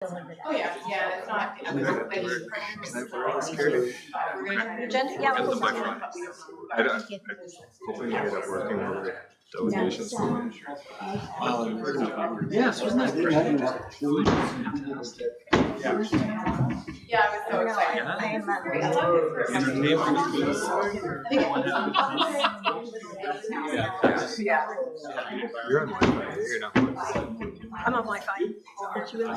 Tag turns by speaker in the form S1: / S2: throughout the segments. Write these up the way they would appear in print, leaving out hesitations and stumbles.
S1: Oh, yeah, it's not.
S2: Agenda, yeah.
S3: Hopefully we get it working over delegations.
S4: Yes, wasn't that great?
S1: Yeah, I was so excited.
S2: I am
S3: You're on Wi-Fi, you're not Wi-Fi.
S2: I'm on Wi-Fi.
S3: For sure. Yeah,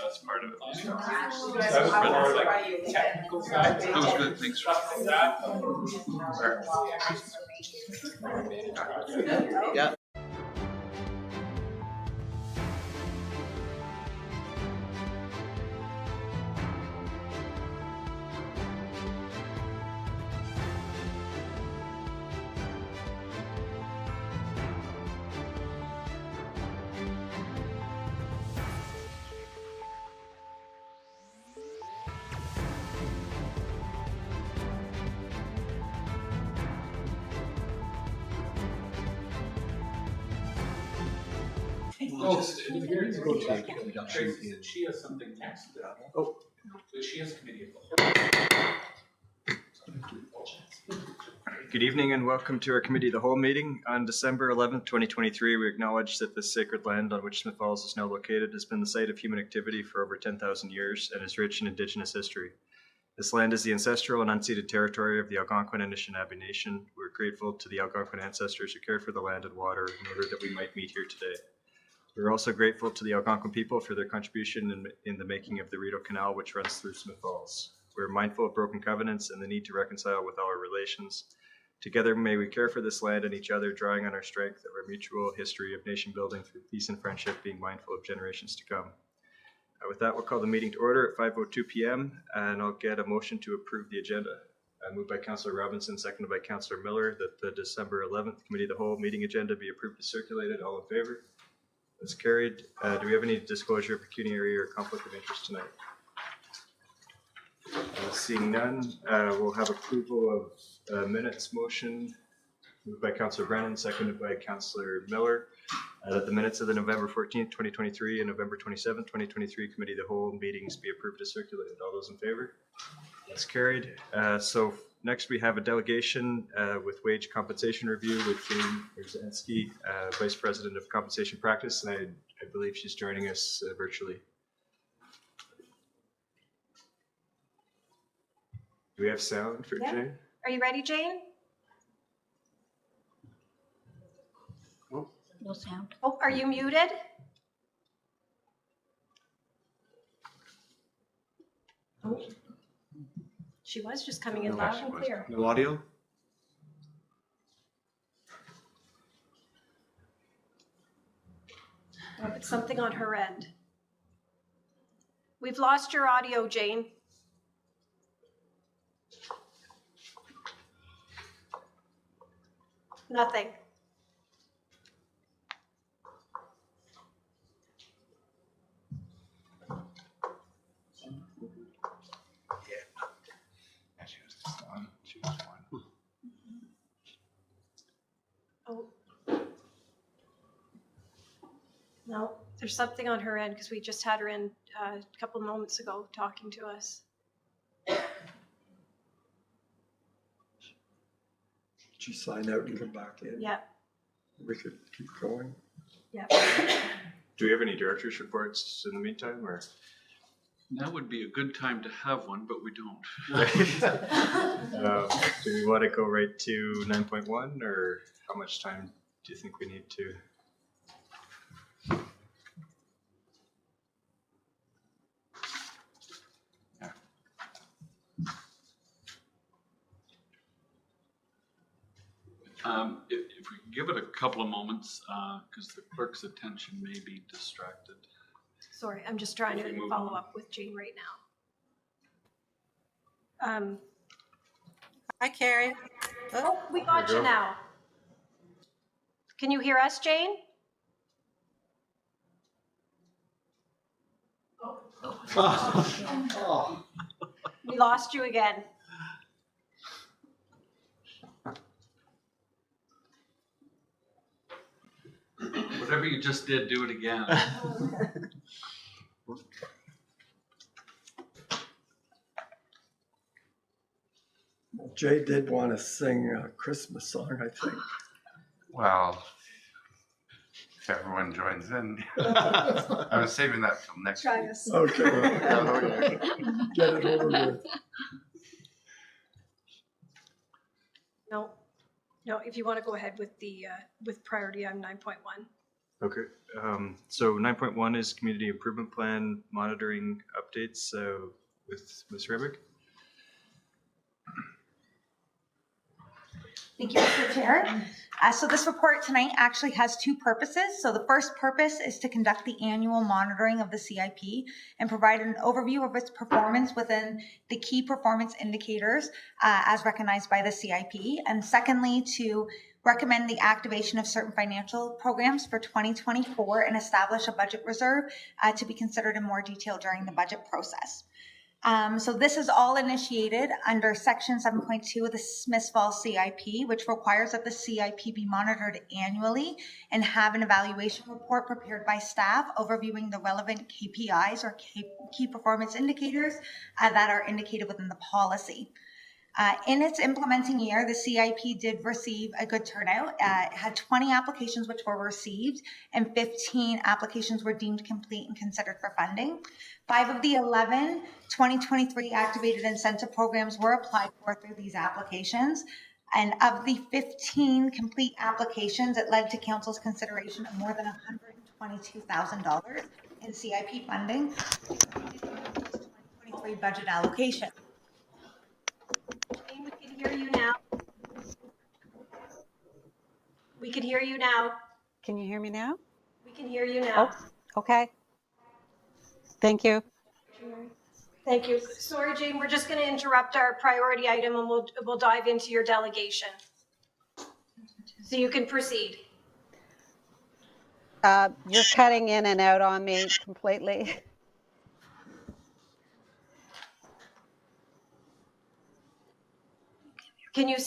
S3: that's part of it.
S4: That was good, thanks. Yeah.
S5: She has something next.
S4: Oh.
S5: She has committee of the
S3: Good evening and welcome to our Committee of the Whole meeting. On December 11th, 2023, we acknowledge that this sacred land on which Smith Falls is now located has been the site of human activity for over 10,000 years and is rich in Indigenous history. This land is the ancestral and unceded territory of the Algonquin and Anishinaabe Nation. We're grateful to the Algonquin ancestors who cared for the land and water in order that we might meet here today. We're also grateful to the Algonquin people for their contribution in the making of the Rideau Canal, which runs through Smith Falls. We're mindful of broken covenants and the need to reconcile with all our relations. Together, may we care for this land and each other, drawing on our strength of our mutual history of nation building through peace and friendship, being mindful of generations to come. With that, we'll call the meeting to order at 5:02 p.m. and I'll get a motion to approve the agenda. Moved by Councillor Robinson, seconded by Councillor Miller, that the December 11th Committee of the Whole meeting agenda be approved as circulated. All in favor? That's carried. Do we have any disclosure of pecuniary or conflict of interest tonight? Seeing none, we'll have approval of minutes motion. Moved by Councillor Brennan, seconded by Councillor Miller. That the minutes of the November 14th, 2023 and November 27th, 2023 Committee of the Whole meetings be approved as circulated. All those in favor? That's carried. So next we have a delegation with wage compensation review with Jane Brzezinski, Vice President of Compensation Practice, and I believe she's joining us virtually. Do we have sound for Jane?
S2: Are you ready, Jane?
S6: No sound.
S2: Oh, are you muted? Oh. She was just coming in loud and clear.
S4: No audio?
S2: Oh, it's something on her end. We've lost your audio, Jane. Nothing. Oh. No, there's something on her end because we just had her in a couple moments ago talking to us.
S7: She sign out and come back in.
S2: Yeah.
S7: We could keep going.
S2: Yeah.
S3: Do we have any director's reports in the meantime, or?
S4: That would be a good time to have one, but we don't.
S3: Do we want to go right to 9.1, or how much time do you think we need to?
S4: If we can give it a couple of moments, because the clerk's attention may be distracted.
S2: Sorry, I'm just trying to follow up with Jane right now.
S6: Hi, Carrie.
S2: Oh, we got you now. Can you hear us, Jane?
S7: Oh.
S2: We lost you again.
S7: What
S4: Whatever you just did, do it again.
S7: Jay did want to sing a Christmas song, I think.
S8: Well, if everyone joins in. I was saving that till next week.
S2: us.
S7: Okay. Get it over with.
S2: No, if you want to go ahead with the, with priority item 9.1.
S3: Okay, so 9.1 is community improvement plan monitoring updates with Ms. Rebick.
S9: Thank you, Mr. Chair. So this report tonight actually has two purposes. So the first purpose is to conduct the annual monitoring of the CIP and provide an overview of its performance within the key performance indicators as recognized by the CIP. And secondly, to recommend the activation of certain financial programs for 2024 and establish a budget reserve to be considered in more detail during the budget process. So this is all initiated under section 7.2 of the Smiths Falls CIP, which requires that the CIP be monitored annually and have an evaluation report prepared by staff overviewing the relevant KPIs or key performance indicators that are indicated within the policy. In its implementing year, the CIP did receive a good turnout. It had 20 applications which were received and 15 applications were deemed complete and considered for funding. 5 of the 11 2023 activated incentive programs were applied for through these applications. And of the 15 complete applications, it led to Council's consideration of more than $122,000 in CIP funding, 2023 budget allocation.
S2: We can hear you now. We can hear you now.
S6: Can you hear me now?
S2: We can hear you now.
S6: Oh, okay. Thank you.
S2: Thank you. Sorry, Jane, we're just going to interrupt our priority item and we'll dive into your delegation. So you can proceed.
S6: You're cutting in and out on me completely.
S2: Can you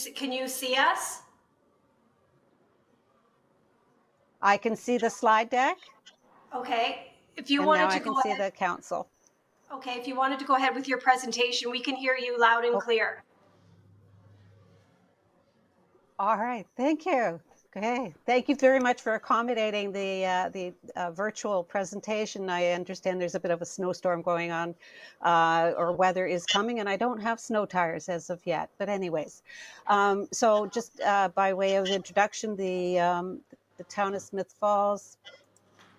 S2: see us?
S6: I can see the slide deck.
S2: Okay. If you
S6: And
S2: wanted
S6: now
S2: to
S6: I can
S2: go
S6: see
S2: ahead.
S6: the council.
S2: Okay, if you wanted to go ahead with your presentation, we can hear you loud and clear.
S6: All right, thank you. Okay, thank you very much for accommodating the virtual presentation. I understand there's a bit of a snowstorm going on, or weather is coming, and I don't have snow tires as of yet. But anyways, so just by way of introduction, the town of Smiths Falls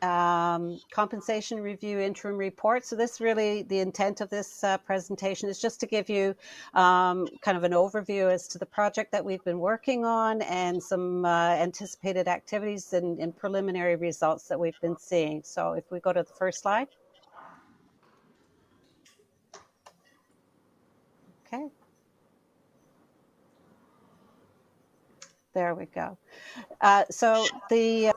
S6: compensation review interim report. So this really, the intent of this presentation is just to give you kind of an overview as to the project that we've been working on and some anticipated activities and preliminary results that we've been seeing. So if we go to the first slide. Okay. There we go. So the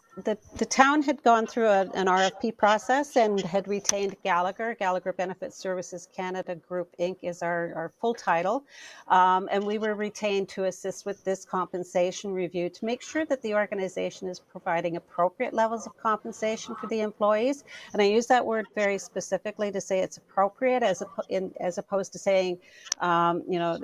S6: town had gone through an RFP process and had retained Gallagher. Gallagher Benefit Services Canada Group Inc. is our full title. And we were retained to assist with this compensation review to make sure that the organization is providing appropriate levels of compensation for the employees. And I use that word very specifically to say it's appropriate as opposed to saying, you know,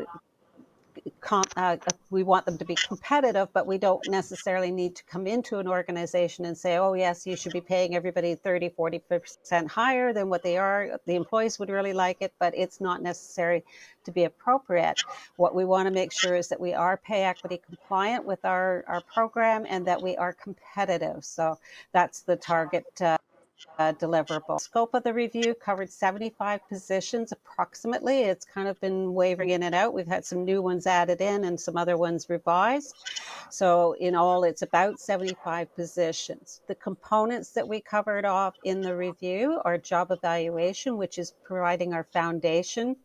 S6: we want them to be competitive, but we don't necessarily need to come into an organization and say, oh, yes, you should be paying everybody 30-40% higher than what they are. The employees would really like it, but it's not necessary to be appropriate. What we want to make sure is that we are pay equity compliant with our program and that we are competitive. So that's the target deliverable. Scope of the review covered 75 positions approximately. It's kind of been wavering in and out. We've had some new ones added in and some other ones revised. So in all, it's about 75 positions. The components that we covered off in the review are job evaluation, which is providing our foundation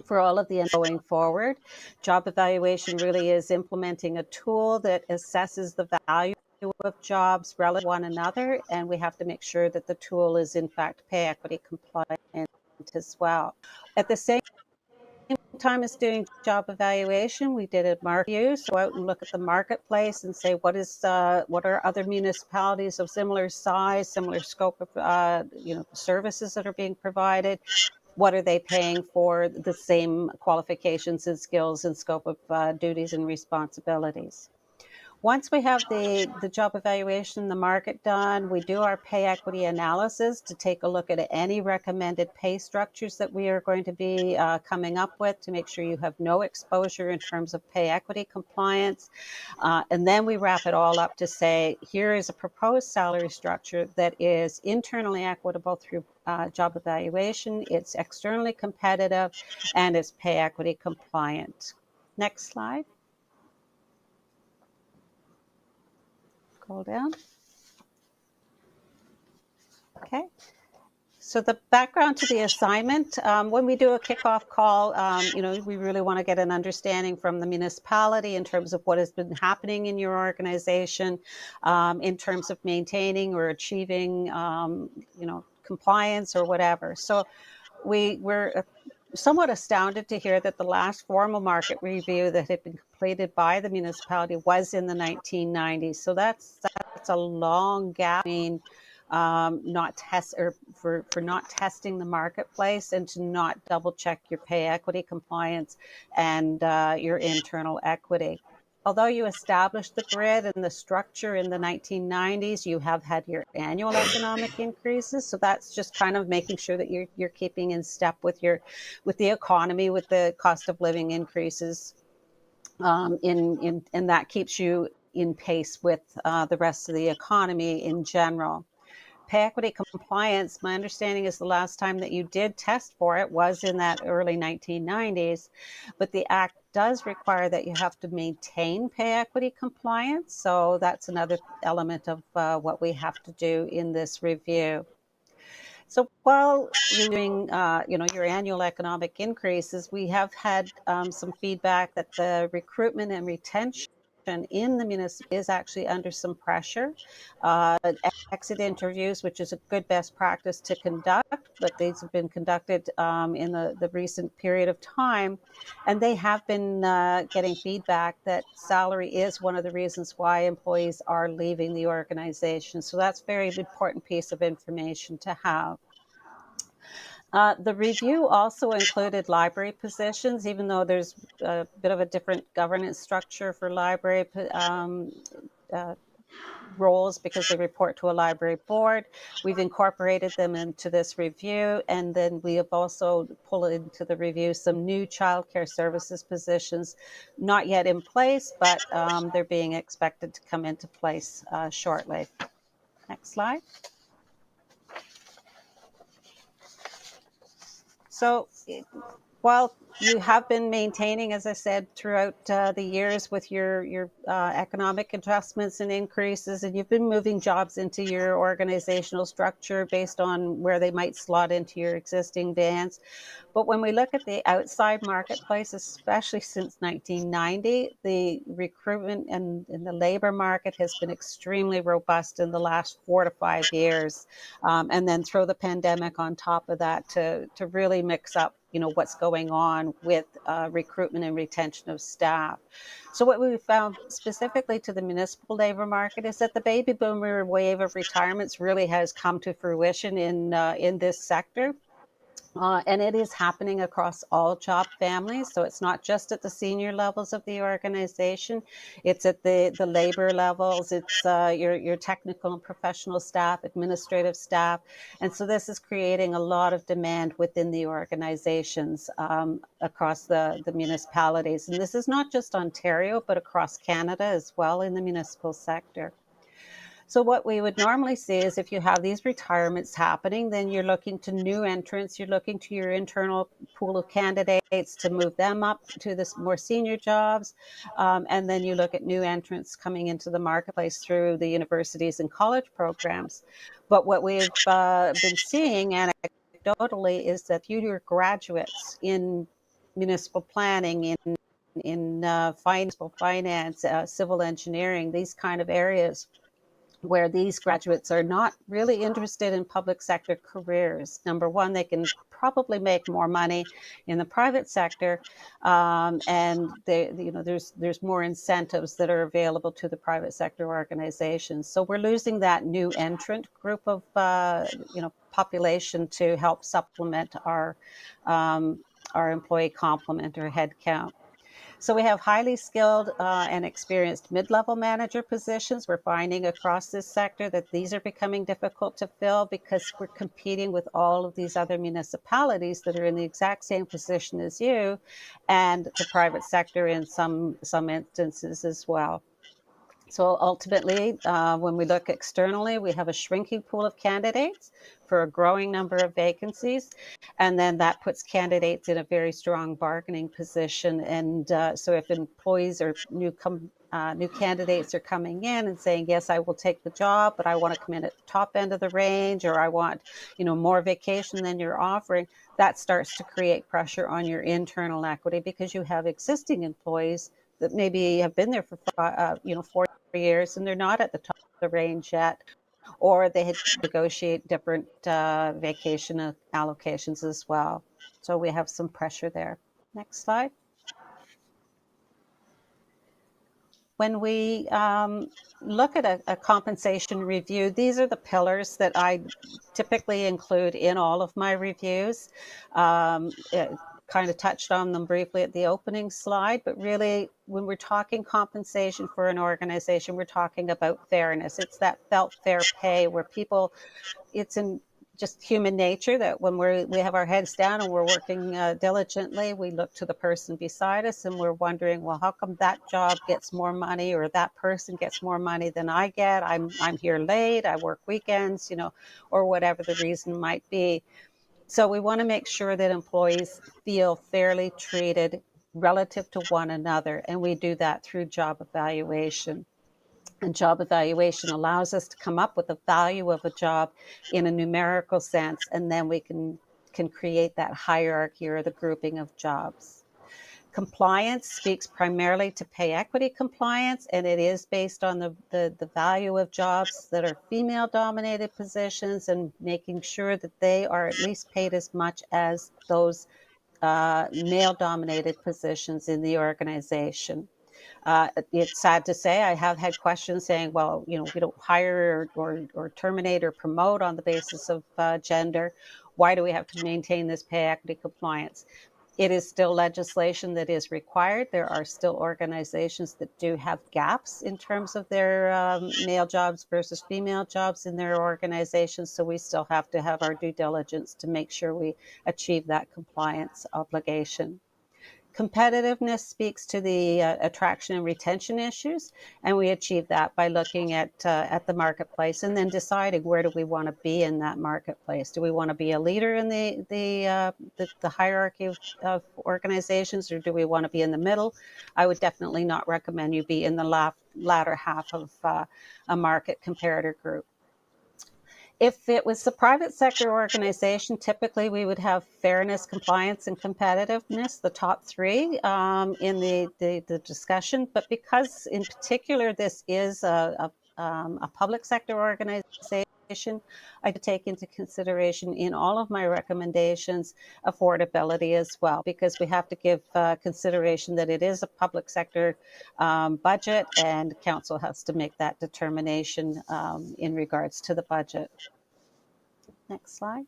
S6: for all of the going forward. Job evaluation really is implementing a tool that assesses the value of jobs relative to one another, and we have to make sure that the tool is in fact pay equity compliant as well. At the same time as doing job evaluation, we did a market review, so out and look at the marketplace and say what are other municipalities of similar size, similar scope of services that are being provided. What are they paying for the same qualifications and skills and scope of duties and responsibilities? Once we have the job evaluation, the market done, we do our pay equity analysis to take a look at any recommended pay structures that we are going to be coming up with to make sure you have no exposure in terms of pay equity compliance. And then we wrap it all up to say, here is a proposed salary structure that is internally equitable through job evaluation, it's externally competitive, and it's pay equity compliant. Next slide. Scroll down. Okay. So the background to the assignment, when we do a kickoff call, we really want to get an understanding from the municipality in terms of what has been happening in your organization, in terms of maintaining or achieving, compliance or whatever. So we're somewhat astounded to hear that the last formal market review that had been completed by the municipality was in the 1990s. So that's a long gap between not testing the marketplace and to not double check your pay equity compliance and your internal equity. Although you established the grid and the structure in the 1990s, you have had your annual economic increases. So that's just kind of making sure that you're keeping in step with the economy, with the cost of living increases, and that keeps you in pace with the rest of the economy in general. Pay equity compliance, my understanding is the last time that you did test for it was in that early 1990s, but the Act does require that you have to maintain pay equity compliance. So that's another element of what we have to do in this review. So while you're doing, your annual economic increases, we have had some feedback that the recruitment and retention in the municipality is actually under some pressure. Exit interviews, which is a good best practice to conduct, but these have been conducted in the recent period of time, and they have been getting feedback that salary is one of the reasons why employees are leaving the organization. So that's a very important piece of information to have. The review also included library positions, even though there's a bit of a different governance structure for library roles because they report to a library board. We've incorporated them into this review, and then we have also pulled into the review some new childcare services positions, not yet in place, but they're being expected to come into place shortly. Next slide. So while you have been maintaining, as I said, throughout the years with your economic adjustments and increases, and you've been moving jobs into your organizational structure based on where they might slot into your existing bands. But when we look at the outside marketplace, especially since 1990, the recruitment and the labor market has been extremely robust in the last 4 to 5 years. And then throw the pandemic on top of that to really mix up what's going on with recruitment and retention of staff. So what we found specifically to the municipal labor market is that the baby boomer wave of retirements really has come to fruition in this sector. And it is happening across all job families. So it's not just at the senior levels of the organization. It's at the labor levels. It's your technical and professional staff, administrative staff. And so this is creating a lot of demand within the organizations across the municipalities. And this is not just Ontario, but across Canada as well in the municipal sector. So what we would normally see is if you have these retirements happening, then you're looking to new entrants, you're looking to your internal pool of candidates to move them up to the more senior jobs. And then you look at new entrants coming into the marketplace through the universities and college programs. But what we've been seeing anecdotally is that fewer graduates in municipal planning, in finance, civil engineering, these kind of areas, where these graduates are not really interested in public sector careers. Number one, they can probably make more money in the private sector, and there's more incentives that are available to the private sector organizations. So we're losing that new entrant group of population to help supplement our employee complement or headcount. So we have highly skilled and experienced mid-level manager positions. We're finding across this sector that these are becoming difficult to fill because we're competing with all of these other municipalities that are in the exact same position as you, and the private sector in some instances as well. So ultimately, when we look externally, we have a shrinking pool of candidates for a growing number of vacancies. And then that puts candidates in a very strong bargaining position. And so if employees or new candidates are coming in and saying, yes, I will take the job, but I want to come in at the top end of the range, or I want, more vacation than you're offering, that starts to create pressure on your internal equity because you have existing employees that maybe have been there for 4 years and they're not at the top of the range yet, or they had to negotiate different vacation allocations as well. So we have some pressure there. Next slide. When we look at a compensation review, these are the pillars that I typically include in all of my reviews. Kind of touched on them briefly at the opening slide, but really when we're talking compensation for an organization, we're talking about fairness. It's that felt fair pay where people, it's in just human nature that when we have our heads down and we're working diligently, we look to the person beside us and we're wondering, well, how come that job gets more money or that person gets more money than I get? I'm here late, I work weekends, or whatever the reason might be. So we want to make sure that employees feel fairly treated relative to one another, and we do that through job evaluation. And job evaluation allows us to come up with the value of a job in a numerical sense, and then we can create that hierarchy or the grouping of jobs. Compliance speaks primarily to pay equity compliance, and it is based on the value of jobs that are female-dominated positions and making sure that they are at least paid as much as those male-dominated positions in the organization. It's sad to say I have had questions saying, well, we don't hire or terminate or promote on the basis of gender. Why do we have to maintain this pay equity compliance? It is still legislation that is required. There are still organizations that do have gaps in terms of their male jobs versus female jobs in their organizations. So we still have to have our due diligence to make sure we achieve that compliance obligation. Competitiveness speaks to the attraction and retention issues, and we achieve that by looking at the marketplace and then deciding where do we want to be in that marketplace. Do we want to be a leader in the hierarchy of organizations, or do we want to be in the middle? I would definitely not recommend you be in the latter half of a market comparator group. If it was the private sector organization, typically we would have fairness, compliance, and competitiveness, the top three in the discussion. But because in particular this is a public sector organization, I take into consideration in all of my recommendations affordability as well, because we have to give consideration that it is a public sector budget, and council has to make that determination in regards to the budget. Next slide.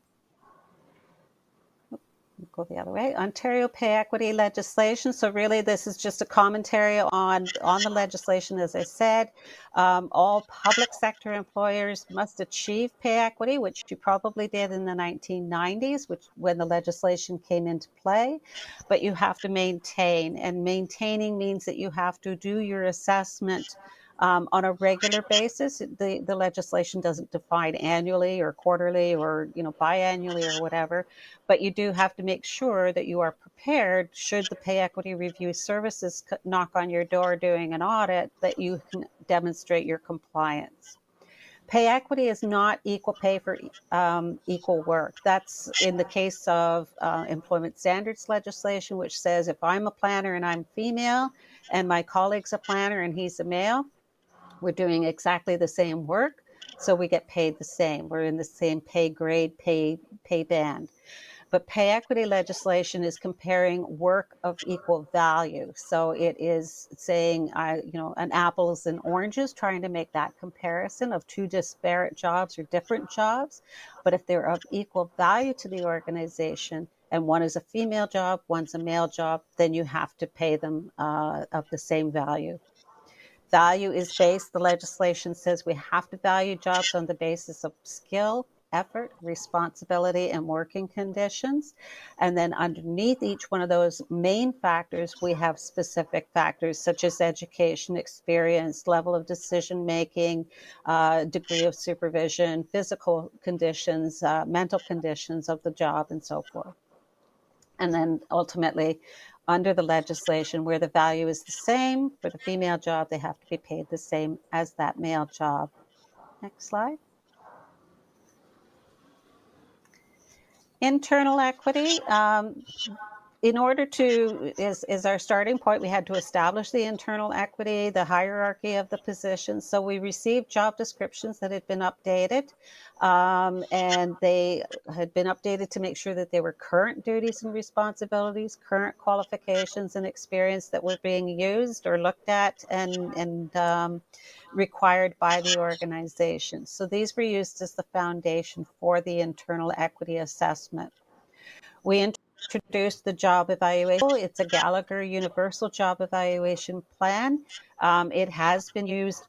S6: Go the other way. Ontario pay equity legislation. So really this is just a commentary on the legislation. As I said, all public sector employers must achieve pay equity, which you probably did in the 1990s, when the legislation came into play. But you have to maintain, and maintaining means that you have to do your assessment on a regular basis. The legislation doesn't define annually or quarterly or biannually or whatever, but you do have to make sure that you are prepared should the pay equity review services knock on your door doing an audit, that you can demonstrate your compliance. Pay equity is not equal pay for equal work. That's in the case of employment standards legislation, which says if I'm a planner and I'm female and my colleague's a planner and he's a male, We're doing exactly the same work, so we get paid the same. We're in the same pay grade, pay band. But pay equity legislation is comparing work of equal value. So it is saying, an apples and oranges, trying to make that comparison of two disparate jobs or different jobs. But if they're of equal value to the organization, and one is a female job, one's a male job, then you have to pay them of the same value. Value is based, the legislation says we have to value jobs on the basis of skill, effort, responsibility, and working conditions. And then underneath each one of those main factors, we have specific factors such as education, experience, level of decision making, degree of supervision, physical conditions, mental conditions of the job, and so forth. And then ultimately, under the legislation, where the value is the same for the female job, they have to be paid the same as that male job. Next slide. Internal equity. In order to, is our starting point, we had to establish the internal equity, the hierarchy of the positions. So we received job descriptions that had been updated, and they had been updated to make sure that they were current duties and responsibilities, current qualifications and experience that were being used or looked at and required by the organization. So these were used as the foundation for the internal equity assessment. We introduced the job evaluation. It's a Gallagher Universal Job Evaluation Plan. It has been used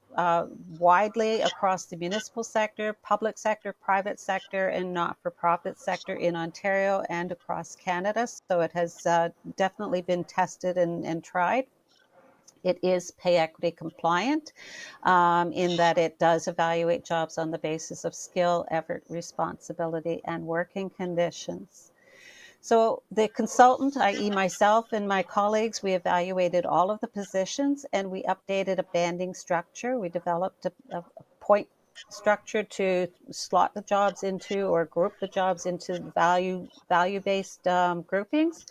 S6: widely across the municipal sector, public sector, private sector, and not-for-profit sector in Ontario and across Canada. So it has definitely been tested and tried. It is pay equity compliant in that it does evaluate jobs on the basis of skill, effort, responsibility, and working conditions. So the consultant, i.e. myself and my colleagues, we evaluated all of the positions and we updated a banding structure. We developed a point structure to slot the jobs into or group the jobs into value-based groupings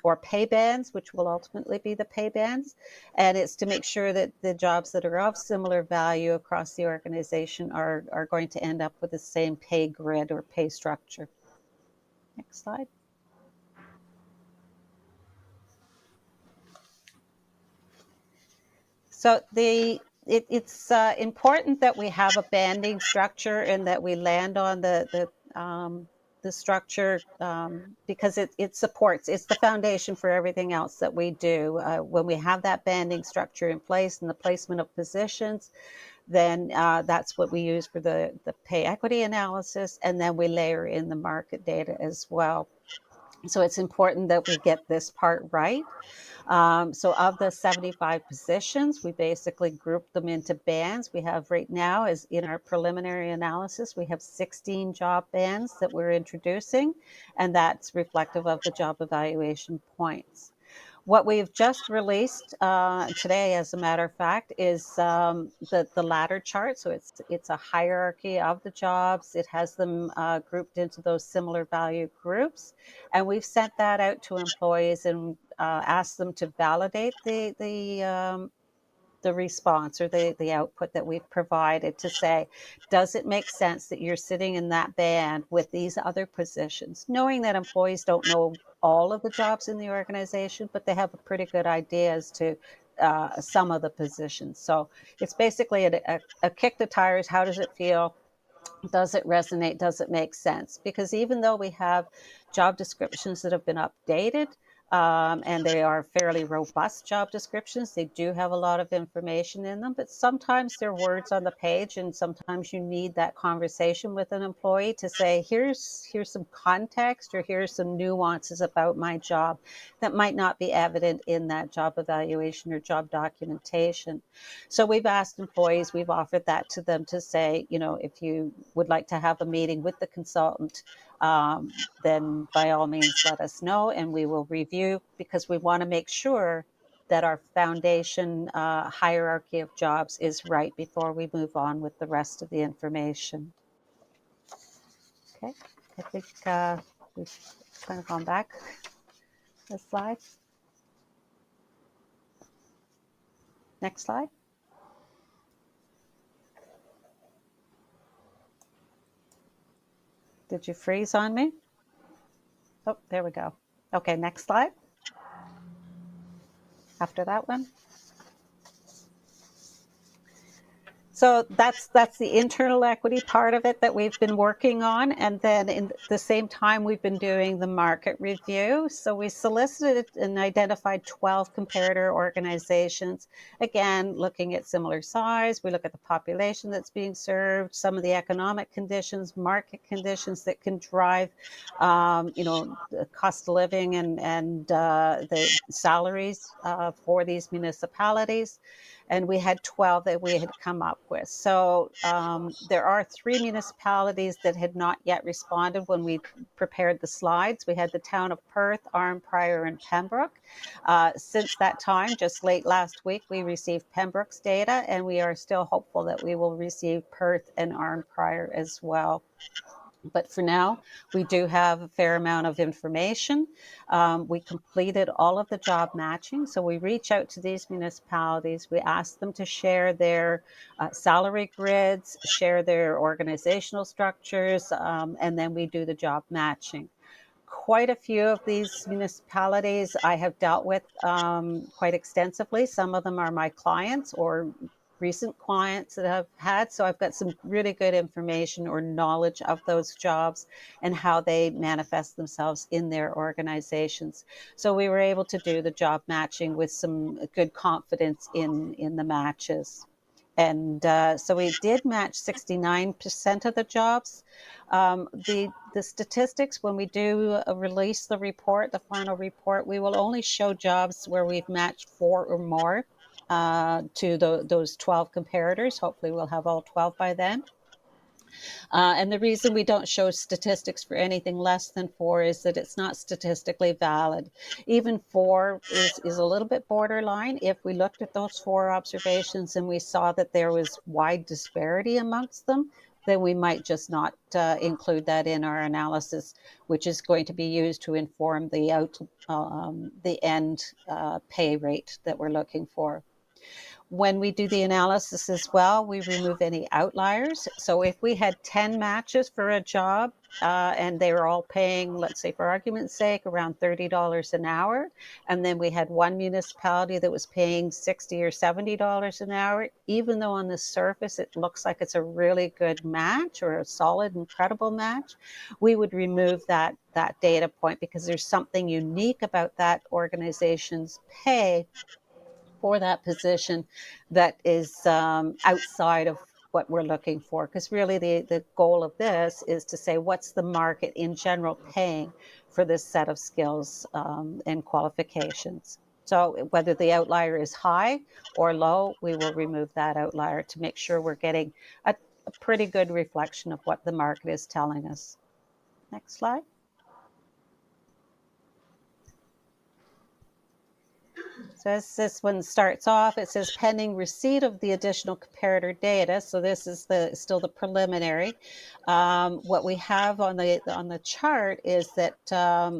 S6: or pay bands, which will ultimately be the pay bands. And it's to make sure that the jobs that are of similar value across the organization are going to end up with the same pay grid or pay structure. Next slide. So it's important that we have a banding structure and that we land on the structure because it supports, it's the foundation for everything else that we do. When we have that banding structure in place and the placement of positions, then that's what we use for the pay equity analysis, and then we layer in the market data as well. So it's important that we get this part right. So of the 75 positions, we basically group them into bands. We have right now, as in our preliminary analysis, we have 16 job bands that we're introducing, and that's reflective of the job evaluation points. What we've just released today, as a matter of fact, is the ladder chart. So it's a hierarchy of the jobs. It has them grouped into those similar value groups. And we've sent that out to employees and asked them to validate the response or the output that we've provided to say, does it make sense that you're sitting in that band with these other positions, knowing that employees don't know all of the jobs in the organization, but they have a pretty good idea as to some of the positions. So it's basically a kick the tires. How does it feel? Does it resonate? Does it make sense? Because even though we have job descriptions that have been updated, and they are fairly robust job descriptions, they do have a lot of information in them, but sometimes they're words on the page, and sometimes you need that conversation with an employee to say, here's some context, or here's some nuances about my job that might not be evident in that job evaluation or job documentation. So we've asked employees, we've offered that to them to say, if you would like to have a meeting with the consultant, then by all means let us know and we will review, because we want to make sure that our foundation hierarchy of jobs is right before we move on with the rest of the information. Okay, I think we've kind of gone back a slide. Next slide. Did you freeze on me? Oh, there we go. Okay, next slide. After that one. So that's the internal equity part of it that we've been working on. And then in the same time, we've been doing the market review. So we solicited and identified 12 comparator organizations. Again, looking at similar size, we look at the population that's being served, some of the economic conditions, market conditions that can drive, the cost of living and the salaries for these municipalities. And we had 12 that we had come up with. So there are 3 municipalities that had not yet responded when we prepared the slides. We had the town of Perth, Arnprior, and Pembroke. Since that time, just late last week, we received Pembroke's data, and we are still hopeful that we will receive Perth and Arnprior as well. But for now, we do have a fair amount of information. We completed all of the job matching. So we reach out to these municipalities. We ask them to share their salary grids, share their organizational structures, and then we do the job matching. Quite a few of these municipalities I have dealt with quite extensively. Some of them are my clients or recent clients that I've had. So I've got some really good information or knowledge of those jobs and how they manifest themselves in their organizations. So we were able to do the job matching with some good confidence in the matches. And so we did match 69% of the jobs. The statistics, when we do release the report, the final report, we will only show jobs where we've matched 4 or more to those 12 comparators. Hopefully we'll have all 12 by then. And the reason we don't show statistics for anything less than 4 is that it's not statistically valid. Even 4 is a little bit borderline. If we looked at those 4 observations and we saw that there was wide disparity amongst them, then we might just not include that in our analysis, which is going to be used to inform the end pay rate that we're looking for. When we do the analysis as well, we remove any outliers. So if we had 10 matches for a job and they were all paying, let's say for argument's sake, around $30 an hour, and then we had one municipality that was paying $60 or $70 an hour, even though on the surface it looks like it's a really good match or a solid, incredible match, we would remove that data point because there's something unique about that organization's pay for that position that is outside of what we're looking for. Because really the goal of this is to say, what's the market in general paying for this set of skills and qualifications? So whether the outlier is high or low, we will remove that outlier to make sure we're getting a pretty good reflection of what the market is telling us. Next slide. So as this one starts off, it says pending receipt of the additional comparator data. So this is still the preliminary. What we have on the chart is that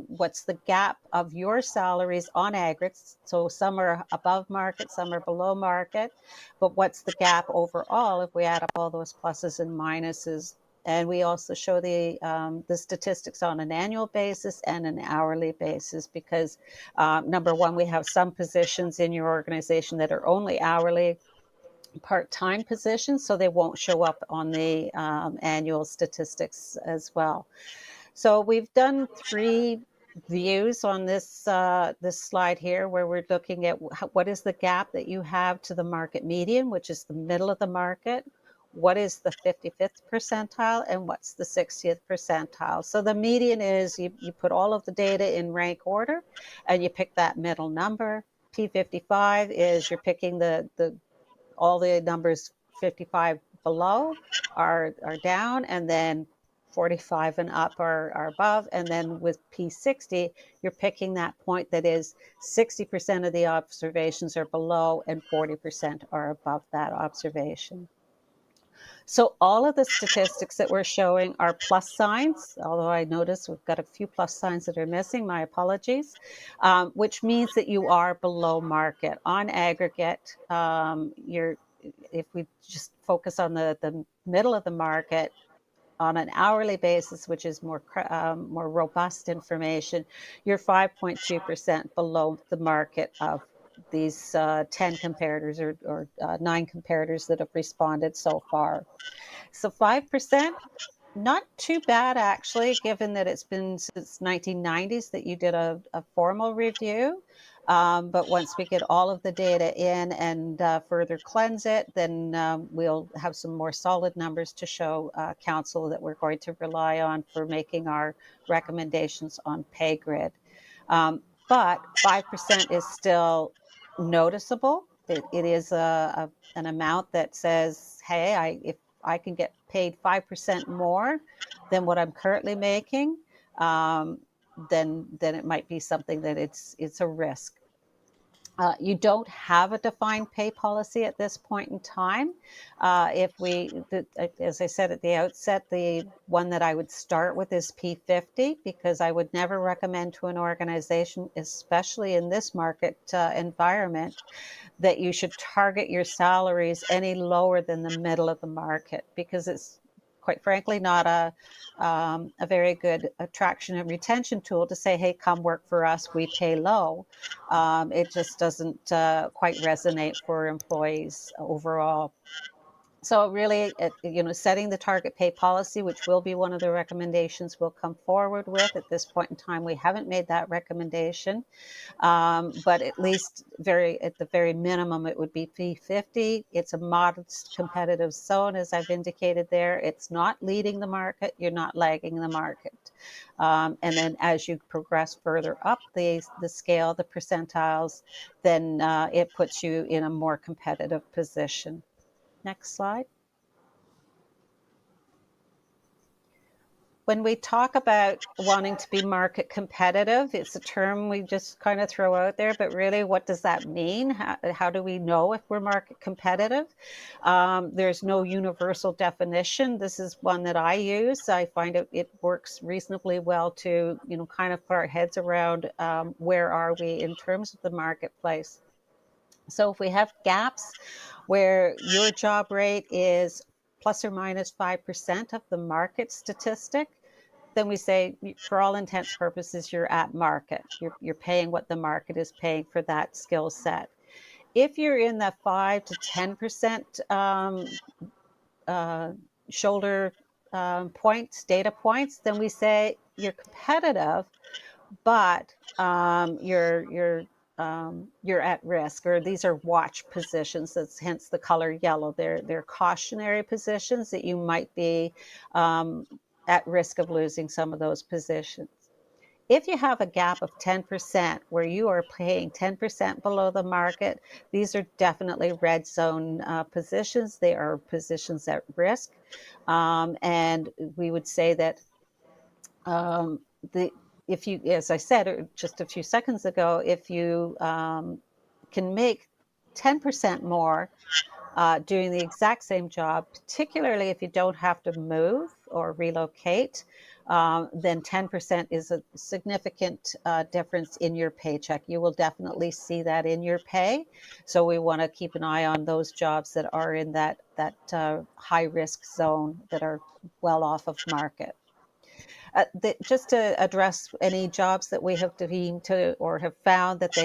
S6: what's the gap of your salaries on aggregates. So some are above market, some are below market. But what's the gap overall if we add up all those pluses and minuses? And we also show the statistics on an annual basis and an hourly basis because, number one, we have some positions in your organization that are only hourly part-time positions, so they won't show up on the annual statistics as well. So we've done 3 views on this slide here where we're looking at what is the gap that you have to the market median, which is the middle of the market. What is the 55th percentile and what's the 60th percentile? So the median is you put all of the data in rank order and you pick that middle number. P55 is you're picking all the numbers 55 below are down, and then 45 and up are above. And then with P60, you're picking that point that is 60% of the observations are below and 40% are above that observation. So all of the statistics that we're showing are plus signs, although I notice we've got a few plus signs that are missing, my apologies, which means that you are below market. On aggregate, if we just focus on the middle of the market, on an hourly basis, which is more robust information, you're 5.2% below the market of these 10 comparators or 9 comparators that have responded so far. So 5%, not too bad actually, given that it's been since 1990s that you did a formal review. But once we get all of the data in and further cleanse it, then we'll have some more solid numbers to show council that we're going to rely on for making our recommendations on pay grid. But 5% is still noticeable. It is an amount that says, hey, if I can get paid 5% more than what I'm currently making, then it might be something that it's a risk. You don't have a defined pay policy at this point in time. As I said at the outset, the one that I would start with is P50, because I would never recommend to an organization, especially in this market environment, that you should target your salaries any lower than the middle of the market, because it's quite frankly not a very good attraction and retention tool to say, hey, come work for us, we pay low. It just doesn't quite resonate for employees overall. So really, setting the target pay policy, which will be one of the recommendations we'll come forward with. At this point in time, we haven't made that recommendation, but at least at the very minimum, it would be P50. It's a modest competitive zone, as I've indicated there. It's not leading the market. You're not lagging the market. And then as you progress further up the scale, the percentiles, then it puts you in a more competitive position. Next slide. When we talk about wanting to be market competitive, it's a term we just kind of throw out there, but really what does that mean? How do we know if we're market competitive? There's no universal definition. This is one that I use. I find it works reasonably well to, kind of put our heads around where are we in terms of the marketplace. So if we have gaps where your job rate is plus or minus 5% of the market statistic, then we say, for all intents and purposes, you're at market. You're paying what the market is paying for that skill set. If you're in the 5 to 10% shoulder data points, then we say you're competitive, but you're at risk, or these are watch positions. That's hence the color yellow. They're cautionary positions that you might be at risk of losing some of those positions. If you have a gap of 10% where you are paying 10% below the market, these are definitely red zone positions. They are positions at risk. And we would say that if you, as I said just a few seconds ago, if you can make 10% more doing the exact same job, particularly if you don't have to move or relocate, then 10% is a significant difference in your paycheck. You will definitely see that in your pay. So we want to keep an eye on those jobs that are in that high risk zone, that are well off of market. Just to address any jobs that we have deemed to or have found that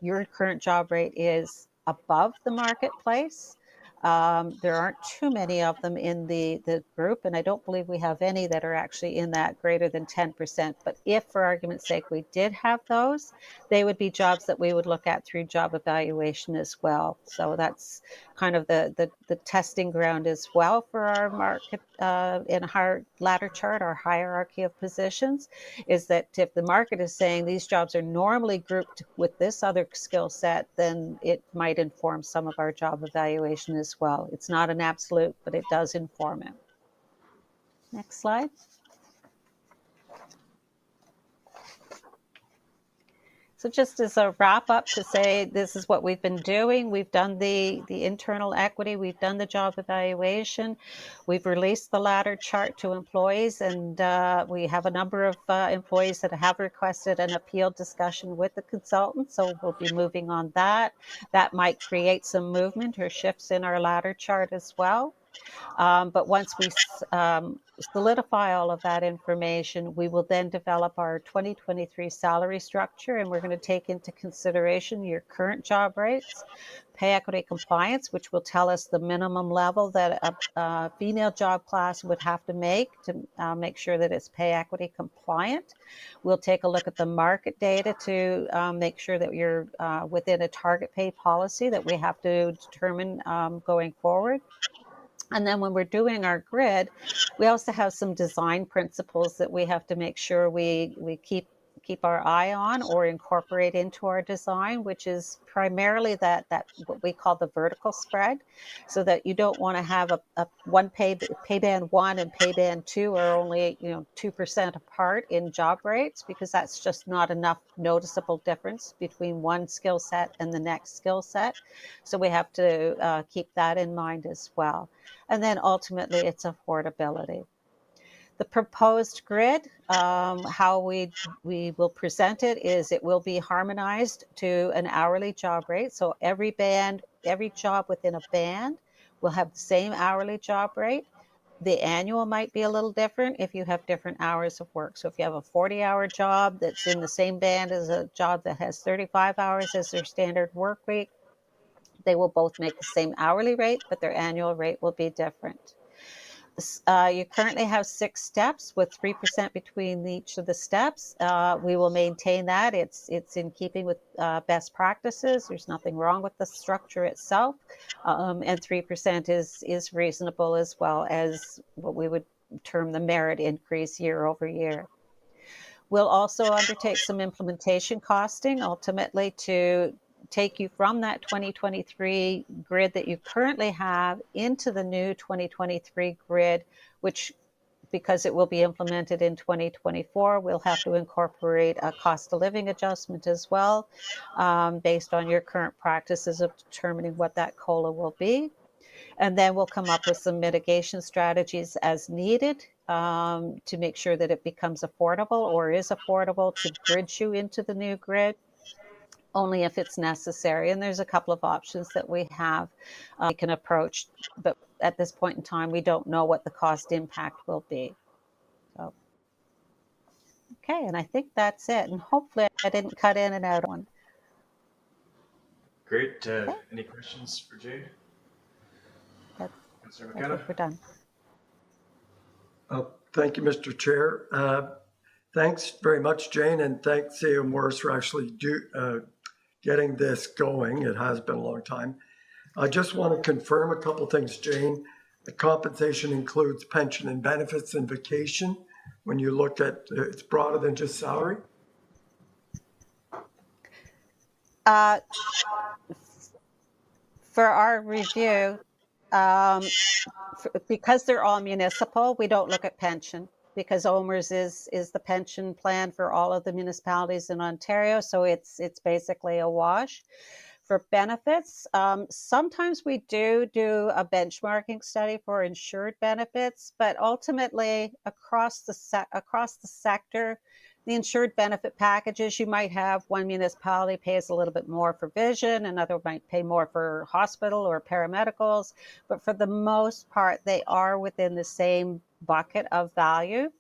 S6: your current job rate is above the marketplace. There aren't too many of them in the group, and I don't believe we have any that are actually in that greater than 10%. But if, for argument's sake, we did have those, they would be jobs that we would look at through job evaluation as well. So that's kind of the testing ground as well for our market in our ladder chart, our hierarchy of positions, is that if the market is saying these jobs are normally grouped with this other skill set, then it might inform some of our job evaluation as well. It's not an absolute, but it does inform it. Next slide. So just as a wrap up to say, this is what we've been doing. We've done the internal equity. We've done the job evaluation. We've released the ladder chart to employees, and we have a number of employees that have requested an appeal discussion with the consultant. So we'll be moving on that. That might create some movement or shifts in our ladder chart as well. But once we solidify all of that information, we will then develop our 2023 salary structure, and we're going to take into consideration your current job rates, pay equity compliance, which will tell us the minimum level that a female job class would have to make sure that it's pay equity compliant. We'll take a look at the market data to make sure that you're within a target pay policy that we have to determine going forward. And then when we're doing our grid, we also have some design principles that we have to make sure we keep our eye on or incorporate into our design, which is primarily that what we call the vertical spread, so that you don't want to have a one pay band 1 and pay band 2 are only 2% apart in job rates, because that's just not enough noticeable difference between one skill set and the next skill set. So we have to keep that in mind as well. And then ultimately it's affordability. The proposed grid, how we will present it is it will be harmonized to an hourly job rate. So every job within a band will have the same hourly job rate. The annual might be a little different if you have different hours of work. So if you have a 40-hour job that's in the same band as a job that has 35 hours as their standard work week, they will both make the same hourly rate, but their annual rate will be different. You currently have 6 steps with 3% between each of the steps. We will maintain that. It's in keeping with best practices. There's nothing wrong with the structure itself. And 3% is reasonable, as well as what we would term the merit increase year over year. We'll also undertake some implementation costing, ultimately to take you from that 2023 grid that you currently have into the new 2023 grid, which, because it will be implemented in 2024, we'll have to incorporate a cost of living adjustment as well, based on your current practices of determining what that COLA will be. And then we'll come up with some mitigation strategies as needed to make sure that it becomes affordable or is affordable to bridge you into the new grid, only if it's necessary. And there's a couple of options that we have we can approach, but at this point in time, we don't know what the cost impact will be. So, okay, and I think that's it. And hopefully I didn't cut in and out on.
S3: Great. Any questions for Jay? Councillor McKenna?
S6: We're done.
S7: Thank you, Mr. Chair. Thanks very much, Jane, and thanks, A.O. Morris, for actually getting this going. It has been a long time. I just want to confirm a couple things, Jane. The compensation includes pension and benefits and vacation. When you look at it's broader than just salary?
S6: For our review, because they're all municipal, we don't look at pension, because OMERS is the pension plan for all of the municipalities in Ontario. So it's basically a wash. For benefits, sometimes we do a benchmarking study for insured benefits, but ultimately across the sector, the insured benefit packages, you might have one municipality pays a little bit more for vision, another might pay more for hospital or paramedicals, but for the most part, they are within the same bucket of value.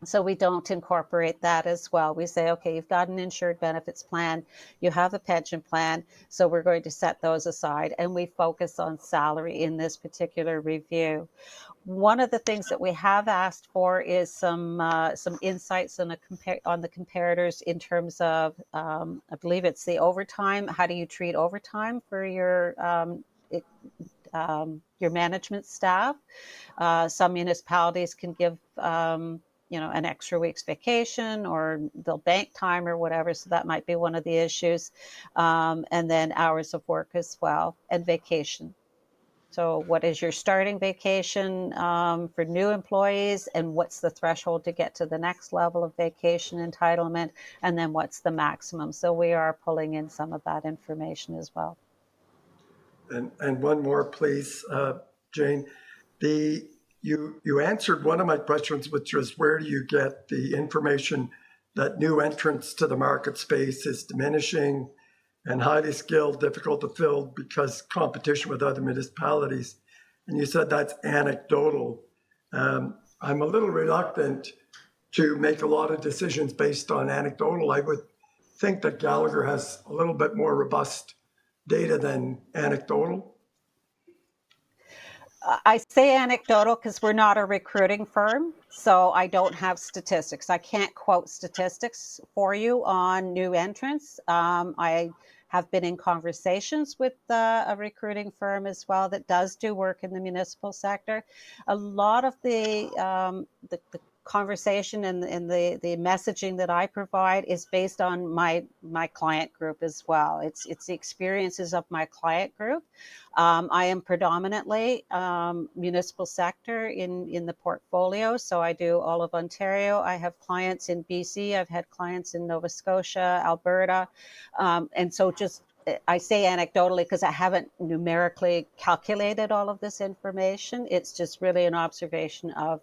S6: So we don't incorporate that as well. We say, okay, you've got an insured benefits plan, you have a pension plan, so we're going to set those aside, and we focus on salary in this particular review. One of the things that we have asked for is some insights on the comparators in terms of, I believe it's the overtime. How do you treat overtime for your management staff? Some municipalities can give an extra week's vacation, or they'll bank time or whatever. So that might be one of the issues. And then hours of work as well, and vacation. So what is your starting vacation for new employees, and what's the threshold to get to the next level of vacation entitlement? And then what's the maximum? So we are pulling in some of that information as well.
S7: And one more, please, Jane. You answered one of my questions, which was, where do you get the information that new entrance to the market space is diminishing and highly skilled, difficult to fill because competition with other municipalities? and you said that's anecdotal. I'm a little reluctant to make a lot of decisions based on anecdotal. I would think that Gallagher has a little bit more robust data than anecdotal.
S6: I say anecdotal because we're not a recruiting firm, so I don't have statistics. I can't quote statistics for you on new entrants. I have been in conversations with a recruiting firm as well that does do work in the municipal sector. A lot of the conversation and the messaging that I provide is based on my client group as well. It's the experiences of my client group. I am predominantly municipal sector in the portfolio, so I do all of Ontario. I have clients in BC. I've had clients in Nova Scotia, Alberta, and so just I say anecdotally because I haven't numerically calculated all of this information. It's just really an observation of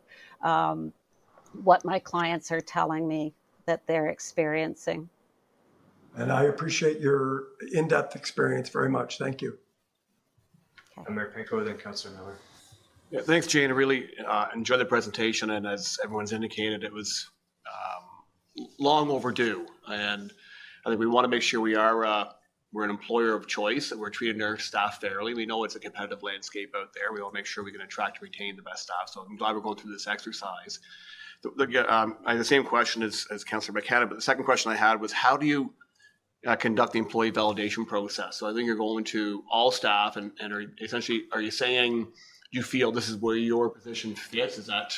S6: what my clients are telling me that they're experiencing.
S7: And I appreciate your in-depth experience very much. Thank you.
S3: Mayor Penko, then Councillor Miller.
S10: Yeah, thanks, Jane. I really enjoyed the presentation, and as everyone's indicated, it was long overdue. And I think we want to make sure we're an employer of choice, and we're treating our staff fairly. We know it's a competitive landscape out there. We want to make sure we can attract and retain the best staff. So I'm glad we're going through this exercise. I had the same question as Councillor McKenna, but the second question I had was, how do you conduct the employee validation process? So I think you're going to all staff and are you saying you feel this is where your position fits? Is that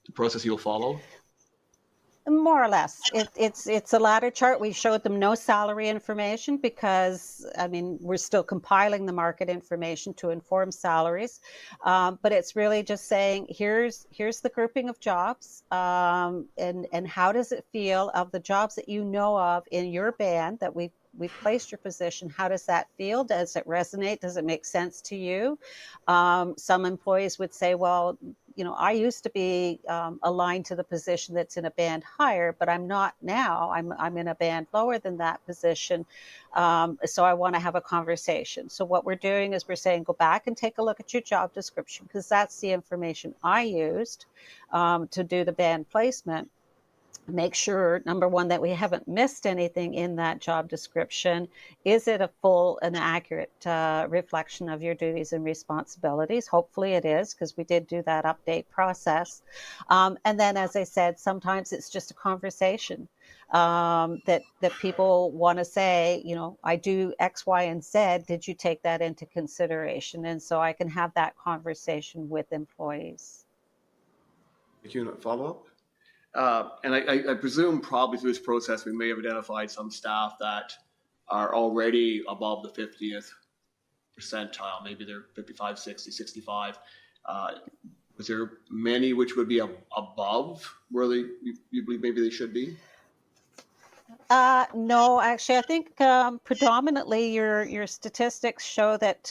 S10: the process you'll follow?
S6: More or less. It's a ladder chart. We showed them no salary information because, I mean, we're still compiling the market information to inform salaries. But it's really just saying, here's the grouping of jobs, and how does it feel of the jobs that you know of in your band that we've placed your position? How does that feel? Does it resonate? Does it make sense to you? Some employees would say, well, you know, I used to be aligned to the position that's in a band higher, but I'm not now. I'm in a band lower than that position. So I want to have a conversation. So what we're doing is we're saying, go back and take a look at your job description, because that's the information I used to do the band placement. Make sure, number one, that we haven't missed anything in that job description. Is it a full and accurate reflection of your duties and responsibilities? Hopefully it is, because we did do that update process. And then, as I said, sometimes it's just a conversation that people want to say, you know, I do X, Y, and Z. Did you take that into consideration? And so I can have that conversation with employees.
S10: Thank you. Follow-up? And I presume probably through this process, we may have identified some staff that are already above the 50th percentile. Maybe they're 55, 60, 65. Was there many which would be above where you believe maybe they should be?
S6: No, actually, I think predominantly your statistics show that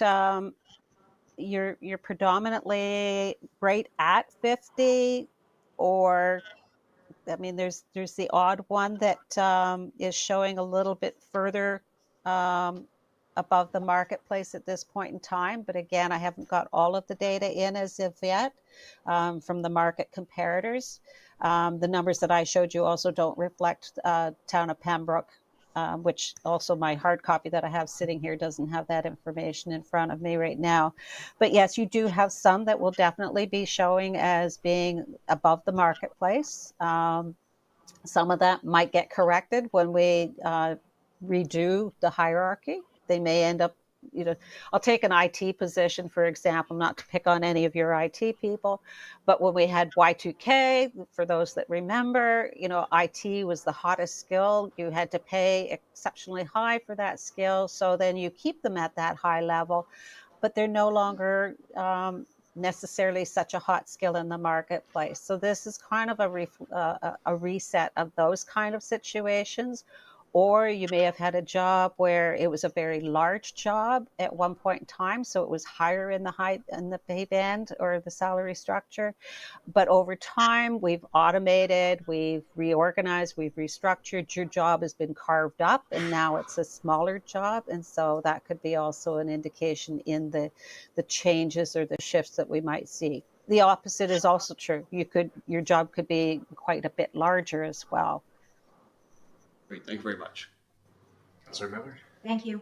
S6: you're predominantly right at 50, or I mean, there's the odd one that is showing a little bit further above the marketplace at this point in time. But again, I haven't got all of the data in as of yet from the market comparators. The numbers that I showed you also don't reflect Town of Pembroke, which also my hard copy that I have sitting here doesn't have that information in front of me right now. But yes, you do have some that will definitely be showing as being above the marketplace. Some of that might get corrected when we redo the hierarchy. They may end up, you know, I'll take an IT position, for example, not to pick on any of your IT people, but when we had Y2K, for those that remember, you know, IT was the hottest skill. You had to pay exceptionally high for that skill. So then you keep them at that high level, but they're no longer necessarily such a hot skill in the marketplace. So this is kind of a reset of those kind of situations. or you may have had a job where it was a very large job at one point in time, so it was higher in the pay band or the salary structure. But over time, we've automated, we've reorganized, we've restructured. Your job has been carved up, and now it's a smaller job, and so that could be also an indication in the changes or the shifts that we might see. The opposite is also true. Your job could be quite a bit larger as well.
S10: Great, thank you very much.
S3: Councillor Miller?
S11: Thank you.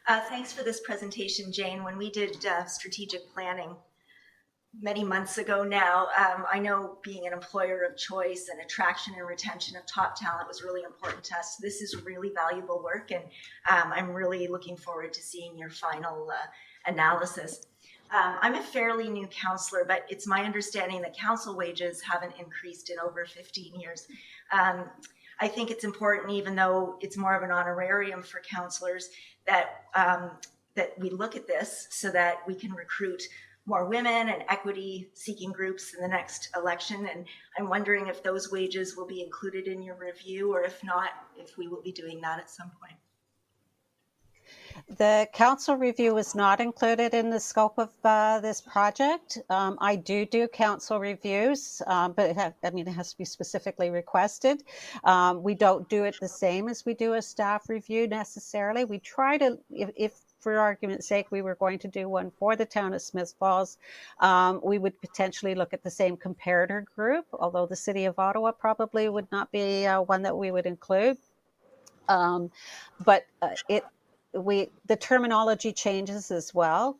S11: Thanks for this presentation, Jane. When we did strategic planning many months ago now, I know being an employer of choice and attraction and retention of top talent was really important to us. This is really valuable work, and I'm really looking forward to seeing your final analysis. I'm a fairly new councillor, but it's my understanding that council wages haven't increased in over 15 years. I think it's important, even though it's more of an honorarium for councillors, that that we look at this so that we can recruit more women and equity-seeking groups in the next election. And I'm wondering if those wages will be included in your review, or if not, if we will be doing that at some point.
S6: The council review is not included in the scope of this project. I do council reviews, but it has to be specifically requested. We don't do it the same as we do a staff review necessarily. We try to, if for argument's sake, we were going to do one for the town of Smith Falls, we would potentially look at the same comparator group, although the City of Ottawa probably would not be one that we would include. The terminology changes as well.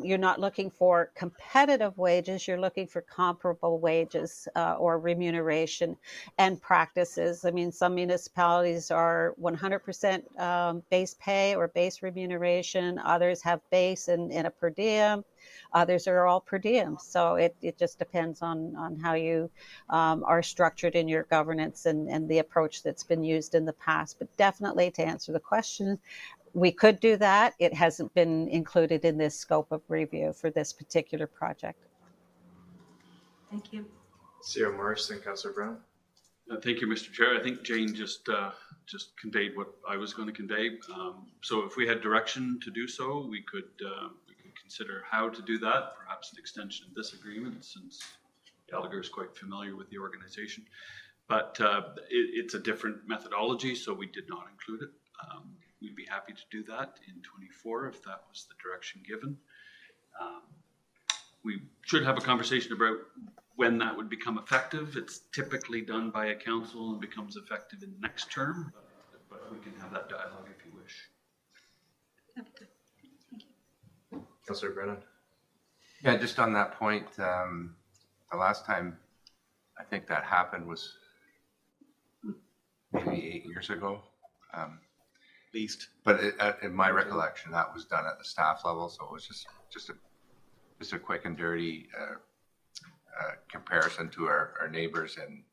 S6: You're not looking for competitive wages, you're looking for comparable wages or remuneration and practices. I mean, some municipalities are 100% base pay or base remuneration, others have base and a per diem, others are all per diem. So it just depends on how you are structured in your governance and the approach that's been used in the past. But definitely, to answer the question, we could do that. It hasn't been included in this scope of review for this particular project.
S11: Thank you.
S3: CEO Morris and Councillor Brown.
S4: Thank you, Mr. Chair. I think Jane just conveyed what I was going to convey. So if we had direction to do so, we could consider how to do that, perhaps an extension of this agreement, since Gallagher is quite familiar with the organization. But it's a different methodology, so we did not include it. We'd be happy to do that in 24 if that was the direction given. We should have a conversation about when that would become effective. It's typically done by a council and becomes effective in the next term, but we can have that dialogue if you wish.
S3: Councillor Brennan.
S8: Yeah, just on that point, the last time I think that happened was maybe 8 years ago.
S10: Least.
S8: But in my recollection, that was done at the staff level, so it was just a quick and dirty comparison to our neighbors and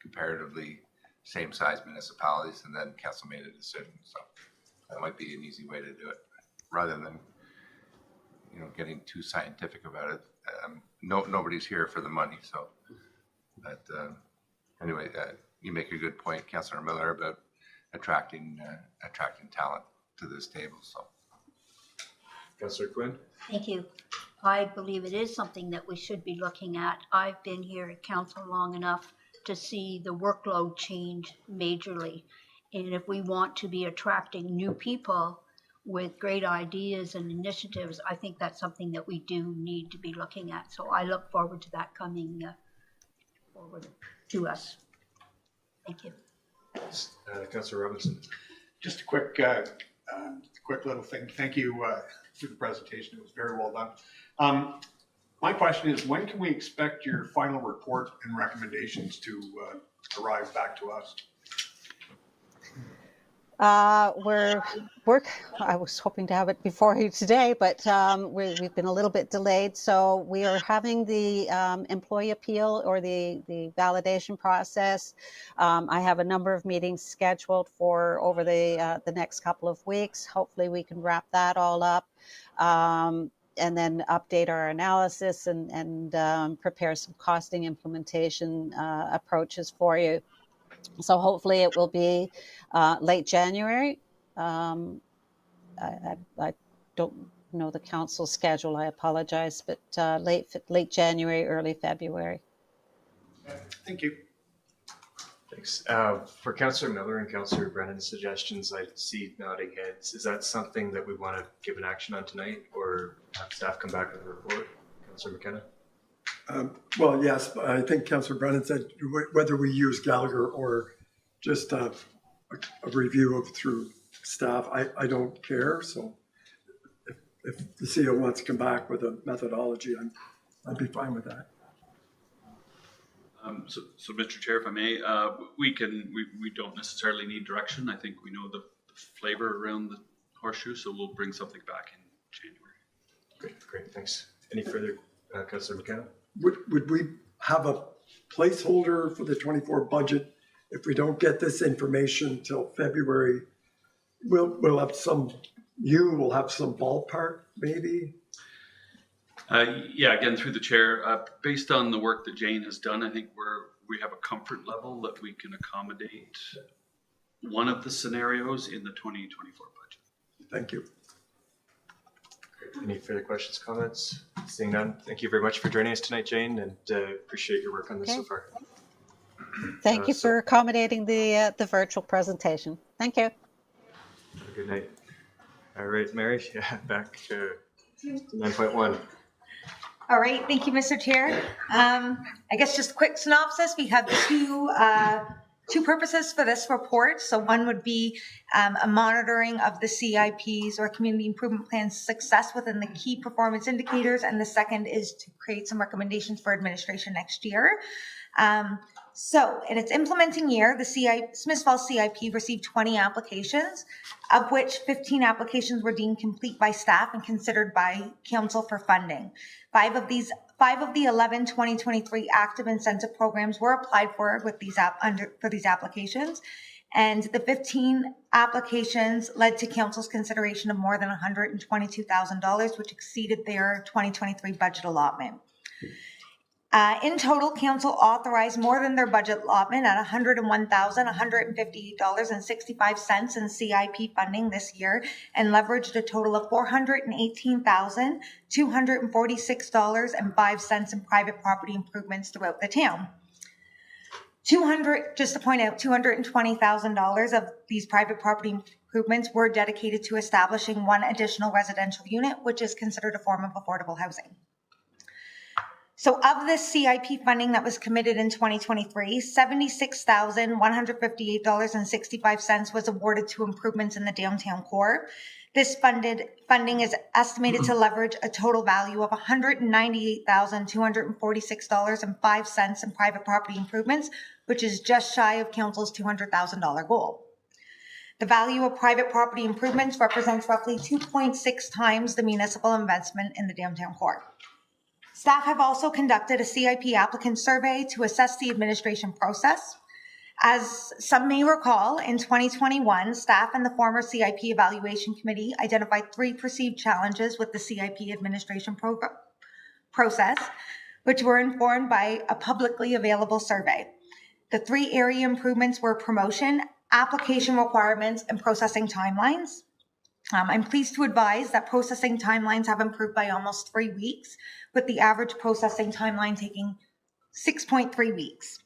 S8: comparatively same size municipalities, and then council made a decision. So that might be an easy way to do it, rather than getting too scientific about it. Nobody's here for the money, so. But anyway, you make a good point, Councillor Miller, about attracting talent to this table. So,
S3: Councillor Quinn.
S12: Thank you. I believe it is something that we should be looking at. I've been here at council long enough to see the workload change majorly. And if we want to be attracting new people with great ideas and initiatives, I think that's something that we do need to be looking at. So I look forward to that coming forward to us. Thank you.
S3: Councillor Robinson.
S13: Just a quick little thing. Thank you for the presentation. It was very well done. My question is, when can we expect your final report and recommendations to arrive back to us?
S6: I was hoping to have it before you today, but we've been a little bit delayed. So we are having the employee appeal or the validation process. I have a number of meetings scheduled for over the next couple of weeks. Hopefully we can wrap that all up and then update our analysis and prepare some costing implementation approaches for you. So hopefully it will be late January. I don't know the council schedule, I apologize, but late January, early February.
S13: Thank you.
S3: Thanks. For Councillor Miller and Councillor Brennan's suggestions, I see nodding heads. Is that something that we want to give an action on tonight, or have staff come back with a report? Councillor McKenna?
S7: Well, yes, I think Councillor Brennan said whether we use Gallagher or just a review of through staff, I don't care. So if the CEO wants to come back with a methodology, I'd be fine with that.
S4: So Mr. Chair, if I may, we don't necessarily need direction. I think we know the flavor around the horseshoe, so we'll bring something back in January.
S3: Great, thanks. Any further, Councillor McKenna?
S7: Would we have a placeholder for the 24 budget if we don't get this information till February? We'll have some. You will have some ballpark, maybe.
S4: Yeah, again, through the chair, based on the work that Jane has done, I think we have a comfort level that we can accommodate one of the scenarios in the 2024 budget.
S7: Thank you.
S3: Any further questions, comments? Seeing none, thank you very much for joining us tonight, Jane, and appreciate your work on this so far.
S6: Thank you for accommodating the virtual presentation. Thank you.
S3: Have a good night. All right, Mary, back to 9.1.
S9: All right, thank you, Mr. Chair. I guess just a quick synopsis. We have two purposes for this report. So one would be a monitoring of the CIPs or community improvement plans success within the key performance indicators. And the second is to create some recommendations for administration next year. So in its implementing year, the Smiths Falls CIP received 20 applications, of which 15 applications were deemed complete by staff and considered by council for funding. Five of the 11 2023 active incentive programs were applied for with these applications, and the 15 applications led to council's consideration of more than $122,000, which exceeded their 2023 budget allotment. In total, council authorized more than their budget allotment at $101,158.65 in CIP funding this year, and leveraged a total of $418,246.05 in private property improvements throughout the town. Just to point out, $220,000 of these private property improvements were dedicated to establishing one additional residential unit, which is considered a form of affordable housing. So of this CIP funding that was committed in 2023, $76,158.65 was awarded to improvements in the downtown core. This funding is estimated to leverage a total value of $198,246.05 in private property improvements, which is just shy of council's $200,000 goal. The value of private property improvements represents roughly 2.6 times the municipal investment in the downtown core. Staff have also conducted a CIP applicant survey to assess the administration process. As some may recall, in 2021, staff and the former CIP Evaluation Committee identified 3 perceived challenges with the CIP administration process, which were informed by a publicly available survey. The 3 area improvements were promotion, application requirements, and processing timelines. I'm pleased to advise that processing timelines have improved by almost 3 weeks, with the average processing timeline taking 6.3 weeks.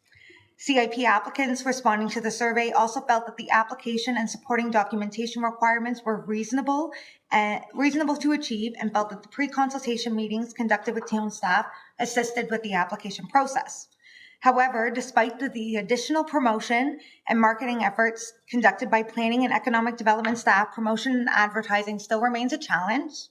S9: CIP applicants responding to the survey also felt that the application and supporting documentation requirements were reasonable to achieve, and felt that the pre-consultation meetings conducted with town staff assisted with the application process. However, despite the additional promotion and marketing efforts conducted by planning and economic development staff, promotion and advertising still remains a challenge.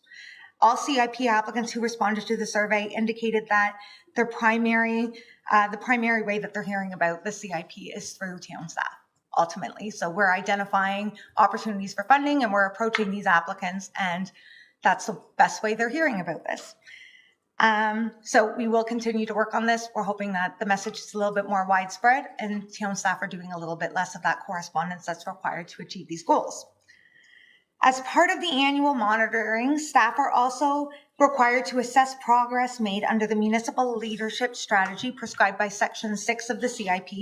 S9: All CIP applicants who responded to the survey indicated that the primary way that they're hearing about the CIP is through town staff, ultimately. So we're identifying opportunities for funding and we're approaching these applicants, and that's the best way they're hearing about this. So we will continue to work on this. We're hoping that the message is a little bit more widespread and town staff are doing a little bit less of that correspondence that's required to achieve these goals. As part of the annual monitoring, staff are also required to assess progress made under the municipal leadership strategy prescribed by Section 6 of the CIP.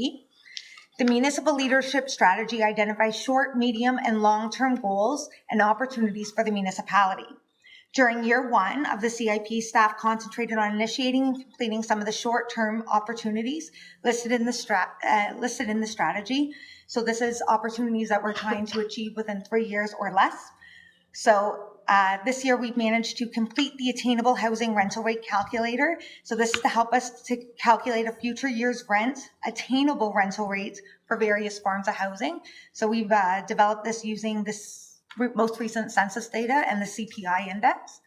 S9: The municipal leadership strategy identifies short, medium, and long-term goals and opportunities for the municipality. During year one of the CIP, staff concentrated on initiating and completing some of the short-term opportunities listed in the strategy. So this is opportunities that we're trying to achieve within 3 years or less. So this year we've managed to complete the attainable housing rental rate calculator. So this is to help us to calculate a future year's rent, attainable rental rates for various forms of housing. So we've developed this using this most recent census data and the CPI index.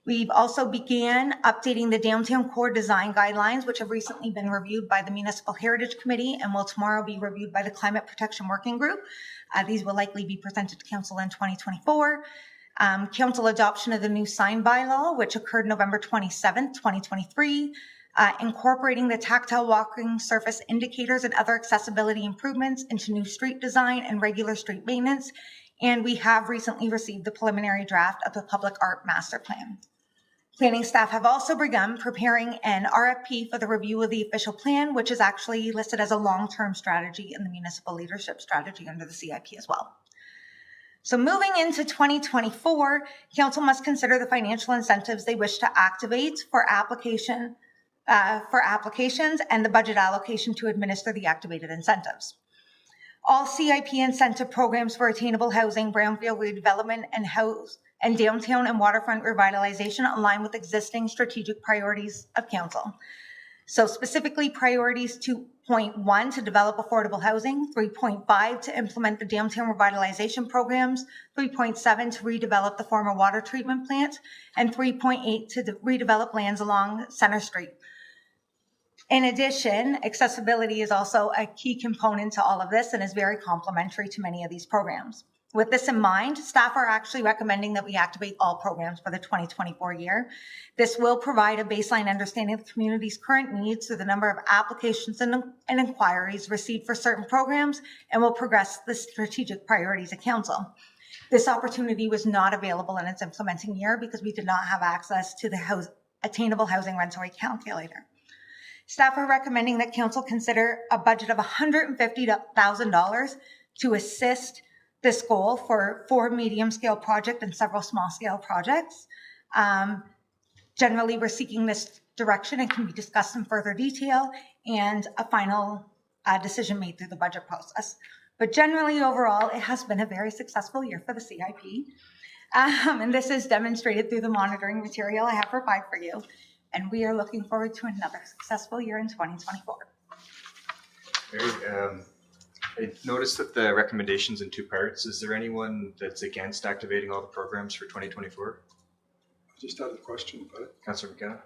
S9: We've also began updating the downtown core design guidelines, which have recently been reviewed by the Municipal Heritage Committee and will tomorrow be reviewed by the Climate Protection Working Group. These will likely be presented to Council in 2024. Council adoption of the new sign bylaw, which occurred November 27th, 2023, incorporating the tactile walking surface indicators and other accessibility improvements into new street design and regular street maintenance. And we have recently received the preliminary draft of the Public Art Master Plan. Planning staff have also begun preparing an RFP for the review of the official plan, which is actually listed as a long-term strategy in the municipal leadership strategy under the CIP as well. So moving into 2024, Council must consider the financial incentives they wish to activate for applications and the budget allocation to administer the activated incentives. All CIP incentive programs for attainable housing, brownfield redevelopment, and downtown and waterfront revitalization align with existing strategic priorities of Council. So specifically priorities 2.1 to develop affordable housing, 3.5 to implement the downtown revitalization programs, 3.7 to redevelop the former water treatment plant, and 3.8 to redevelop lands along Center Street. In addition, accessibility is also a key component to all of this and is very complementary to many of these programs. With this in mind, staff are actually recommending that we activate all programs for the 2024 year. This will provide a baseline understanding of the community's current needs through the number of applications and inquiries received for certain programs and will progress the strategic priorities of Council. This opportunity was not available in its implementing year because we did not have access to the attainable housing rental rate calculator. Staff are recommending that Council consider a budget of $150,000 to assist this goal for 4 medium-scale projects and several small-scale projects. Generally, we're seeking this direction and can be discussed in further detail and a final decision made through the budget process. But generally, overall, it has been a very successful year for the CIP. And this is demonstrated through the monitoring material I have provided for you. And we are looking forward to another successful year in 2024.
S3: I noticed that the recommendation's in 2 parts. Is there anyone that's against activating all the programs for 2024?
S7: Just had a question about it.
S3: Councillor McKenna?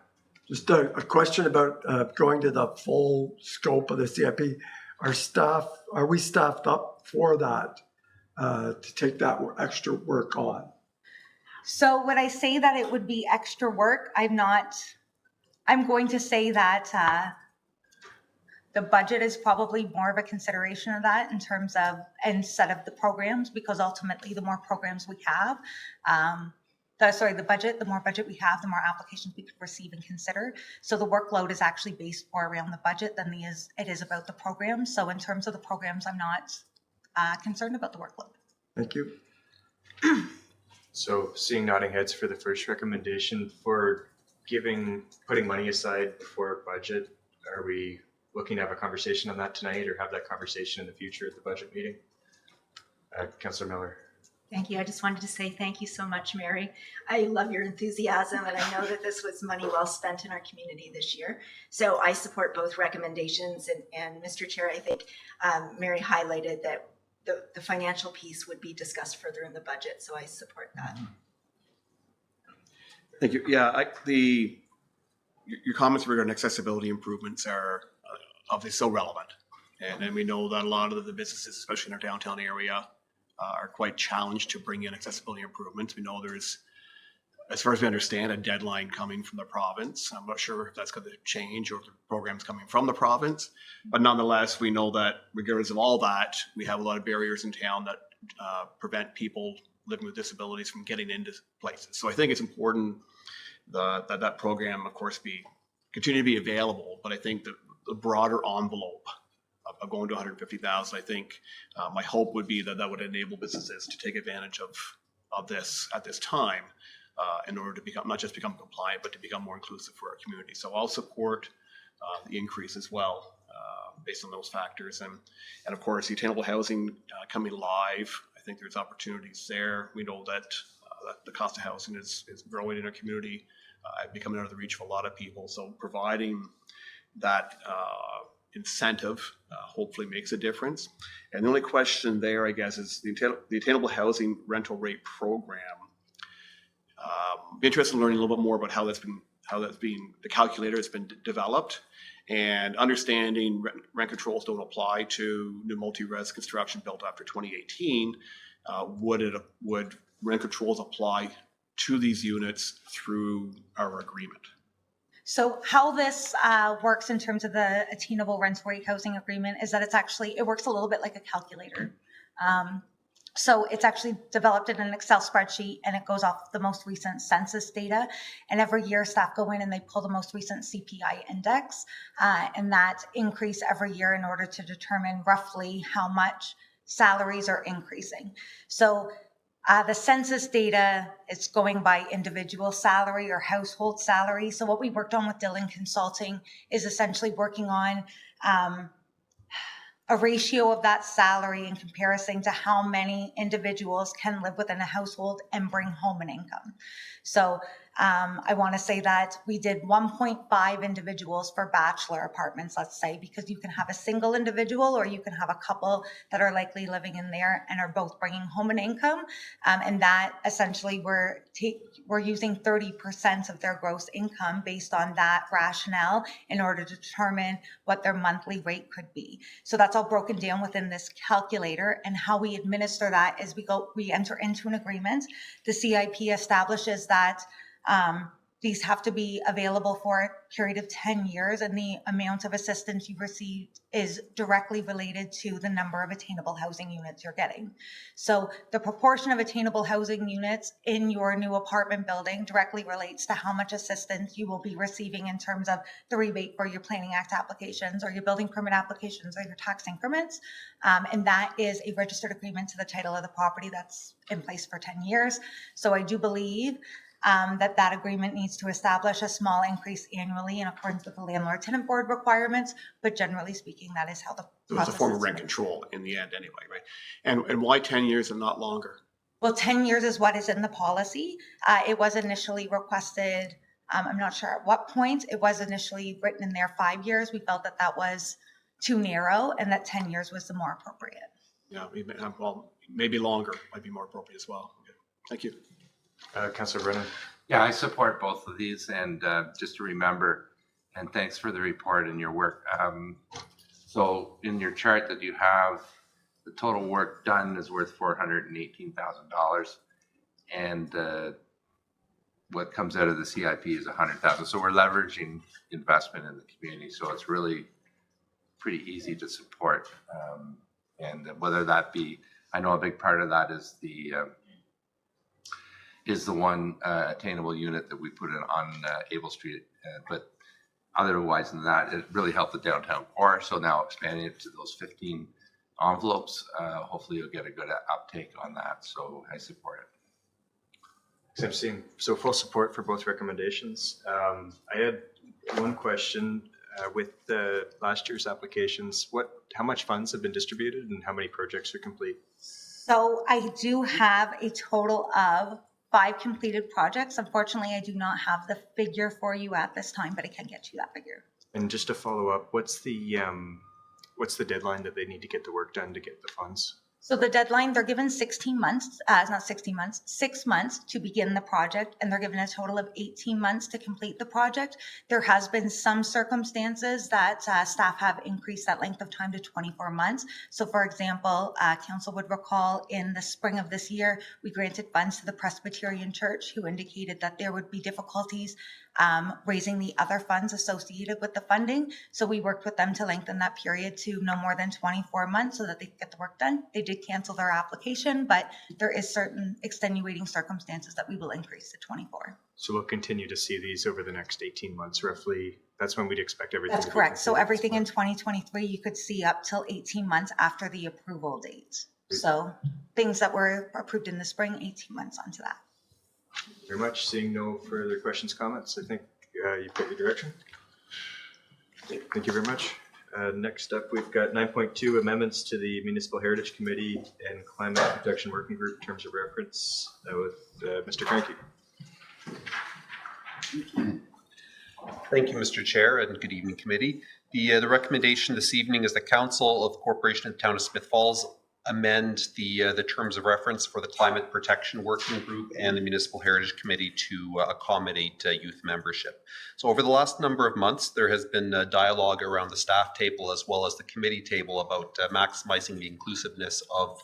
S7: Just a question about going to the full scope of the CIP. Are we staffed up for that to take that extra work on?
S9: So would I say that it would be extra work? I'm going to say that the budget is probably more of a consideration of that in terms of instead of the programs, because ultimately the more programs we have, the more budget we have, the more applications we could receive and consider. So the workload is actually based more around the budget than it is about the programs. So in terms of the programs, I'm not concerned about the workload.
S7: Thank you.
S3: So seeing nodding heads for the first recommendation for putting money aside for budget, are we looking to have a conversation on that tonight or have that conversation in the future at the budget meeting? Councillor Miller.
S11: Thank you. I just wanted to say thank you so much, Mary. I love your enthusiasm, and I know that this was money well spent in our community this year. So I support both recommendations. And Mr. Chair, I think Mary highlighted that the financial piece would be discussed further in the budget. So I support that.
S10: Thank you. Yeah, your comments regarding accessibility improvements are obviously so relevant. And we know that a lot of the businesses, especially in our downtown area, are quite challenged to bring in accessibility improvements. We know there's, as far as we understand, a deadline coming from the province. I'm not sure if that's going to change or if the program's coming from the province. But nonetheless, we know that regardless of all that, we have a lot of barriers in town that prevent people living with disabilities from getting into places. So I think it's important that program, of course, continue to be available. But I think that the broader envelope of going to 150,000. I think my hope would be that that would enable businesses to take advantage of this at this time in order to become, not just become compliant, but to become more inclusive for our community. So I'll support the increase as well based on those factors. And of course, the attainable housing coming live, I think there's opportunities there. We know that the cost of housing is growing in our community, becoming out of the reach of a lot of people. So providing that incentive hopefully makes a difference. And the only question there, I guess, is the attainable housing rental rate program. Be interested in learning a little bit more about how that's been the calculator has been developed, and understanding rent controls don't apply to new multi-res construction built after 2018. Would rent controls apply to these units through our agreement?
S9: So how this works in terms of the attainable rental rate housing agreement is that it works a little bit like a calculator. So it's actually developed in an Excel spreadsheet, and it goes off the most recent census data. And every year staff go in and they pull the most recent CPI index, and that increase every year in order to determine roughly how much salaries are increasing. So the census data is going by individual salary or household salary. So what we worked on with Dillon Consulting is essentially working on a ratio of that salary in comparison to how many individuals can live within a household and bring home an income. So I want to say that we did 1.5 individuals for bachelor apartments, let's say, because you can have a single individual or you can have a couple that are likely living in there and are both bringing home an income. And that essentially we're using 30% of their gross income based on that rationale in order to determine what their monthly rate could be. So that's all broken down within this calculator, and how we administer that is we enter into an agreement. The CIP establishes that these have to be available for a period of 10 years, and the amount of assistance you receive is directly related to the number of attainable housing units you're getting. So the proportion of attainable housing units in your new apartment building directly relates to how much assistance you will be receiving in terms of the rebate for your Planning Act applications or your building permit applications or your tax increments. And that is a registered agreement to the title of the property that's in place for 10 years. So I do believe that agreement needs to establish a small increase annually in accordance with the landlord-tenant board requirements, but generally speaking, that is how the
S10: It's a form of rent control in the end anyway, right? And why 10 years and not longer?
S9: Well, 10 years is what is in the policy. It was initially requested, I'm not sure at what point, it was initially written in there 5 years. We felt that that was too narrow and that 10 years was the more appropriate.
S10: Yeah, well, maybe longer might be more appropriate as well. Okay. Thank you.
S3: Councillor Brennan.
S8: Yeah, I support both of these, and just to remember, and thanks for the report and your work. So in your chart that you have, the total work done is worth $418,000, and what comes out of the CIP is $100,000. So we're leveraging investment in the community. So it's really pretty easy to support, and whether that be, I know a big part of that is the one attainable unit that we put in on Able Street, but otherwise than that, it really helped the downtown core. So now expanding it to those 15 envelopes, hopefully you'll get a good uptake on that. So I support it.
S3: I'm seeing so full support for both recommendations. I had one question with the last year's applications. How much funds have been distributed and how many projects are complete?
S9: So I do have a total of 5 completed projects. Unfortunately, I do not have the figure for you at this time, but I can get you that figure.
S3: And just to follow up, what's the deadline that they need to get the work done to get the funds?
S9: So the deadline, they're given 16 months, not 16 months, 6 months to begin the project, and they're given a total of 18 months to complete the project. There has been some circumstances that staff have increased that length of time to 24 months. So for example, council would recall in the spring of this year, we granted funds to the Presbyterian Church, who indicated that there would be difficulties raising the other funds associated with the funding. So we worked with them to lengthen that period to no more than 24 months so that they could get the work done. They did cancel their application, but there is certain extenuating circumstances that we will increase to 24.
S3: So we'll continue to see these over the next 18 months, roughly that's when we'd expect everything.
S9: That's
S3: to be
S9: correct. So
S3: completed.
S9: everything in 2023, you could see up till 18 months after the approval date. So things that were approved in the spring, 18 months onto that.
S3: Very much. Seeing no further questions, comments, I think you've got your direction. Thank you very much. Next up, we've got 9.2 amendments to the Municipal Heritage Committee and Climate Protection Working Group terms of reference with Mr. Cranky.
S14: Thank you, Mr. Chair, and good evening, committee. The recommendation this evening is the Council of the Corporation of the Town of Smith Falls amend the terms of reference for the Climate Protection Working Group and the Municipal Heritage Committee to accommodate youth membership. So over the last number of months, there has been dialogue around the staff table as well as the committee table about maximizing the inclusiveness of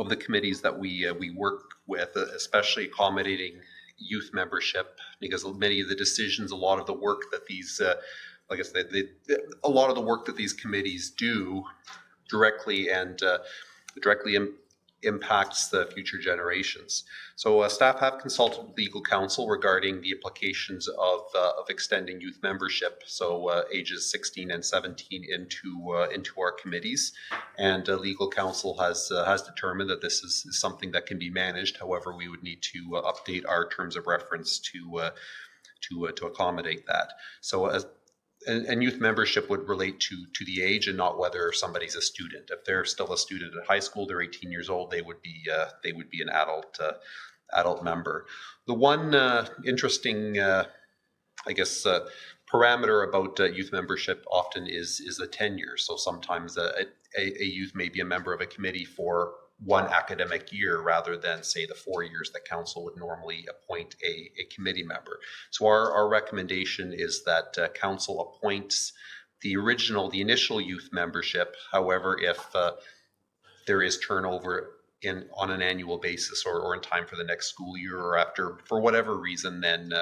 S14: the committees that we work with, especially accommodating youth membership, because many of the decisions, a lot of the work that these, like I said, a lot of the work that these committees do directly impacts the future generations. So staff have consulted with legal counsel regarding the implications of extending youth membership, so ages 16 and 17 into our committees, and legal counsel has determined that this is something that can be managed. However, we would need to update our terms of reference to accommodate that. So and youth membership would relate to the age and not whether somebody's a student. If they're still a student at high school, they're 18 years old, they would be an adult member. The one interesting, parameter about youth membership often is the tenure. So sometimes a youth may be a member of a committee for one academic year rather than, say, the 4 years that council would normally appoint a committee member. So our recommendation is that council appoints the initial youth membership. However, if there is turnover on an annual basis or in time for the next school year or after, for whatever reason, then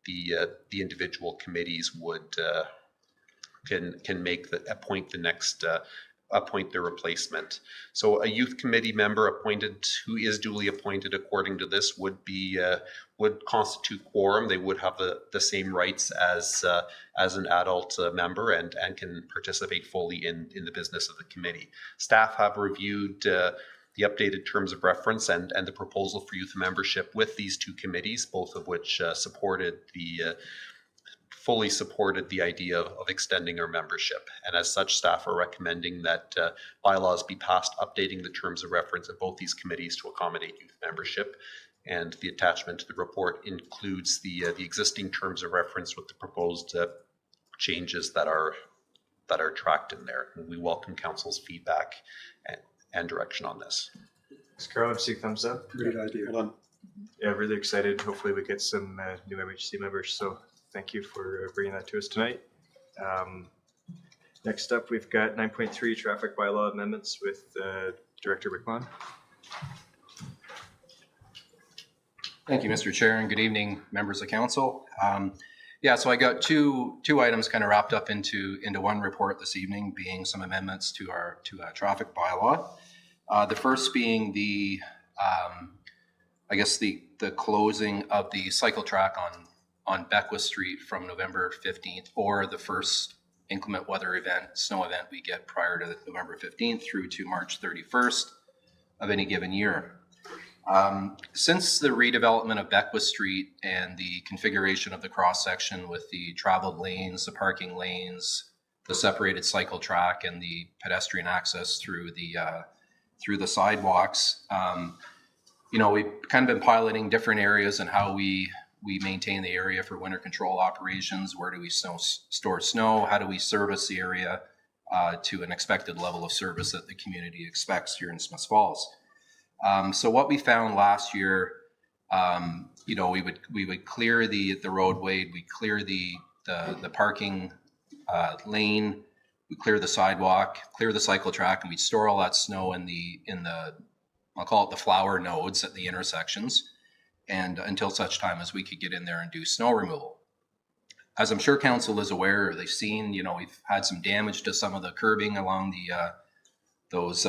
S14: the individual committees would can appoint the replacement. So a youth committee member appointed who is duly appointed according to this would constitute quorum. They would have the same rights as an adult member and can participate fully in the business of the committee. Staff have reviewed the updated terms of reference and the proposal for youth membership with these two committees, both of which fully supported the idea of extending our membership. And as such, staff are recommending that bylaws be passed updating the terms of reference of both these committees to accommodate youth membership. And the attachment to the report includes the existing terms of reference with the proposed changes that are tracked in there. And we welcome council's feedback and direction on this.
S3: Thanks, Carl. I'm seeing thumbs up.
S7: Great idea.
S3: Yeah, really excited. Hopefully we get some new MHC members. So thank you for bringing that to us tonight. Next up, we've got 9.3 traffic bylaw amendments with Director McMahon.
S15: Thank you, Mr. Chair, and good evening, members of council. So I got two items kind of wrapped up into one report this evening, being some amendments to our traffic bylaw. The first being the closing of the cycle track on Beckwith Street from November 15th, or the first inclement weather snow event we get prior to November 15th through to March 31st of any given year. Since the redevelopment of Beckwith Street and the configuration of the cross-section with the traveled lanes, the parking lanes, the separated cycle track, and the pedestrian access through the sidewalks, we've kind of been piloting different areas and how we maintain the area for winter control operations. Where do we store snow? How do we service the area to an expected level of service that the community expects here in Smith Falls? So what we found last year, we would clear the roadway, we clear the parking lane, we clear the sidewalk, clear the cycle track, and we'd store all that snow in the I'll call it the flower nodes at the intersections, and until such time as we could get in there and do snow removal. As I'm sure council is aware, they've seen, we've had some damage to some of the curbing along those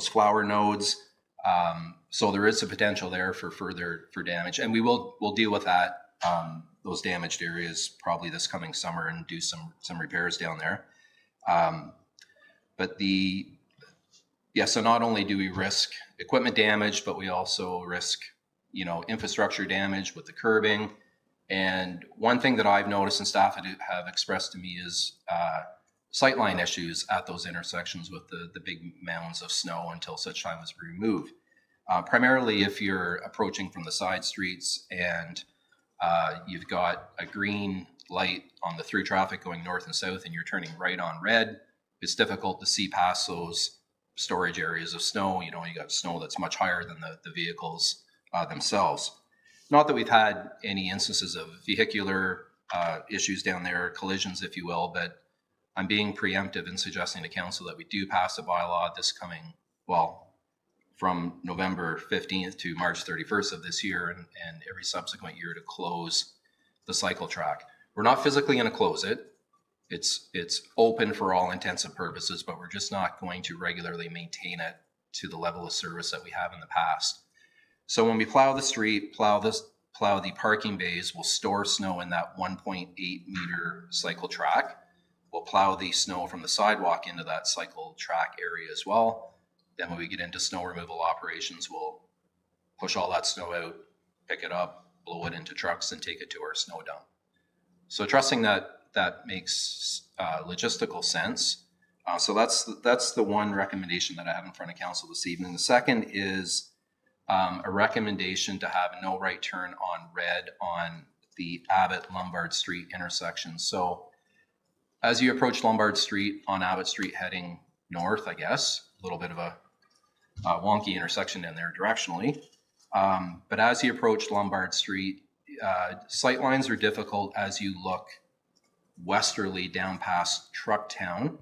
S15: flower nodes. So there is a potential there for damage, and we'll deal with that those damaged areas probably this coming summer and do some repairs down there. So not only do we risk equipment damage, but we also risk, infrastructure damage with the curbing. And one thing that I've noticed and staff have expressed to me is sightline issues at those intersections with the big mounds of snow until such time as removed. Primarily if you're approaching from the side streets and you've got a green light on the through traffic going north and south and you're turning right on red, it's difficult to see past those storage areas of snow. You got snow that's much higher than the vehicles themselves. Not that we've had any instances of vehicular issues down there, collisions, if you will, but I'm being preemptive in suggesting to council that we do pass a bylaw this coming, from November 15th to March 31st of this year and every subsequent year to close the cycle track. We're not physically going to close it. It's open for all intents and purposes, but we're just not going to regularly maintain it to the level of service that we have in the past. So when we plow the street, plow the parking bays, we'll store snow in that 1.8 meter cycle track. We'll plow the snow from the sidewalk into that cycle track area as well. Then when we get into snow removal operations, we'll push all that snow out, pick it up, blow it into trucks and take it to our snow dump. So trusting that makes logistical sense. So that's the one recommendation that I have in front of council this evening. The second is a recommendation to have no right turn on red on the Abbott Lombard Street intersection. So as you approach Lombard Street on Abbott Street heading north, I guess, a little bit of a wonky intersection in there directionally. But as you approach Lombard Street, sight lines are difficult as you look westerly down past Trucktown.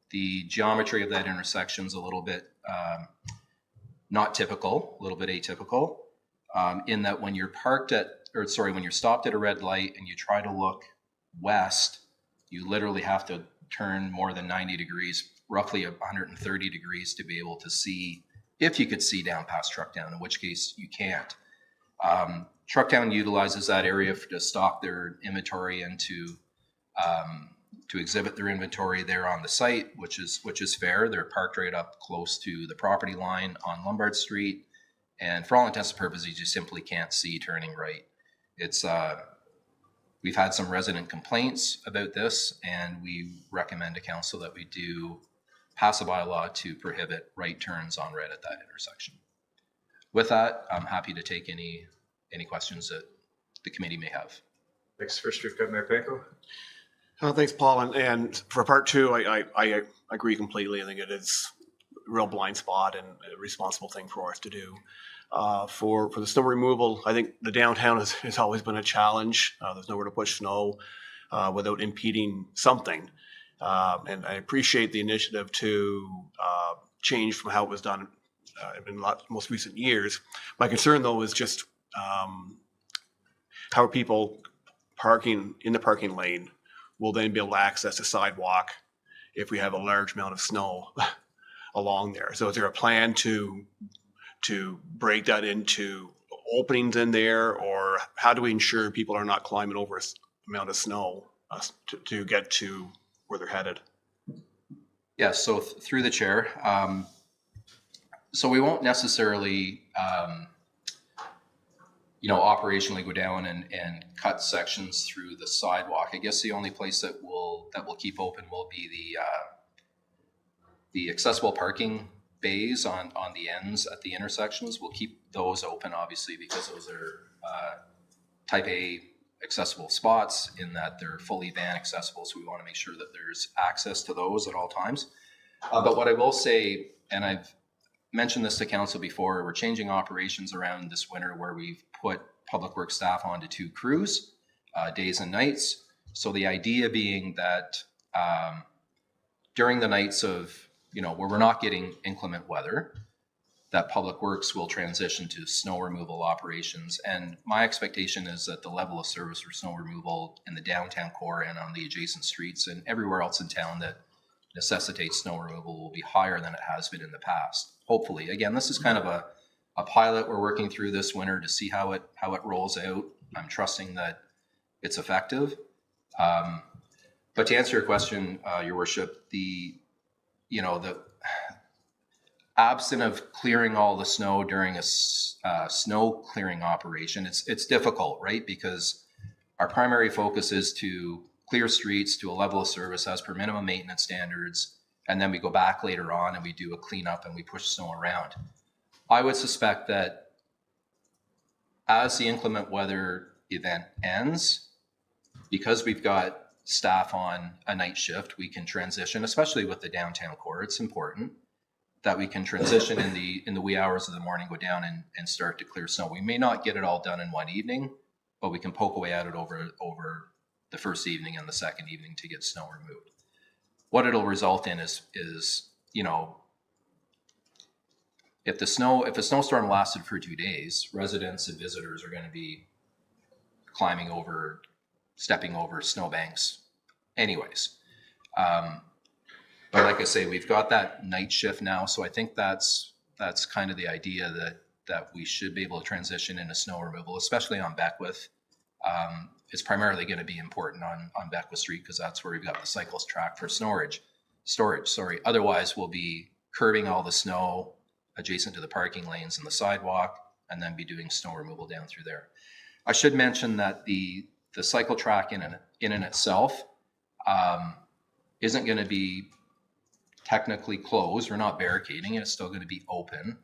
S15: The geometry of that intersection is a little bit not typical, a little bit atypical, in that when you're when you're stopped at a red light and you try to look west, you literally have to turn more than 90 degrees, roughly 130 degrees to be able to see, if you could see down past Trucktown, in which case you can't. Trucktown utilizes that area to stock their inventory and to exhibit their inventory there on the site, which is fair. They're parked right up close to the property line on Lombard Street. And for all intents and purposes, you simply can't see turning right. We've had some resident complaints about this, and we recommend to council that we do pass a bylaw to prohibit right turns on red at that intersection. With that, I'm happy to take any questions that the committee may have.
S3: Thanks. First, we've got Mayor Panko.
S10: Thanks, Paul. And for part two, I agree completely. I think it is a real blind spot and a responsible thing for us to do. For the snow removal, I think the downtown has always been a challenge. There's nowhere to push snow without impeding something. And I appreciate the initiative to change from how it was done in most recent years. My concern, though, is just how are people parking in the parking lane will then be able to access the sidewalk if we have a large amount of snow along there. So is there a plan to break that into openings in there, or how do we ensure people are not climbing over an amount of snow to get to where they're headed?
S15: Yeah, so through the chair. So we won't necessarily, operationally go down and cut sections through the sidewalk. I guess the only place that we'll keep open will be the accessible parking bays on the ends at the intersections. We'll keep those open, obviously, because those are type A accessible spots in that they're fully van accessible. So we want to make sure that there's access to those at all times. But what I will say, and I've mentioned this to council before, we're changing operations around this winter where we've put public works staff onto 2 crews, days and nights. So the idea being that during the nights of, where we're not getting inclement weather, that public works will transition to snow removal operations. And my expectation is that the level of service for snow removal in the downtown core and on the adjacent streets and everywhere else in town that necessitates snow removal will be higher than it has been in the past. Hopefully. Again, this is kind of a pilot we're working through this winter to see how it rolls out. I'm trusting that it's effective. But to answer your question, Your Worship, the absent of clearing all the snow during a snow clearing operation, it's difficult, right? Because our primary focus is to clear streets to a level of service as per minimum maintenance standards, and then we go back later on and we do a cleanup and we push snow around. I would suspect that as the inclement weather event ends, because we've got staff on a night shift, we can transition, especially with the downtown core. It's important that we can transition in the wee hours of the morning, go down and start to clear snow. We may not get it all done in one evening, but we can poke away at it over the first evening and the second evening to get snow removed. What it'll result in is if a snowstorm lasted for 2 days, residents and visitors are going to be stepping over snowbanks anyways. But like I say, we've got that night shift now, so I think that's kind of the idea that we should be able to transition into snow removal, especially on Beckwith. It's primarily going to be important on Beckwith Street because that's where we've got the cyclist track for storage. Otherwise, we'll be curbing all the snow adjacent to the parking lanes and the sidewalk, and then be doing snow removal down through there. I should mention that the cycle track in and itself isn't going to be technically closed. We're not barricading it. It's still going to be open.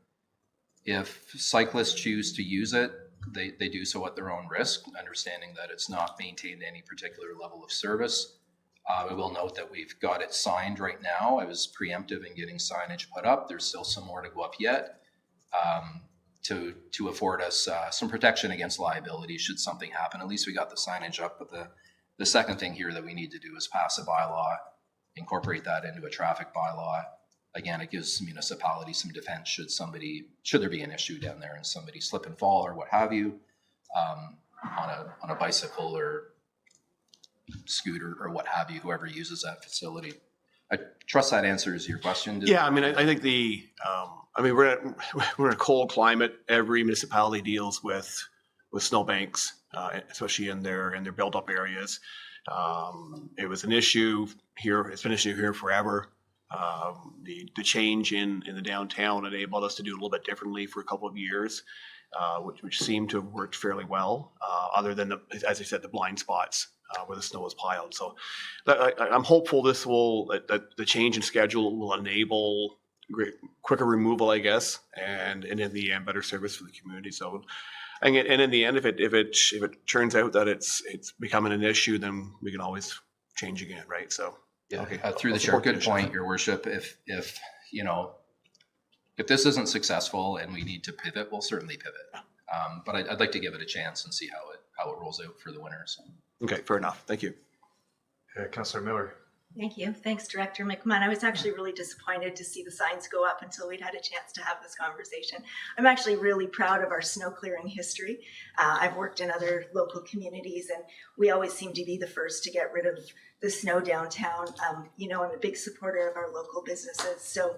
S15: If cyclists choose to use it, they do so at their own risk, understanding that it's not maintained any particular level of service. I will note that we've got it signed right now. I was preemptive in getting signage put up. There's still some more to go up yet to afford us some protection against liability should something happen. At least we got the signage up. But the second thing here that we need to do is pass a bylaw, incorporate that into a traffic bylaw. Again, it gives municipalities some defense should there be an issue down there and somebody slip and fall or what have you on a bicycle or scooter or what have you, whoever uses that facility. I trust that answers your question.
S10: Yeah, I mean, I think we're in a cold climate. Every municipality deals with snowbanks, especially in their built up areas. It was an issue here. It's been an issue here forever. The change in the downtown enabled us to do a little bit differently for a couple of years, which seemed to have worked fairly well, other than, as I said, the blind spots where the snow was piled. So I'm hopeful that the change in schedule will enable quicker removal, I guess, and in the end, better service for the community. So, and in the end, if it turns out that it's becoming an issue, then we can always change again, right? So.
S15: Yeah, okay. Through the chair, good point, Your Worship. If this isn't successful and we need to pivot, we'll certainly pivot. But I'd like to give it a chance and see how it rolls out for the winter. So.
S10: Okay, fair enough. Thank you.
S3: Councillor Miller.
S11: Thank you. Thanks, Director McMahon. I was actually really disappointed to see the signs go up until we'd had a chance to have this conversation. I'm actually really proud of our snow clearing history. I've worked in other local communities and we always seem to be the first to get rid of the snow downtown. I'm a big supporter of our local businesses. So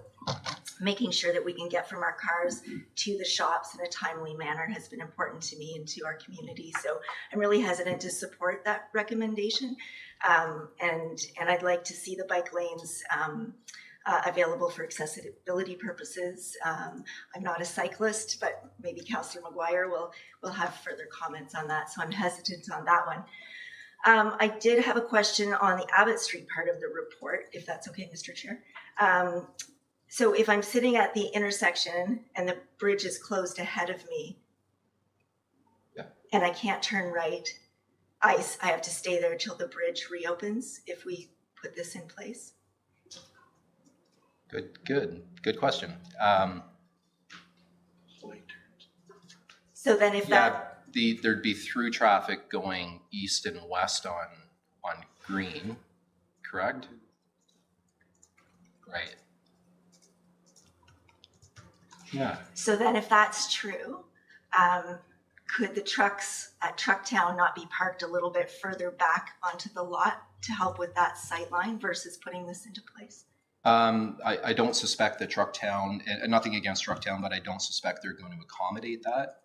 S11: making sure that we can get from our cars to the shops in a timely manner has been important to me and to our community. So I'm really hesitant to support that recommendation. And I'd like to see the bike lanes available for accessibility purposes. I'm not a cyclist, but maybe Councillor McGuire will have further comments on that. So I'm hesitant on that one. I did have a question on the Abbott Street part of the report, if that's okay, Mr. Chair. So if I'm sitting at the intersection and the bridge is closed ahead of me, and I can't turn right, I have to stay there till the bridge reopens if we put this in place?
S15: Good question.
S11: So then if
S15: there'd be through traffic going east and west on Green, correct? Right. Yeah.
S11: So then if that's true, could the trucks at Trucktown not be parked a little bit further back onto the lot to help with that sight line versus putting this into place?
S15: I don't suspect that Trucktown, and nothing against Trucktown, but I don't suspect they're going to accommodate that.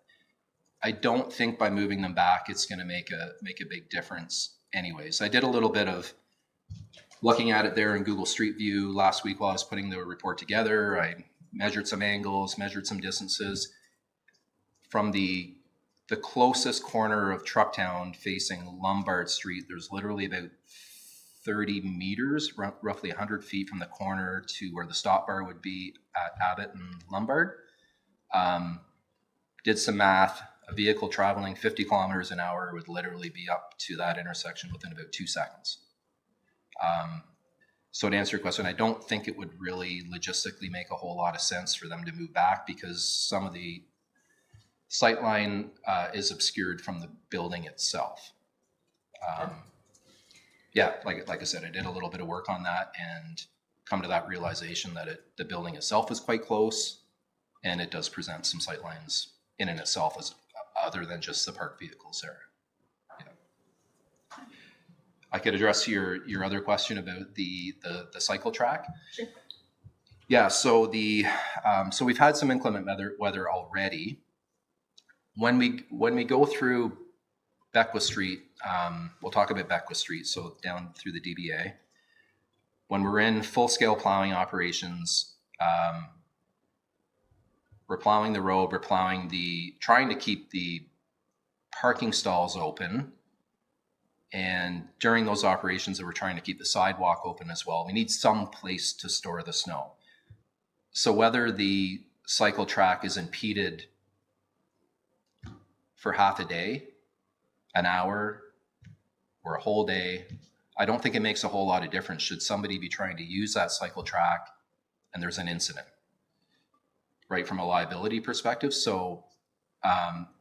S15: I don't think by moving them back, it's going to make a big difference anyways. I did a little bit of looking at it there in Google Street View last week while I was putting the report together. I measured some angles, measured some distances. From the closest corner of Trucktown facing Lombard Street, there's literally about 30 meters, roughly 100 feet from the corner to where the stop bar would be at Abbott and Lombard. Did some math. A vehicle traveling 50 kilometers an hour would literally be up to that intersection within about 2 seconds. So to answer your question, I don't think it would really logistically make a whole lot of sense for them to move back because some of the sightline is obscured from the building itself. Yeah, like I said, I did a little bit of work on that and come to that realization that the building itself is quite close and it does present some sightlines in and itself as other than just the parked vehicles there. Yeah. I could address your other question about the cycle track.
S11: Sure.
S15: Yeah, so so we've had some inclement weather already. When we go through Beckwith Street, we'll talk about Beckwith Street, so down through the DBA. When we're in full-scale plowing operations, we're plowing the road, we're trying to keep the parking stalls open. And during those operations, we're trying to keep the sidewalk open as well. We need some place to store the snow. So whether the cycle track is impeded for half a day, an hour, or a whole day, I don't think it makes a whole lot of difference should somebody be trying to use that cycle track and there's an incident, right, from a liability perspective. So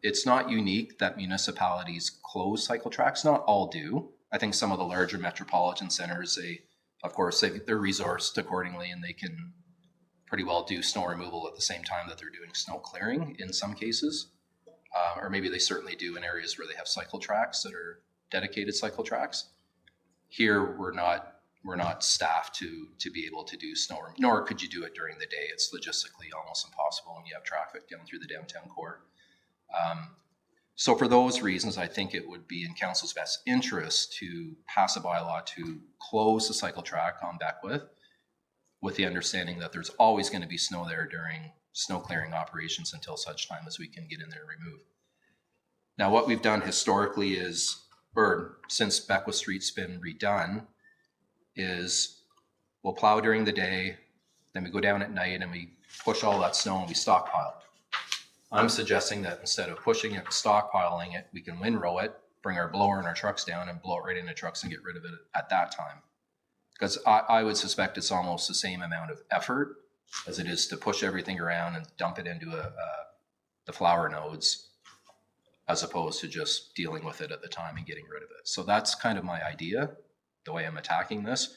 S15: it's not unique that municipalities close cycle tracks. Not all do. I think some of the larger metropolitan centers, they're resourced accordingly and they can pretty well do snow removal at the same time that they're doing snow clearing in some cases. Or maybe they certainly do in areas where they have cycle tracks that are dedicated cycle tracks. Here, we're not staffed to be able to do snow, nor could you do it during the day. It's logistically almost impossible when you have traffic down through the downtown core. So for those reasons, I think it would be in council's best interest to pass a bylaw to close the cycle track on Beckwith with the understanding that there's always going to be snow there during snow clearing operations until such time as we can get in there and remove. Now, what we've done historically since Beckwith Street's been redone, is we'll plow during the day, then we go down at night and we push all that snow and we stockpile. I'm suggesting that instead of pushing it, stockpiling it, we can windrow it, bring our blower and our trucks down and blow it right into trucks and get rid of it at that time. Because I would suspect it's almost the same amount of effort as it is to push everything around and dump it into the flower nodes, as opposed to just dealing with it at the time and getting rid of it. So that's kind of my idea, the way I'm attacking this.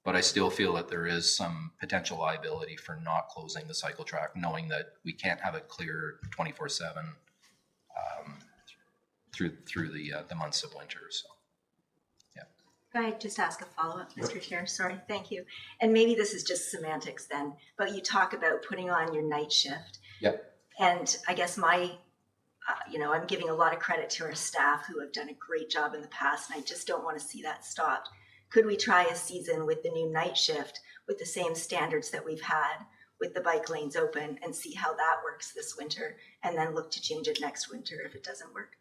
S15: But I still feel that there is some potential liability for not closing the cycle track, knowing that we can't have it clear 24/7 through the months of winter. So, yeah.
S11: Can I just ask a follow-up, Mr. Chair? Sorry, thank you. And maybe this is just semantics then, but you talk about putting on your night shift.
S15: Yep.
S11: And I guess I'm giving a lot of credit to our staff who have done a great job in the past, and I just don't want to see that stopped. Could we try a season with the new night shift with the same standards that we've had with the bike lanes open and see how that works this winter and then look to change it next winter if it doesn't work?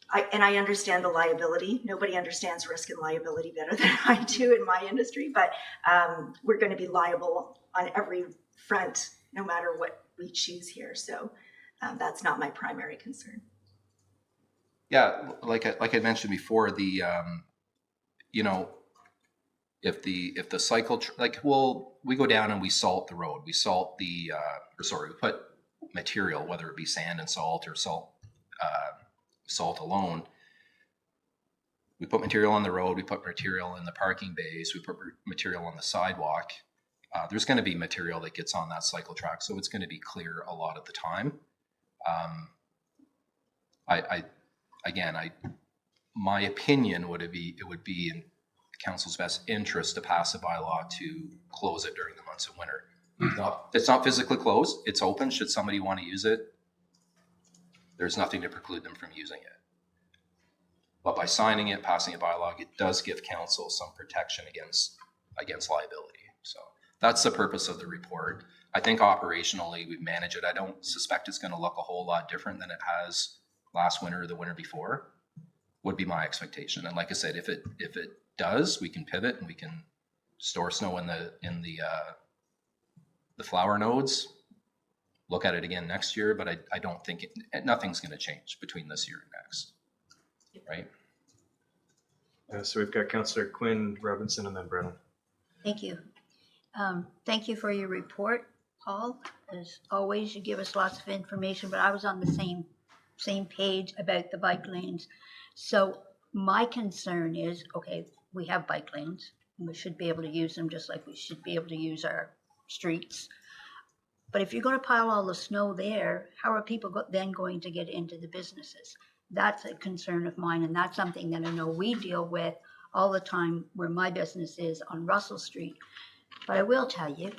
S11: I understand the liability. Nobody understands risk and liability better than I do in my industry, but we're going to be liable on every front no matter what we choose here. So that's not my primary concern.
S15: Yeah, like I mentioned before, if the cycle, we go down and we salt the road. We salt we put material, whether it be sand and salt or salt alone. We put material on the road. We put material in the parking bays. We put material on the sidewalk. There's going to be material that gets on that cycle track, so it's going to be clear a lot of the time. My opinion would be in council's best interest to pass a bylaw to close it during the months of winter. It's not physically closed. It's open. Should somebody want to use it, there's nothing to preclude them from using it. But by signing it, passing a bylaw, it does give council some protection against liability. So that's the purpose of the report. I think operationally we manage it. I don't suspect it's going to look a whole lot different than it has last winter or the winter before, would be my expectation. And like I said, if it does, we can pivot and we can store snow in the flower nodes, look at it again next year, but I don't think nothing's going to change between this year and next, right?
S3: So we've got Councillor Quinn, Robinson, and then Brennan.
S12: Thank you. Thank you for your report, Paul. As always, you give us lots of information, but I was on the same page about the bike lanes. So my concern is, okay, we have bike lanes, and we should be able to use them just like we should be able to use our streets. But if you're going to pile all the snow there, how are people then going to get into the businesses? That's a concern of mine, and that's something that I know we deal with all the time where my business is on Russell Street. But I will tell you,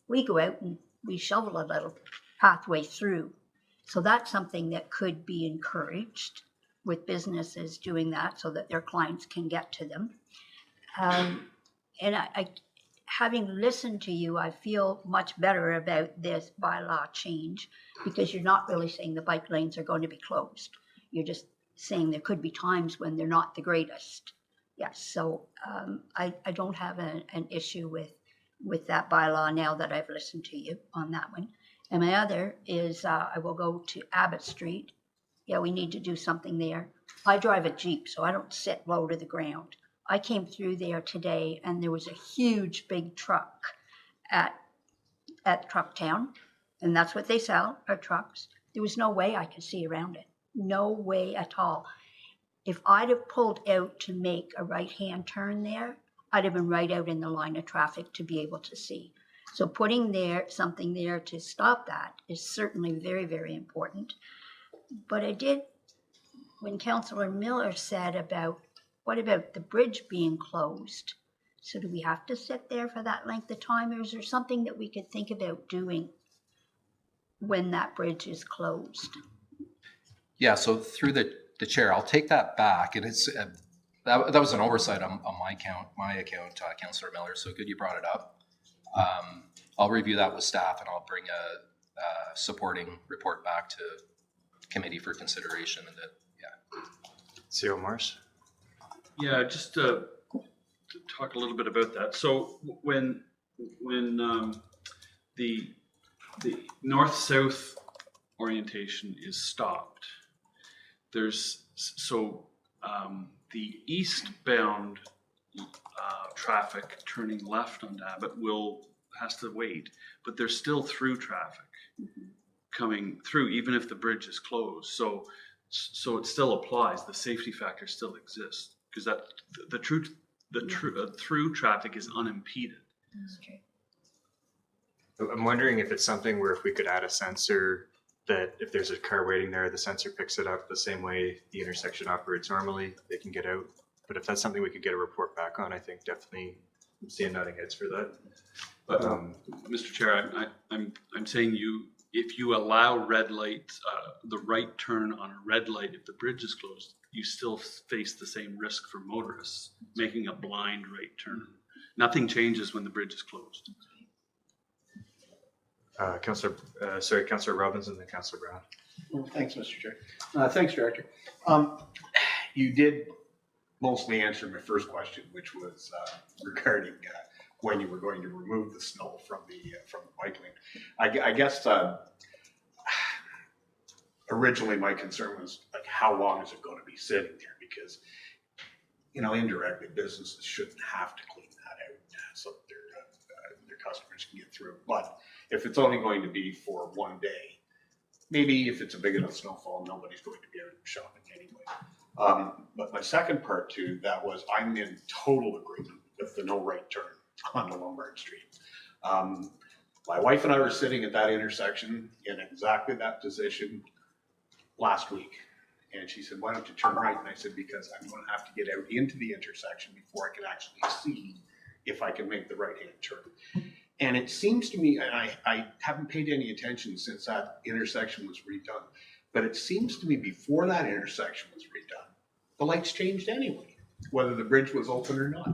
S12: we go out and we shovel a little pathway through. So that's something that could be encouraged with businesses doing that so that their clients can get to them. And I having listened to you, I feel much better about this bylaw change because you're not really saying the bike lanes are going to be closed. You're just saying there could be times when they're not the greatest. Yes, so I don't have an issue with that bylaw now that I've listened to you on that one. And my other is I will go to Abbott Street. Yeah, we need to do something there. I drive a Jeep, so I don't sit low to the ground. I came through there today and there was a huge big truck at Trucktown, and that's what they sell, are trucks. There was no way I could see around it. No way at all. If I'd have pulled out to make a right-hand turn there, I'd have been right out in the line of traffic to be able to see. So putting something there to stop that is certainly very, very important. But I did, when Councillor Miller said about, what about the bridge being closed? So do we have to sit there for that length of time, or is there something that we could think about doing when that bridge is closed?
S15: Yeah, so through the chair, I'll take that back. And it's that was an oversight on my account, Councillor Miller. So good you brought it up. I'll review that with staff and I'll bring a supporting report back to committee for consideration. And that, yeah.
S3: CEO Morris.
S4: Yeah, just to talk a little bit about that. So when the north-south orientation is stopped, there's the eastbound traffic turning left on Abbott has to wait, but there's still through traffic coming through, even if the bridge is closed. So it still applies. The safety factor still exists because that the through traffic is unimpeded.
S12: That's true.
S3: I'm wondering if it's something where if we could add a sensor that if there's a car waiting there, the sensor picks it up the same way the intersection operates normally, they can get out. But if that's something we could get a report back on, I think definitely I'm seeing nodding heads for that. But
S4: Mr. Chair, I'm saying if you allow red lights, the right turn on a red light, if the bridge is closed, you still face the same risk for motorists making a blind right turn. Nothing changes when the bridge is closed.
S3: Councillor Robinson and then Councillor Brown.
S13: Well, thanks, Mr. Chair. Thanks, Director. You did mostly answer my first question, which was regarding when you were going to remove the snow from the bike lane. I guess originally my concern was like, how long is it going to be sitting there? Because indirectly businesses shouldn't have to clean that out so that their customers can get through. But if it's only going to be for one day, maybe if it's a big enough snowfall, nobody's going to be out shopping anyway. But my second part to that was I'm in total agreement with the no right turn on the Lombard Street. My wife and I were sitting at that intersection in exactly that position last week. And she said, why don't you turn right? And I said, because I'm going to have to get out into the intersection before I can actually see if I can make the right-hand turn. And it seems to me, and I haven't paid any attention since that intersection was redone, But it seems to me before that intersection was redone, the lights changed anyway, whether the bridge was open or not.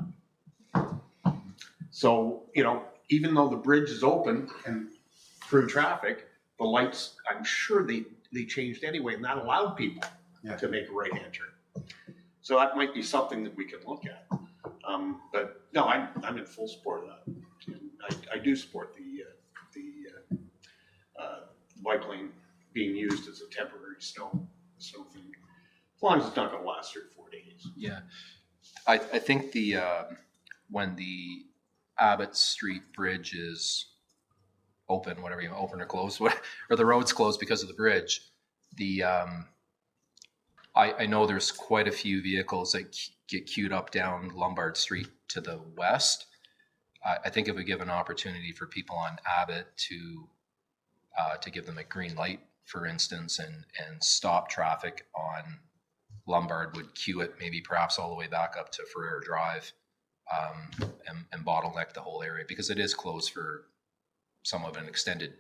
S13: So, you know, even though the bridge is open and through traffic, the lights, I'm sure they changed anyway, and that allowed people to make a right-hand turn. So that might be something that we can look at. But no, I'm in full support of that. And I do support the bike lane being used as a temporary snow thing, as long as it's not going to last 3 or 4 days.
S15: Yeah, I think the when the Abbott Street Bridge is open, whatever you open or closed, or the road's closed because of the bridge, the I know there's quite a few vehicles that get queued up down Lombard Street to the west. I think it would give an opportunity for people on Abbott to give them a green light, for instance, and stop traffic on Lombard, would queue it maybe perhaps all the way back up to Ferrer Drive, and bottleneck the whole area, because it is closed for some of an extended,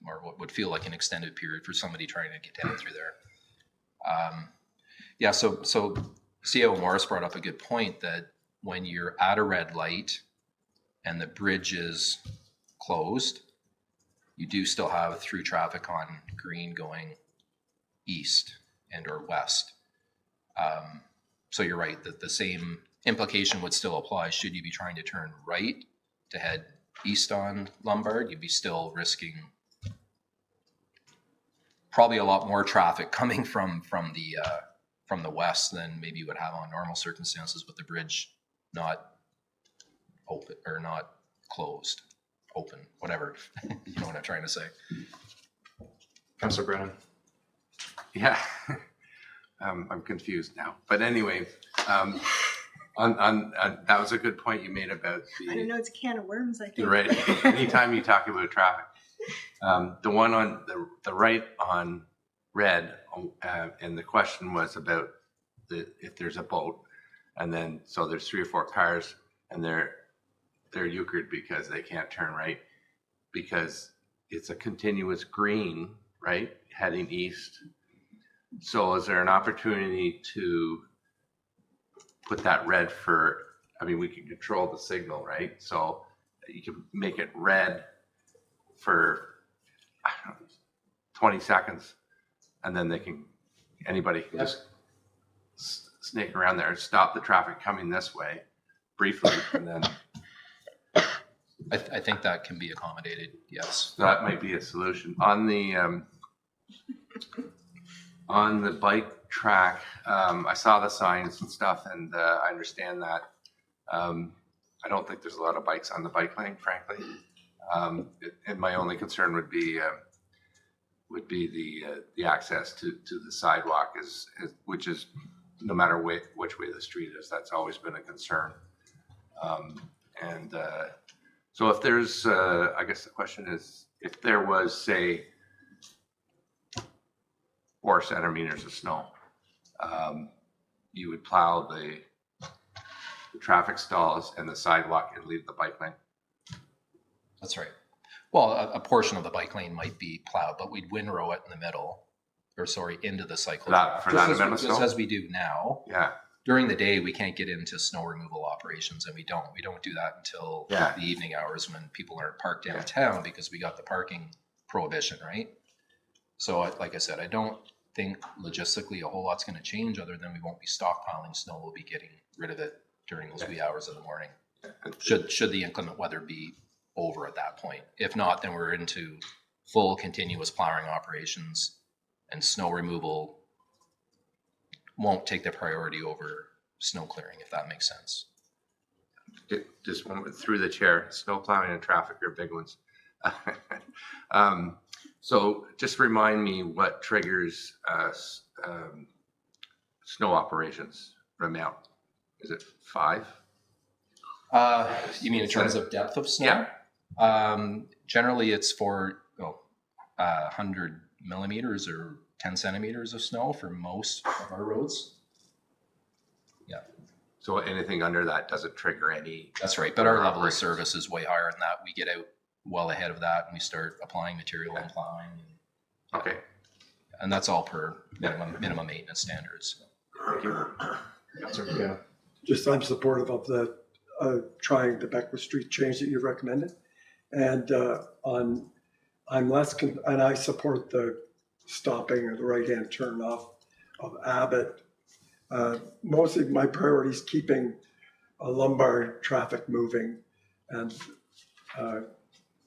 S15: or what would feel like an extended period for somebody trying to get down through there. Yeah, so CEO Morris brought up a good point that when you're at a red light and the bridge is closed, you do still have through traffic on green going east and or west. So you're right that the same implication would still apply. Should you be trying to turn right to head east on Lombard, you'd be still risking probably a lot more traffic coming from the west than maybe you would have on normal circumstances with the bridge not open or not closed, open, whatever. You know what I'm trying to say.
S3: Councillor Brennan.
S8: Yeah, I'm confused now. But anyway, on that was a good point you made about
S11: I don't know, it's a can of worms, I think.
S8: Right. Anytime you talk about traffic, the one on the right on red, and the question was about if there's a boat, and then so there's 3 or 4 cars, and they're euchred because they can't turn right because it's a continuous green, right, heading east. So is there an opportunity to put that red for, I mean, we can control the signal, right? So you can make it red for, I don't know, 20 seconds, and then anybody can just snake around there and stop the traffic coming this way briefly, and then
S15: I think that can be accommodated, yes.
S8: that might be a solution. On the bike track, I saw the signs and stuff, and I understand that. I don't think there's a lot of bikes on the bike lane, frankly. And my only concern would be the access to the sidewalk, which is no matter which way the street is. That's always been a concern. So if there's, I guess the question is, if there was, say, 4 centimeters of snow, you would plow the traffic stalls and the sidewalk and leave the bike lane?
S15: That's right. Well, a portion of the bike lane might be plowed, but we'd windrow it in the middle, into the cycle track. Just as we do now.
S8: Yeah.
S15: During the day, we can't get into snow removal operations, and we don't do that until the evening hours when people aren't parked downtown because we got the parking prohibition, right? So like I said, I don't think logistically a whole lot's going to change other than we won't be stockpiling snow. We'll be getting rid of it during those wee hours of the morning. Should the inclement weather be over at that point. If not, then we're into full continuous plowing operations, and snow removal won't take the priority over snow clearing, if that makes sense.
S8: Just one through the chair. Snow plowing and traffic are big ones. So just remind me what triggers snow operations amount. Is it 5?
S15: You mean in terms of depth of snow? Yeah. Generally, it's for 100 millimeters or 10 centimeters of snow for most of our roads. Yeah.
S8: So anything under that doesn't trigger any?
S15: That's right. But our level of service is way higher than that. We get out well ahead of that and we start applying material and plowing.
S8: Okay.
S15: And that's all per minimum maintenance standards.
S3: Thank you. Councilor McKenna.
S7: Just, I'm supportive of the, trying the Beckwith Street change that you recommended. And I'm less, and I support the stopping or the right-hand turn off of Abbott. Mostly my priority is keeping Lombard traffic moving and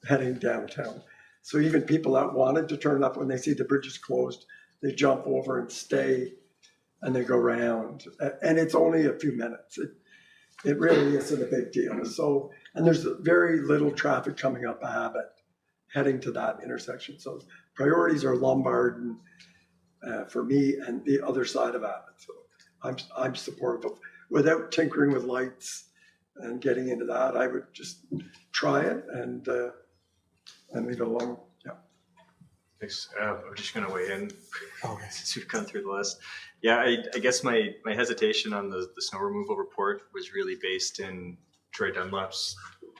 S7: heading downtown. So even people that wanted to turn up when they see the bridge is closed, they jump over and stay and they go around. And it's only a few minutes. It really isn't a big deal. So, and there's very little traffic coming up Abbott heading to that intersection. So priorities are Lombard and for me and the other side of Abbott. So I'm supportive of, without tinkering with lights and getting into that, I would just try it and leave it alone. Yeah.
S3: Thanks. I'm just going to weigh in since we've gone through the list. Yeah, I guess my hesitation on the snow removal report was really based in Troy Dunlop's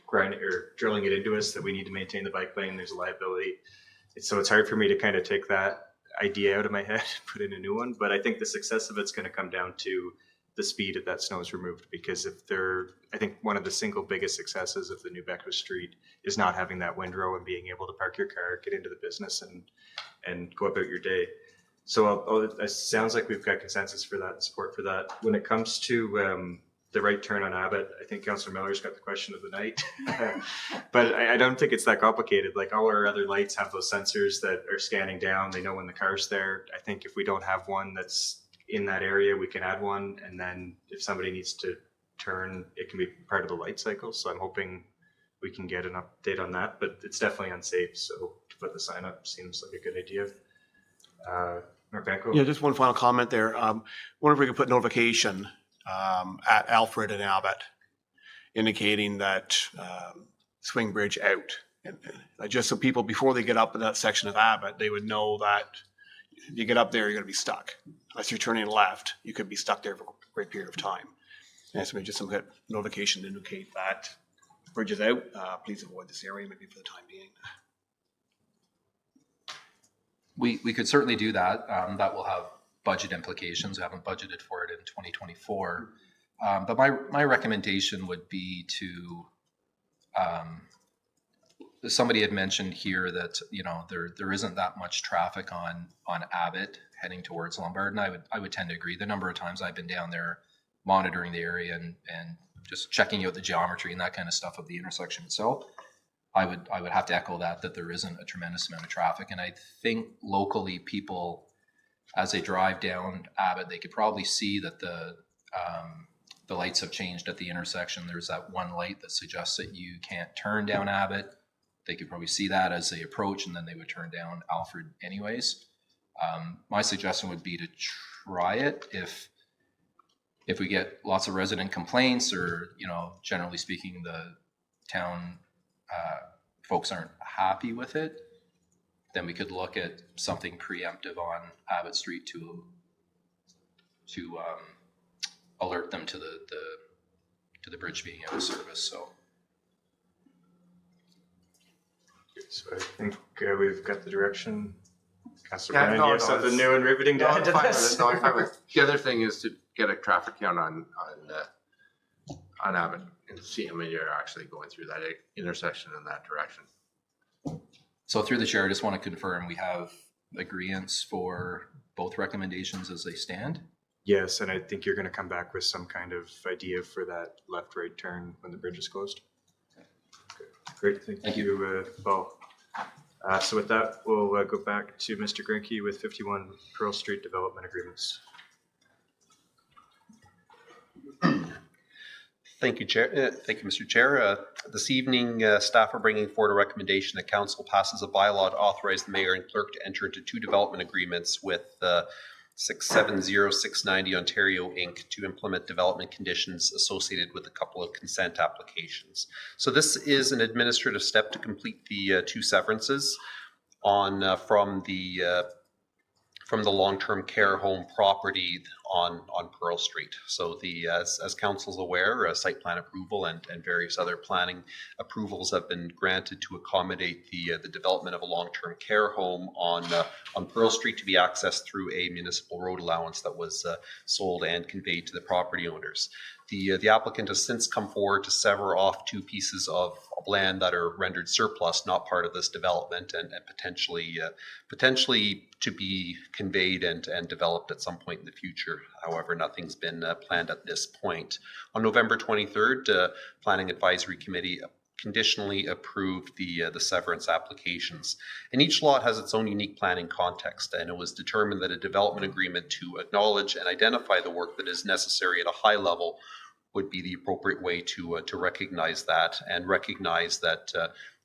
S3: grinding or drilling it into us that we need to maintain the bike lane. There's a liability. So it's hard for me to kind of take that idea out of my head and put in a new one. But I think the success of it's going to come down to the speed that snow is removed, because I think one of the single biggest successes of the new Beckwith Street is not having that windrow and being able to park your car, get into the business and go about your day. So it sounds like we've got consensus for that and support for that. When it comes to the right turn on Abbott, I think Councillor Miller's got the question of the night, but I don't think it's that complicated. Like all our other lights have those sensors that are scanning down. They know when the car's there. I think if we don't have one that's in that area, we can add one. And then if somebody needs to turn, it can be part of the light cycle. So I'm hoping we can get an update on that, but it's definitely unsafe. So to put the sign up seems like a good idea. Mark Banco?
S10: Yeah, just one final comment there. Wonder if we could put notification at Alfred and Abbott indicating that swing bridge out. And just so people, before they get up in that section of Abbott, they would know that if you get up there, you're going to be stuck. Unless you're turning left, you could be stuck there for a great period of time. And so maybe just some kind of notification to indicate that bridge is out. Please avoid this area, maybe for the time being.
S15: We could certainly do that. That will have budget implications. We haven't budgeted for it in 2024. But my recommendation would be to, somebody had mentioned here that, you know, there isn't that much traffic on Abbott heading towards Lombard, and I would tend to agree. The number of times I've been down there monitoring the area and just checking out the geometry and that kind of stuff of the intersection itself, I would have to echo that there isn't a tremendous amount of traffic. And I think locally people, as they drive down Abbott, they could probably see that the lights have changed at the intersection. There's that one light that suggests that you can't turn down Abbott. They could probably see that as they approach, and then they would turn down Alfred anyways. My suggestion would be to try it if we get lots of resident complaints, or, you know, generally speaking, the town folks aren't happy with it, then we could look at something preemptive on Abbott Street to alert them to the bridge being out of service. So
S3: I think we've got the direction. Councillor Brennan, you have something new and riveting to add to this?
S8: No, I'm fine with it. The other thing is to get a traffic count on Abbott and see how many are actually going through that intersection in that direction.
S15: So through the chair, I just want to confirm we have agreeance for both recommendations as they stand.
S3: Yes, and I think you're going to come back with some kind of idea for that left-right turn when the bridge is closed. Okay. Great, thank you, Paul. So with that, we'll go back to Mr. Grinke with 51 Pearl Street development agreements.
S14: Thank you, Chair. Thank you, Mr. Chair. This evening, staff are bringing forward a recommendation that council passes a bylaw to authorize the mayor and clerk to enter into 2 development agreements with 670690 Ontario Inc. to implement development conditions associated with a couple of consent applications. So this is an administrative step to complete the 2 severances on from the long-term care home property on Pearl Street. So as council's aware, site plan approval and various other planning approvals have been granted to accommodate the development of a long-term care home on Pearl Street to be accessed through a municipal road allowance that was sold and conveyed to the property owners. The applicant has since come forward to sever off 2 pieces of land that are rendered surplus, not part of this development, and potentially to be conveyed and developed at some point in the future. However, nothing's been planned at this point. On November 23rd, Planning Advisory Committee conditionally approved the severance applications. And each lot has its own unique planning context, and it was determined that a development agreement to acknowledge and identify the work that is necessary at a high level would be the appropriate way to recognize that, and recognize that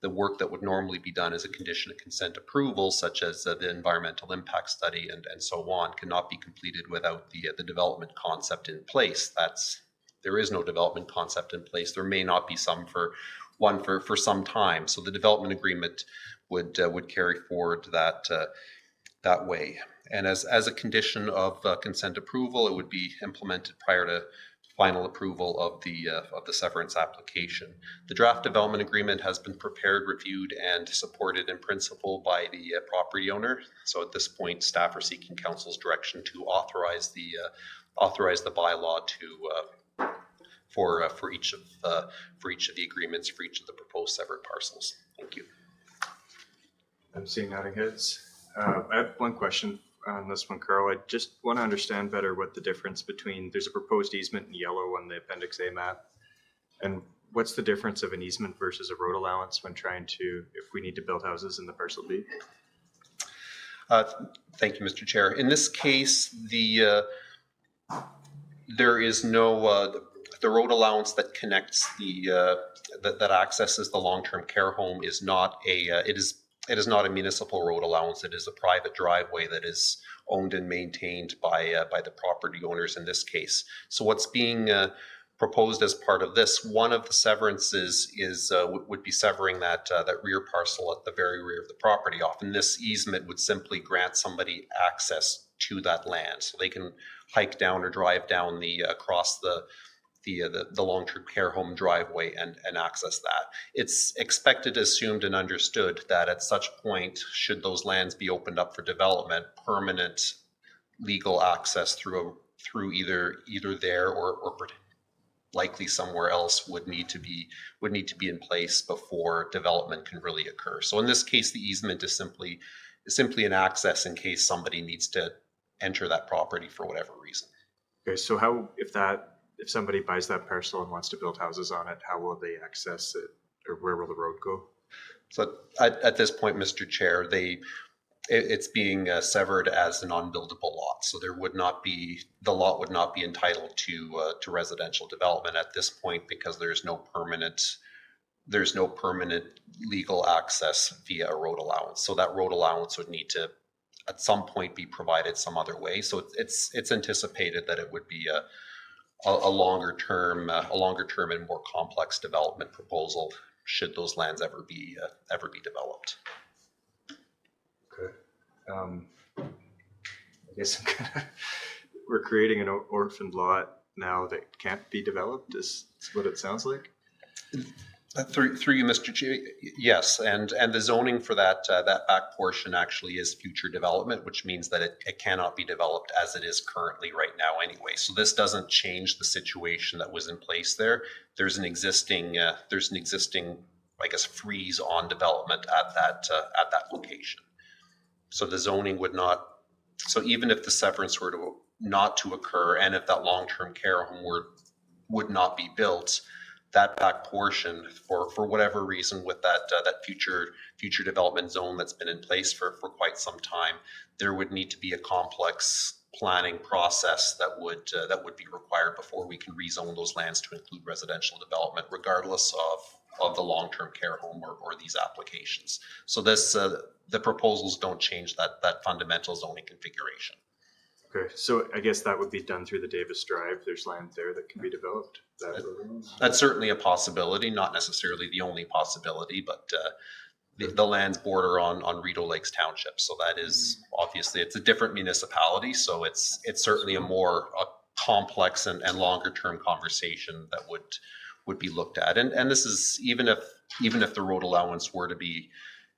S14: the work that would normally be done as a condition of consent approval, such as the environmental impact study and so on, cannot be completed without the development concept in place. There is no development concept in place. There may not be one for some time. So the development agreement would carry forward that way. And as a condition of consent approval, it would be implemented prior to final approval of the severance application. The draft development agreement has been prepared, reviewed, and supported in principle by the property owner. So at this point, staff are seeking council's direction to authorize the bylaw for each of the agreements for each of the proposed severed parcels. Thank you.
S3: I'm seeing nodding heads. I have one question on this one, Carl. I just want to understand better what the difference between, there's a proposed easement in yellow on the Appendix A map, and what's the difference of an easement versus a road allowance when trying to, if we need to build houses in the parcel B?
S14: Thank you, Mr. Chair. In this case, there is no the road allowance that connects that accesses the long-term care home is not it is not a municipal road allowance. It is a private driveway that is owned and maintained by the property owners in this case. So what's being proposed as part of this, one of the severances would be severing that rear parcel at the very rear of the property. Often this easement would simply grant somebody access to that land, so they can hike down or drive down across the long-term care home driveway and access that. It's expected, assumed, and understood that at such point, should those lands be opened up for development, permanent legal access through either there or likely somewhere else would need to be in place before development can really occur. So in this case, the easement is simply an access in case somebody needs to enter that property for whatever reason.
S3: Okay, so how, if somebody buys that parcel and wants to build houses on it, how will they access it, or where will the road go?
S14: So at this point, Mr. Chair, it's being severed as an unbuildable lot. So the lot would not be entitled to residential development at this point because there's no permanent legal access via a road allowance. So that road allowance would need to at some point be provided some other way. So it's anticipated that it would be a longer term and more complex development proposal should those lands ever be developed.
S3: Okay. I guess we're creating an orphaned lot now that can't be developed, is what it sounds like.
S14: Through you, Mr. Chair, yes, and the zoning for that back portion actually is future development, which means that it cannot be developed as it is currently right now anyway. So this doesn't change the situation that was in place there. There's an existing, I guess, freeze on development at that location. So the zoning would not. So even if the severance were not to occur, and if that long-term care home would not be built, that back portion, for whatever reason, with that future development zone that's been in place for quite some time, there would need to be a complex planning process that would be required before we can rezone those lands to include residential development, regardless of the long-term care home or these applications. So the proposals don't change that fundamental zoning configuration.
S3: Okay, so I guess that would be done through the Davis Drive. There's land there that can be developed.
S14: That's certainly a possibility, not necessarily the only possibility, but the land's border on Rideau Lakes Township. So that is obviously, it's a different municipality. So it's certainly a more complex and longer term conversation that would be looked at. And this is even if the road allowance were to be,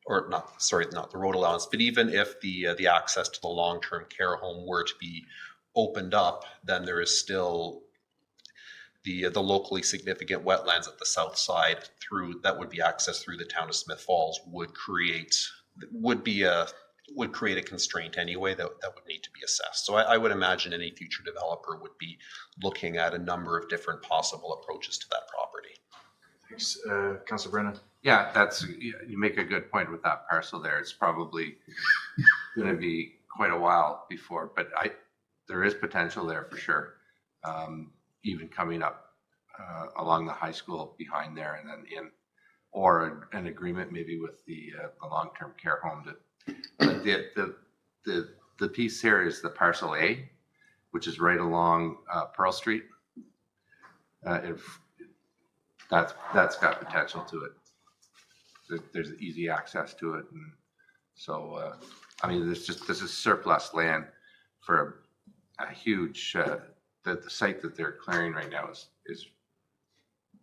S14: or not the road allowance, but even if the access to the long-term care home were to be opened up, then there is still the locally significant wetlands at the south side that would be accessed through the town of Smith Falls would create a constraint anyway that would need to be assessed. So I would imagine any future developer would be looking at a number of different possible approaches to that property.
S3: Thanks, Councilor Brennan.
S8: Yeah, you make a good point with that parcel there. It's probably going to be quite a while before, but there is potential there for sure. Even coming up along the high school behind there and then or an agreement maybe with the long-term care home. The piece here is the parcel A, which is right along Pearl Street. That's got potential to it. There's easy access to it, and so I mean, this is surplus land for a huge. The site that they're clearing right now is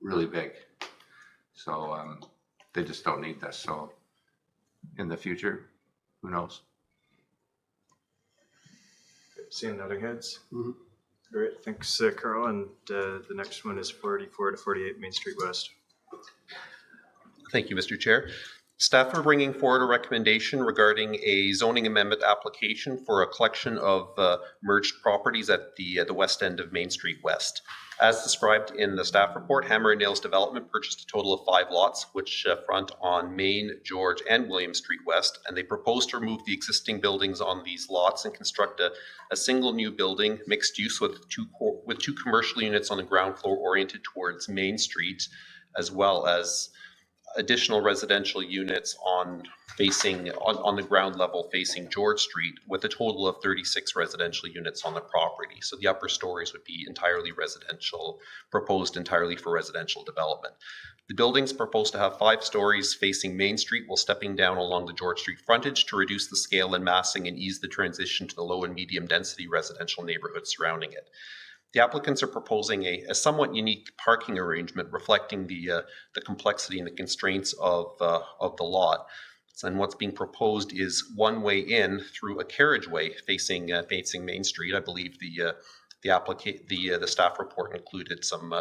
S8: really big, so they just don't need this. So in the future, who knows?
S3: Seeing nodding heads. Mm-hmm. Great, thanks, Carl. And the next one is 44 to 48 Main Street West.
S14: Thank you, Mr. Chair. Staff are bringing forward a recommendation regarding a zoning amendment application for a collection of merged properties at the west end of Main Street West. As described in the staff report, Hammer and Nails Development purchased a total of 5 lots, which front on Main, George, and William Street West, and they propose to remove the existing buildings on these lots and construct a single new building, mixed use, with two commercial units on the ground floor oriented towards Main Street, as well as additional residential units on the ground level facing George Street, with a total of 36 residential units on the property. So the upper stories would be entirely residential, proposed entirely for residential development. The buildings proposed to have 5 stories facing Main Street while stepping down along the George Street frontage to reduce the scale and massing and ease the transition to the low and medium density residential neighborhood surrounding it. The applicants are proposing a somewhat unique parking arrangement reflecting the complexity and the constraints of the lot. And what's being proposed is one way in through a carriageway facing Main Street. I believe the staff report included some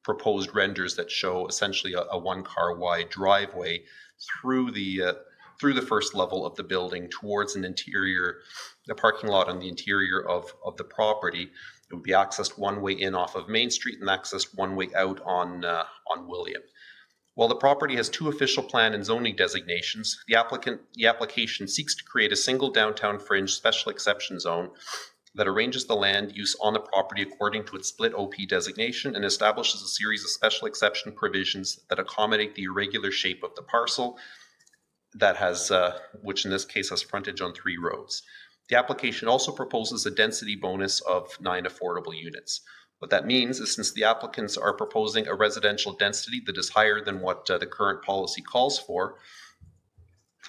S14: proposed renders that show essentially a 1-car wide driveway through the first level of the building towards the parking lot on the interior of the property. It would be accessed one way in off of Main Street and accessed one way out on William. While the property has 2 official plan and zoning designations, the application seeks to create a single downtown fringe special exception zone that arranges the land use on the property according to its split OP designation and establishes a series of special exception provisions that accommodate the irregular shape of the parcel that has, which in this case has frontage on 3 roads. The application also proposes a density bonus of 9 affordable units. What that means is, since the applicants are proposing a residential density that is higher than what the current policy calls for,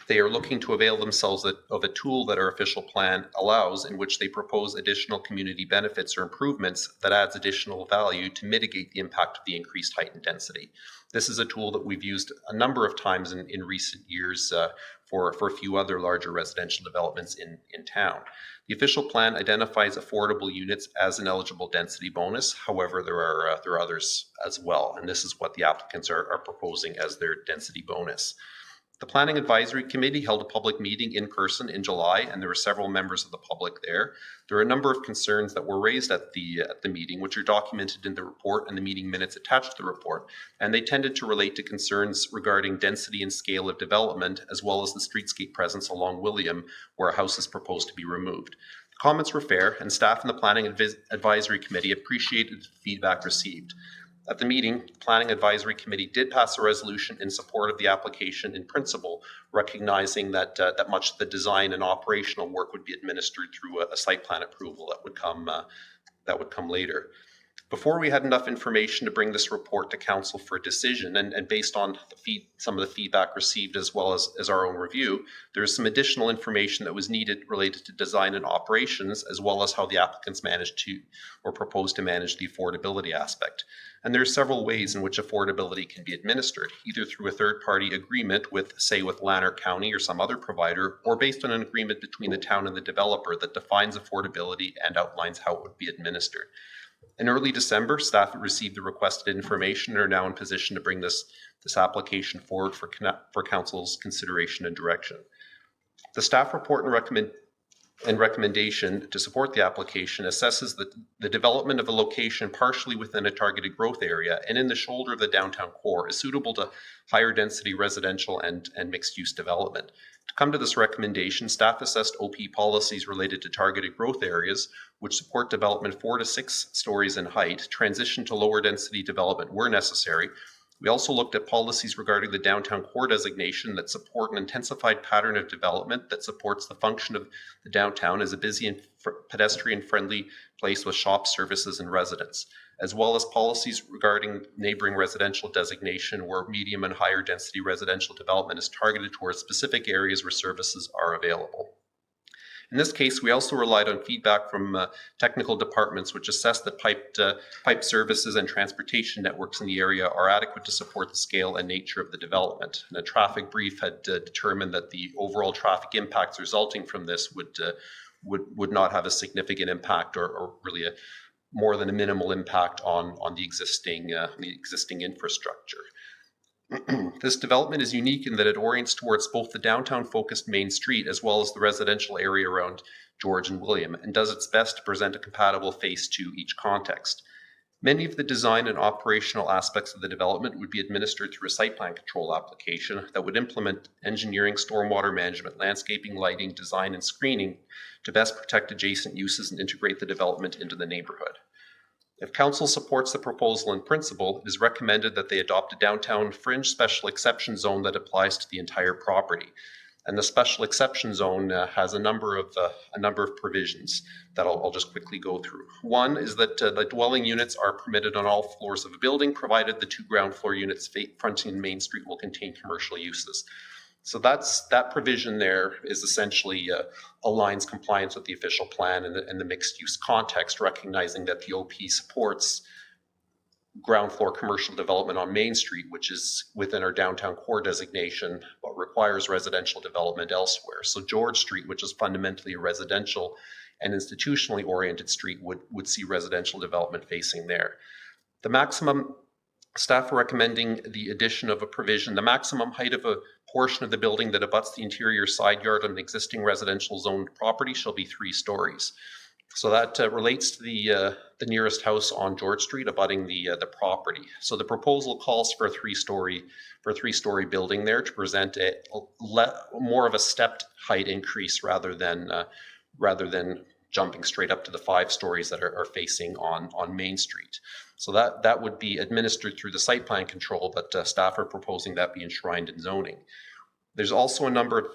S14: they are looking to avail themselves of a tool that our official plan allows, in which they propose additional community benefits or improvements that adds additional value to mitigate the impact of the increased height and density. This is a tool that we've used a number of times in recent years for a few other larger residential developments in town. The official plan identifies affordable units as an eligible density bonus. However, there are others as well, and this is what the applicants are proposing as their density bonus. The Planning Advisory Committee held a public meeting in person in July, and there were several members of the public there. There are a number of concerns that were raised at the meeting, which are documented in the report and the meeting minutes attached to the report, and they tended to relate to concerns regarding density and scale of development, as well as the streetscape presence along William, where a house is proposed to be removed. The comments were fair, and staff in the Planning Advisory Committee appreciated the feedback received. At the meeting, the Planning Advisory Committee did pass a resolution in support of the application in principle, recognizing that much of the design and operational work would be administered through a site plan approval that would come later. Before we had enough information to bring this report to council for a decision, and based on some of the feedback received as well as our own review, there is some additional information that was needed related to design and operations, as well as how the applicants managed to or proposed to manage the affordability aspect. And there are several ways in which affordability can be administered, either through a third-party agreement with, say, with Lanark County or some other provider, or based on an agreement between the town and the developer that defines affordability and outlines how it would be administered. In early December, staff received the requested information and are now in position to bring this application forward for council's consideration and direction. The staff report and recommendation to support the application assesses the development of a location partially within a targeted growth area and in the shoulder of the downtown core is suitable to higher density residential and mixed use development. To come to this recommendation, staff assessed OP policies related to targeted growth areas, which support development 4 to 6 stories in height, transition to lower density development where necessary. We also looked at policies regarding the downtown core designation that support an intensified pattern of development that supports the function of the downtown as a busy and pedestrian-friendly place with shops, services, and residents, as well as policies regarding neighboring residential designation where medium and higher density residential development is targeted towards specific areas where services are available. In this case, we also relied on feedback from technical departments which assessed that pipe services and transportation networks in the area are adequate to support the scale and nature of the development. And a traffic brief had determined that the overall traffic impacts resulting from this would not have a significant impact or really more than a minimal impact on the existing infrastructure. This development is unique in that it orients towards both the downtown-focused Main Street as well as the residential area around George and William, and does its best to present a compatible face to each context. Many of the design and operational aspects of the development would be administered through a site plan control application that would implement engineering, stormwater management, landscaping, lighting, design, and screening to best protect adjacent uses and integrate the development into the neighborhood. If council supports the proposal in principle, it is recommended that they adopt a downtown fringe special exception zone that applies to the entire property. And the special exception zone has a number of provisions that I'll just quickly go through. One is that the dwelling units are permitted on all floors of a building, provided the 2 ground floor units fronting Main Street will contain commercial uses. So that provision there is essentially aligns compliance with the official plan and the mixed use context, recognizing that the OP supports ground floor commercial development on Main Street, which is within our downtown core designation, but requires residential development elsewhere. So George Street, which is fundamentally a residential and institutionally oriented street, would see residential development facing there. The maximum staff are recommending the addition of a provision. The maximum height of a portion of the building that abuts the interior side yard on an existing residential zoned property shall be 3 stories. So that relates to the nearest house on George Street abutting the property. So the proposal calls for a 3-story building there to present more of a stepped height increase rather than jumping straight up to the 5 stories that are facing on Main Street. So that would be administered through the site plan control, but staff are proposing that be enshrined in zoning. There's also a number of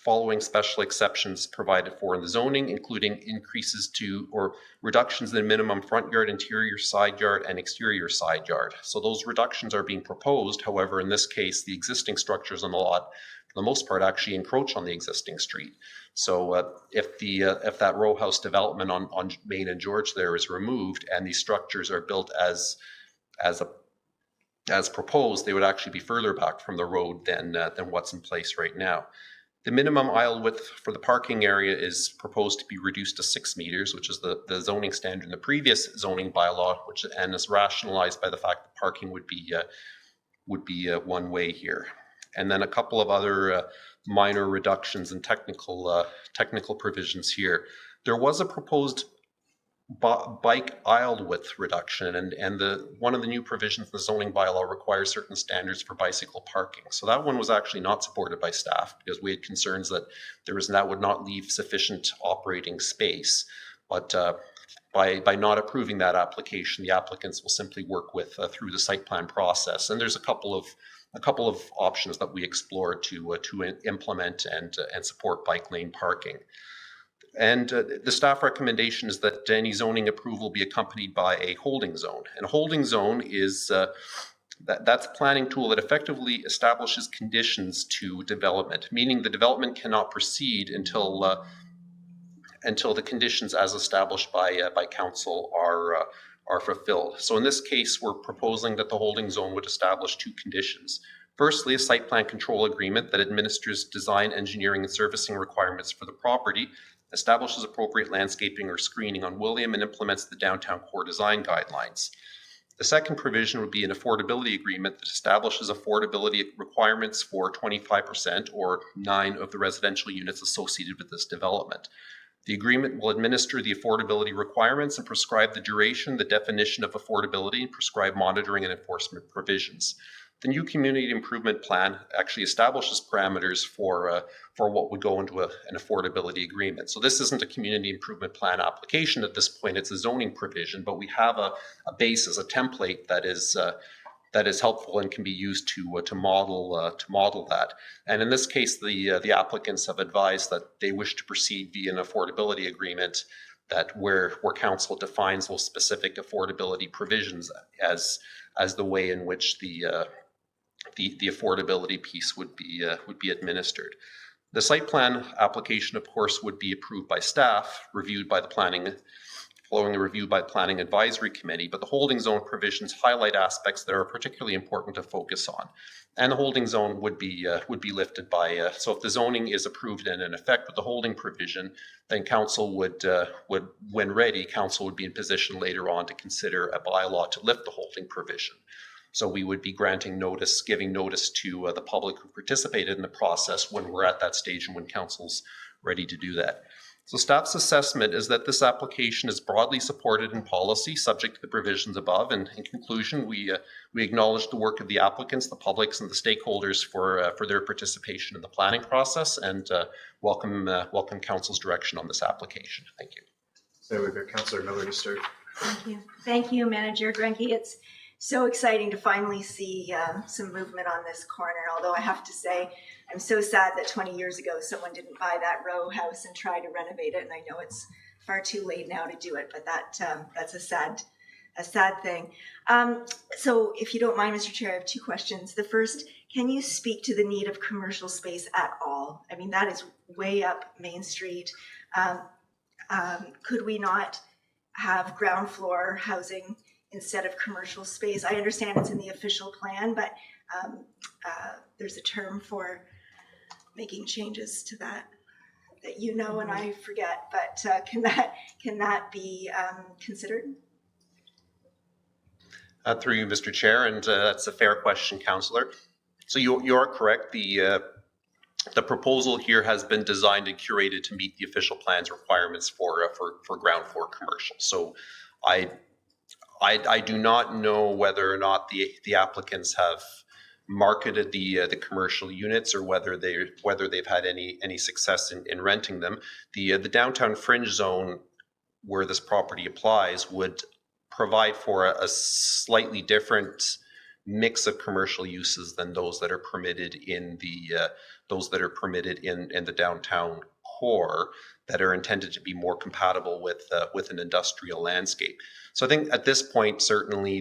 S14: following special exceptions provided for in the zoning, including increases to or reductions in the minimum front yard, interior side yard, and exterior side yard. So those reductions are being proposed. However, in this case, the existing structures on the lot, for the most part, actually encroach on the existing street. So if that row house development on Main and George there is removed and these structures are built as proposed, they would actually be further back from the road than what's in place right now. The minimum aisle width for the parking area is proposed to be reduced to 6 meters, which is the zoning standard in the previous zoning bylaw, and is rationalized by the fact that parking would be one way here. And then a couple of other minor reductions in technical provisions here. There was a proposed bike aisle width reduction, and one of the new provisions in the zoning bylaw requires certain standards for bicycle parking. So that one was actually not supported by staff because we had concerns that that would not leave sufficient operating space. But by not approving that application, the applicants will simply work with through the site plan process. And there's a couple of options that we explored to implement and support bike lane parking. And the staff recommendation is that any zoning approval be accompanied by a holding zone. And a holding zone is that's a planning tool that effectively establishes conditions to development, meaning the development cannot proceed until the conditions as established by council are fulfilled. So in this case, we're proposing that the holding zone would establish two conditions. Firstly, a site plan control agreement that administers design, engineering, and servicing requirements for the property, establishes appropriate landscaping or screening on William, and implements the downtown core design guidelines. The second provision would be an affordability agreement that establishes affordability requirements for 25% or 9 of the residential units associated with this development. The agreement will administer the affordability requirements and prescribe the duration, the definition of affordability, and prescribe monitoring and enforcement provisions. The new community improvement plan actually establishes parameters for what would go into an affordability agreement. So this isn't a community improvement plan application at this point, it's a zoning provision, but we have a basis, a template that is helpful and can be used to model that. And in this case, the applicants have advised that they wish to proceed via an affordability agreement that where council defines those specific affordability provisions as the way in which the affordability piece would be administered. The site plan application, of course, would be approved by staff, following a review by the Planning Advisory Committee, but the holding zone provisions highlight aspects that are particularly important to focus on. And the holding zone would be lifted by, so if the zoning is approved and in effect with the holding provision, then council would, when ready, council would be in position later on to consider a bylaw to lift the holding provision. So we would be granting notice, giving notice to the public who participated in the process when we're at that stage and when council's ready to do that. So staff's assessment is that this application is broadly supported in policy, subject to the provisions above. And in conclusion, we acknowledge the work of the applicants, the publics, and the stakeholders for their participation in the planning process, and welcome council's direction on this application. Thank you.
S3: So we've got Councillor Miller to start.
S11: Thank you. Thank you, Manager Drenke. It's so exciting to finally see some movement on this corner, although I have to say I'm so sad that 20 years ago someone didn't buy that row house and try to renovate it, and I know it's far too late now to do it, but that's a sad thing. So if you don't mind, Mr. Chair, I have two questions. The first, can you speak to the need of commercial space at all? I mean, that is way up Main Street. Could we not have ground floor housing instead of commercial space? I understand it's in the official plan, but there's a term for making changes to that you know and I forget, but can that be considered?
S14: Through you, Mr. Chair, and that's a fair question, Councillor. So you are correct. The proposal here has been designed and curated to meet the official plan's requirements for ground floor commercial. So I do not know whether or not the applicants have marketed the commercial units or whether they've had any success in renting them. The downtown fringe zone where this property applies would provide for a slightly different mix of commercial uses than those that are permitted in the downtown core, that are intended to be more compatible with an industrial landscape. So I think at this point, certainly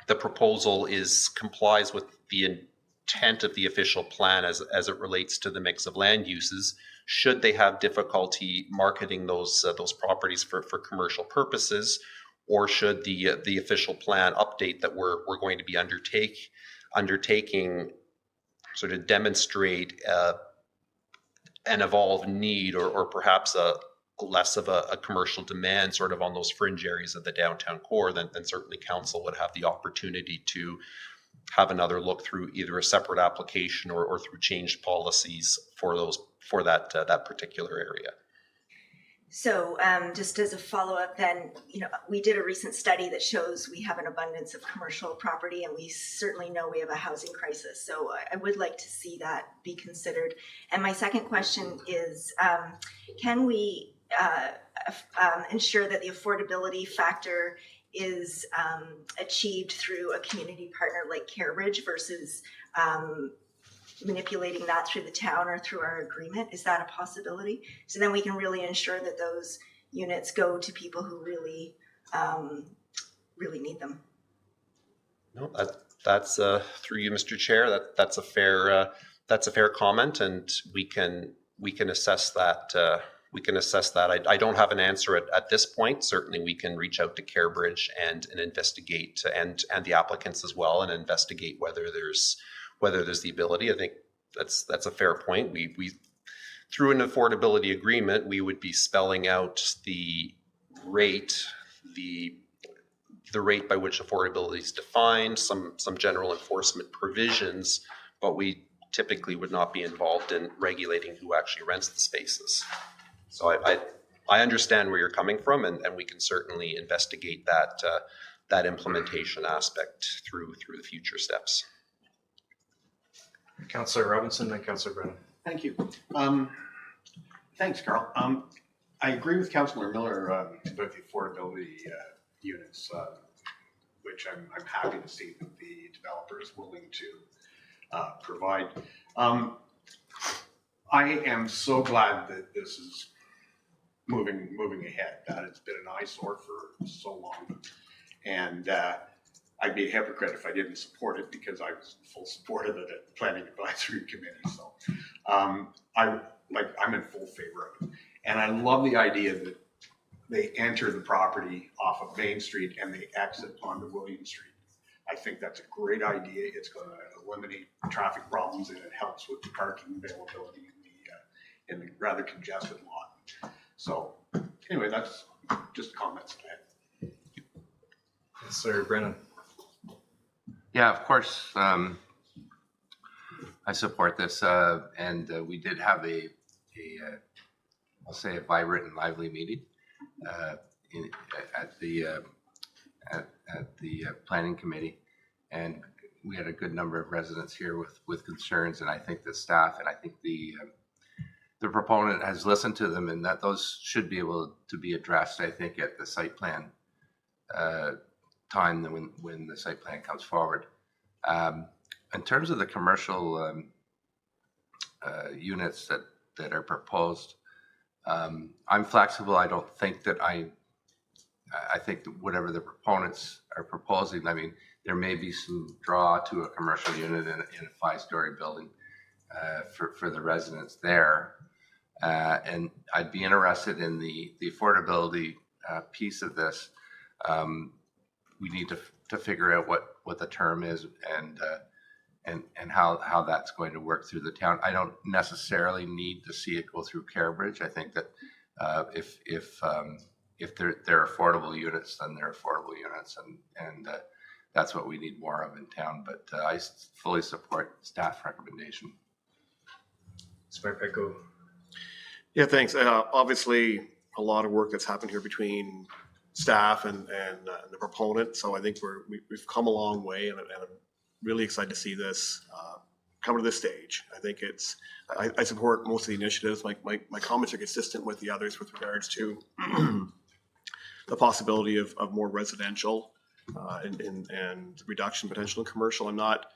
S14: the proposal complies with the intent of the official plan as it relates to the mix of land uses. Should they have difficulty marketing those properties for commercial purposes, or should the official plan update that we're going to be undertaking sort of demonstrate an evolved need or perhaps a less of a commercial demand sort of on those fringe areas of the downtown core, then certainly council would have the opportunity to have another look through either a separate application or through changed policies for that particular area.
S11: So just as a follow-up then, we did a recent study that shows we have an abundance of commercial property, and we certainly know we have a housing crisis. So I would like to see that be considered. And my second question is, can we ensure that the affordability factor is achieved through a community partner like CareBridge versus manipulating that through the town or through our agreement. Is that a possibility? So then we can really ensure that those units go to people who really, really need them.
S14: No, that's through you, Mr. Chair. That's a fair comment, and we can assess that. I don't have an answer at this point. Certainly, we can reach out to CareBridge and investigate, and the applicants as well, and investigate whether there's the ability. I think that's a fair point. We through an affordability agreement, we would be spelling out the rate by which affordability is defined, some general enforcement provisions, but we typically would not be involved in regulating who actually rents the spaces. So I understand where you're coming from, and we can certainly investigate that implementation aspect through the future steps.
S3: Councillor Robinson, then Councillor Brennan.
S13: Thank you. Thanks, Carl. I agree with Councillor Miller about the affordability units, which I'm happy to see that the developer is willing to provide. I am so glad that this is moving ahead. That it's been an eyesore for so long, and I'd be a hypocrite if I didn't support it, because I was in full support of it at the Planning Advisory Committee. So I'm in full favor of it, and I love the idea that they enter the property off of Main Street and they exit onto William Street. I think that's a great idea. It's going to eliminate traffic problems, and it helps with the parking availability in the rather congested lot. So anyway, that's just comments I had.
S3: Sir Brennan.
S8: Yeah, of course. I support this, and we did have I'll say a vibrant and lively meeting at the planning committee, and we had a good number of residents here with concerns, and I think the staff and I think the proponent has listened to them, and that those should be able to be addressed, I think, at the site plan time when the site plan comes forward. In terms of the commercial units that are proposed, I'm flexible. I don't think that I think that whatever the proponents are proposing, I mean, there may be some draw to a commercial unit in a 5-story building for the residents there. And I'd be interested in the affordability piece of this. We need to figure out what the term is and how that's going to work through the town. I don't necessarily need to see it go through CareBridge. I think that if they're affordable units, then they're affordable units, and that's what we need more of in town. But I fully support staff recommendation.
S3: Echo.
S10: Yeah, thanks. Obviously, a lot of work that's happened here between staff and the proponent. So I think we've come a long way, and I'm really excited to see this come to this stage. I think I support most of the initiatives. My comments are consistent with the others with regards to the possibility of more residential and reduction potential in commercial. I'm not,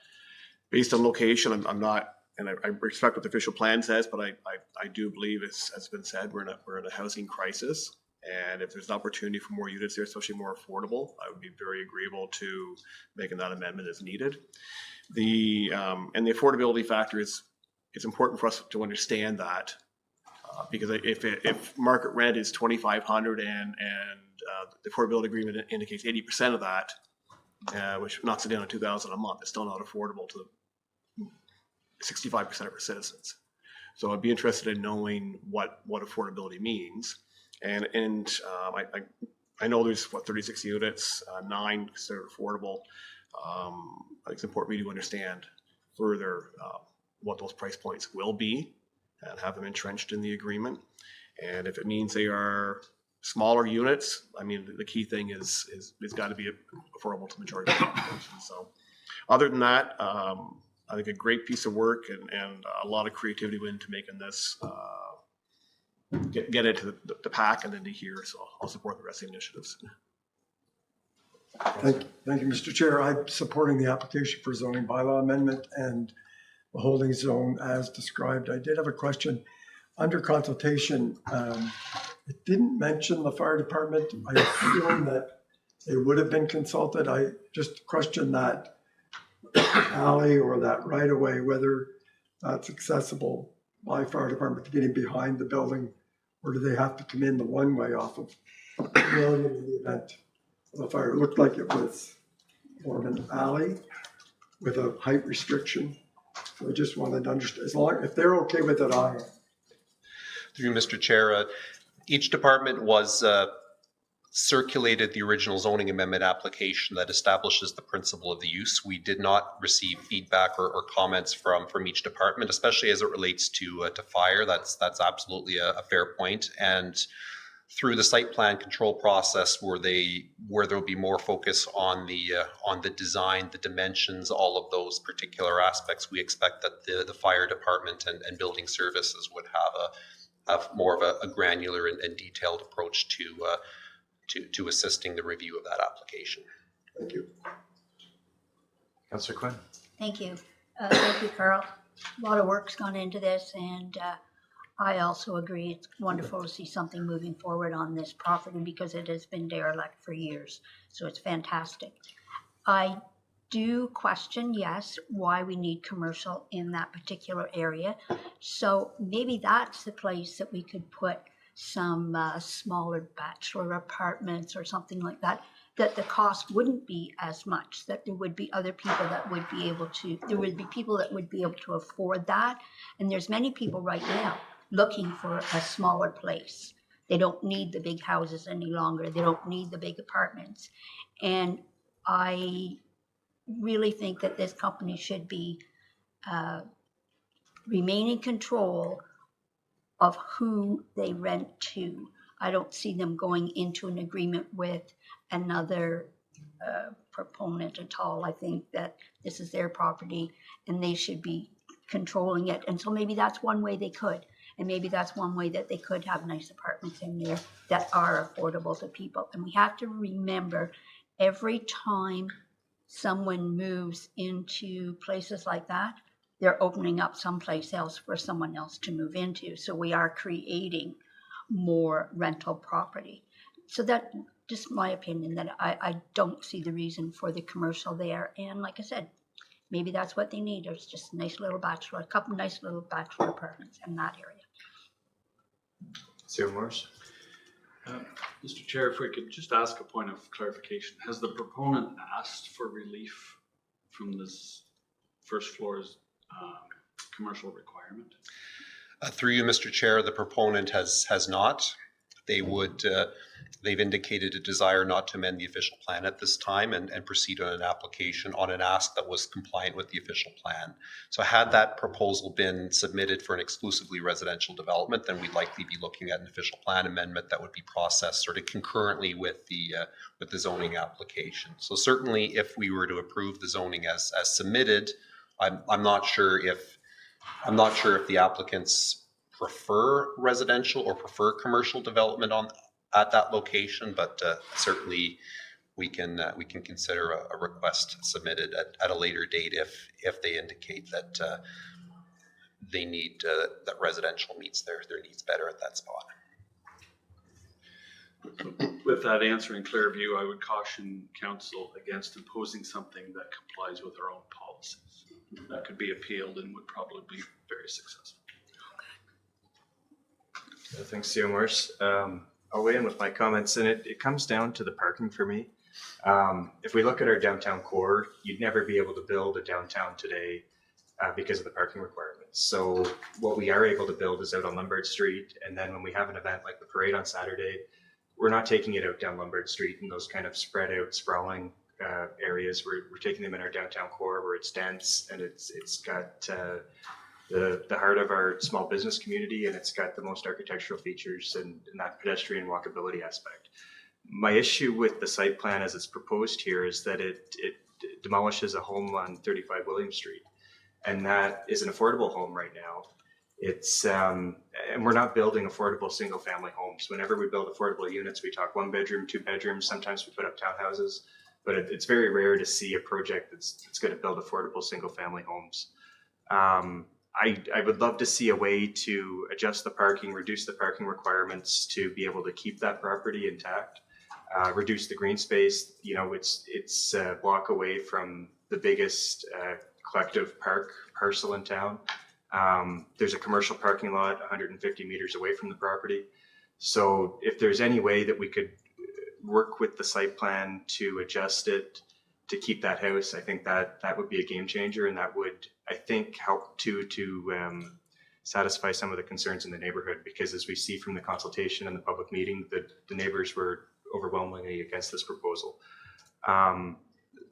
S10: based on location, I'm not, and I respect what the official plan says, but I do believe, as has been said, we're in a housing crisis. And if there's an opportunity for more units there, especially more affordable, I would be very agreeable to making that amendment as needed. And the affordability factor it's important for us to understand that, because if market rent is $2,500 and the affordability agreement indicates 80% of that, which knocks it down to $2,000 a month, it's still not affordable to 65% of our citizens. So I'd be interested in knowing what affordability means. And I know there's 36 units, 9 considered affordable. I think it's important for me to understand further what those price points will be and have them entrenched in the agreement. And if it means they are smaller units, I mean, the key thing is it's got to be affordable to the majority of the population. So other than that, I think a great piece of work and a lot of creativity went into making this get into the pack and into here. So I'll support the rest of the initiatives.
S7: Thank you, Mr. Chair. I'm supporting the application for zoning bylaw amendment, and the holding zone as described. I did have a question. Under consultation, it didn't mention the fire department. I assume that they would have been consulted. I just question that alley or that right of way, whether that's accessible by fire department to get in behind the building, or do they have to come in the one way off of Million in the event of a fire? It looked like it was more of an alley with a height restriction. So I just wanted to understand, if they're okay with it, I am.
S14: Through Mr. Chair, each department was circulated the original zoning amendment application that establishes the principle of the use. We did not receive feedback or comments from each department, especially as it relates to fire. That's absolutely a fair point. And through the site plan control process, where there will be more focus on the design, the dimensions, all of those particular aspects, we expect that the fire department and building services would have more of a granular and detailed approach to assisting the review of that application.
S7: Thank you.
S3: Councillor Quinn.
S12: Thank you. Thank you, Carl. A lot of work's gone into this, and I also agree it's wonderful to see something moving forward on this property because it has been derelict for years. So it's fantastic. I do question, yes, why we need commercial in that particular area. So maybe that's the place that we could put some smaller bachelor apartments or something like that, that the cost wouldn't be as much, that there would be other people that would be able to, there would be people that would be able to afford that. And there's many people right now looking for a smaller place. They don't need the big houses any longer. They don't need the big apartments. And I really think that this company should be remain in control of who they rent to. I don't see them going into an agreement with another proponent at all. I think that this is their property and they should be controlling it. And so maybe that's one way they could. And maybe that's one way that they could have nice apartments in there that are affordable to people. And we have to remember, every time someone moves into places like that, they're opening up someplace else for someone else to move into. So we are creating more rental property. So that, just my opinion, that I don't see the reason for the commercial there. And like I said, maybe that's what they need. There's just a nice little bachelor, a couple nice little bachelor apartments in that area.
S3: Sir Morris.
S4: Mr. Chair, if we could just ask a point of clarification. Has the proponent asked for relief from this first floor's commercial requirement?
S14: Through you, Mr. Chair, the proponent has not. They've indicated a desire not to amend the official plan at this time and proceed on an application on an ask that was compliant with the official plan. So had that proposal been submitted for an exclusively residential development, then we'd likely be looking at an official plan amendment that would be processed sort of concurrently with the zoning application. So certainly if we were to approve the zoning as submitted, I'm not sure if the applicants prefer residential or prefer commercial development at that location, but certainly we can consider a request submitted at a later date if they indicate that they need that residential meets their needs better at that spot.
S4: With that answer in clear view, I would caution council against imposing something that complies with our own policies. That could be appealed and would probably be very successful.
S3: Thanks, Sir Morris. I'll weigh in with my comments, and it comes down to the parking for me. If we look at our downtown core, you'd never be able to build a downtown today because of the parking requirements. So what we are able to build is out on Lombard Street, and then when we have an event like the parade on Saturday, we're not taking it out down Lombard Street in those kind of spread out, sprawling areas. We're taking them in our downtown core where it's dense and it's got the heart of our small business community, and it's got the most architectural features and that pedestrian walkability aspect. My issue with the site plan as it's proposed here is that it demolishes a home on 35 William Street, and that is an affordable home right now. It's and we're not building affordable single family homes. Whenever we build affordable units, we talk 1 bedroom, 2 bedrooms. Sometimes we put up townhouses, but it's very rare to see a project that's going to build affordable single family homes. I would love to see a way to adjust the parking, reduce the parking requirements to be able to keep that property intact, reduce the green space. You know, it's a block away from the biggest collective park parcel in town. There's a commercial parking lot 150 meters away from the property. So if there's any way that we could work with the site plan to adjust it to keep that house, I think that would be a game changer, and that would, I think, help to satisfy some of the concerns in the neighborhood, because as we see from the consultation and the public meeting, the neighbors were overwhelmingly against this proposal.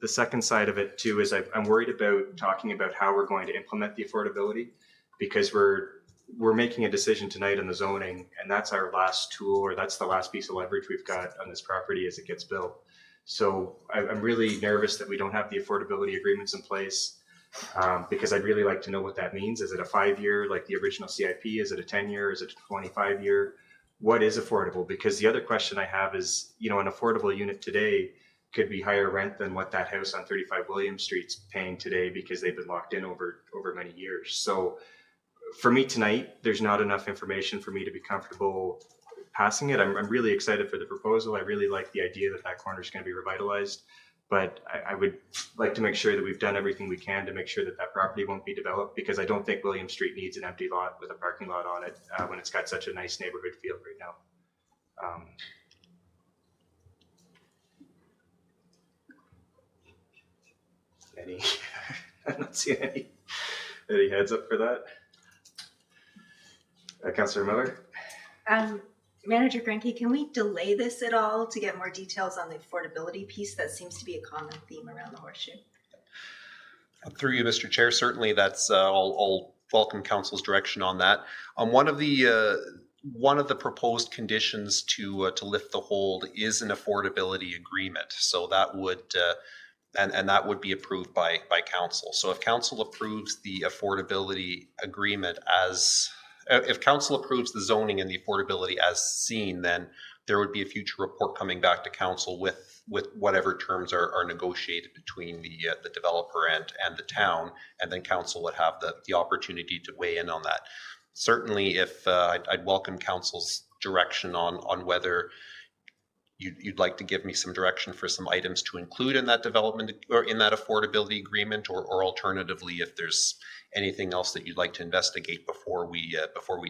S3: The second side of it too is I'm worried about talking about how we're going to implement the affordability, because we're making a decision tonight on the zoning, and that's our last tool, or that's the last piece of leverage we've got on this property as it gets built. So I'm really nervous that we don't have the affordability agreements in place, because I'd really like to know what that means. Is it a 5-year like the original CIP? Is it a 10-year? Is it a 25-year? What is affordable? Because the other question I have is, you know, an affordable unit today could be higher rent than what that house on 35 William Street's paying today, because they've been locked in over many years. So for me tonight, there's not enough information for me to be comfortable passing it. I'm really excited for the proposal. I really like the idea that corner is going to be revitalized, but I would like to make sure that we've done everything we can to make sure that property won't be developed, because I don't think William Street needs an empty lot with a parking lot on it when it's got such a nice neighborhood feel right now. I'm not seeing any heads up for that. Councillor Miller?
S11: Manager Grenke, can we delay this at all to get more details on the affordability piece? That seems to be a common theme around the Horseshoe.
S14: Through you, Mr. Chair, certainly that's, I'll welcome council's direction on that. One of the proposed conditions to lift the hold is an affordability agreement. So that would, and that would be approved by council. So if council approves the affordability agreement if council approves the zoning and the affordability as seen, then there would be a future report coming back to council with whatever terms are negotiated between the developer and the town, and then council would have the opportunity to weigh in on that. Certainly, if I'd welcome council's direction on whether you'd like to give me some direction for some items to include in that development or in that affordability agreement, or alternatively, if there's anything else that you'd like to investigate before we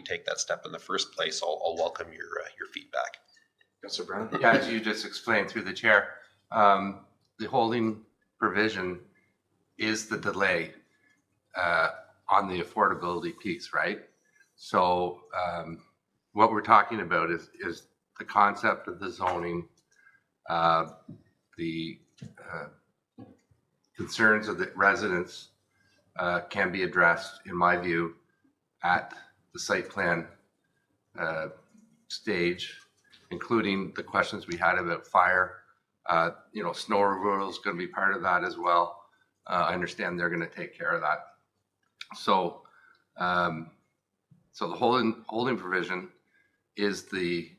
S14: take that step in the first place, I'll welcome your feedback.
S3: Councillor Brown?
S8: Yeah, as you just explained through the chair, the holding provision is the delay on the affordability piece, right? So what we're talking about is the concept of the zoning, the concerns of the residents can be addressed, in my view, at the site plan stage, including the questions we had about fire. Snow removal is going to be part of that as well. I understand they're going to take care of that. So, so the holding provision is the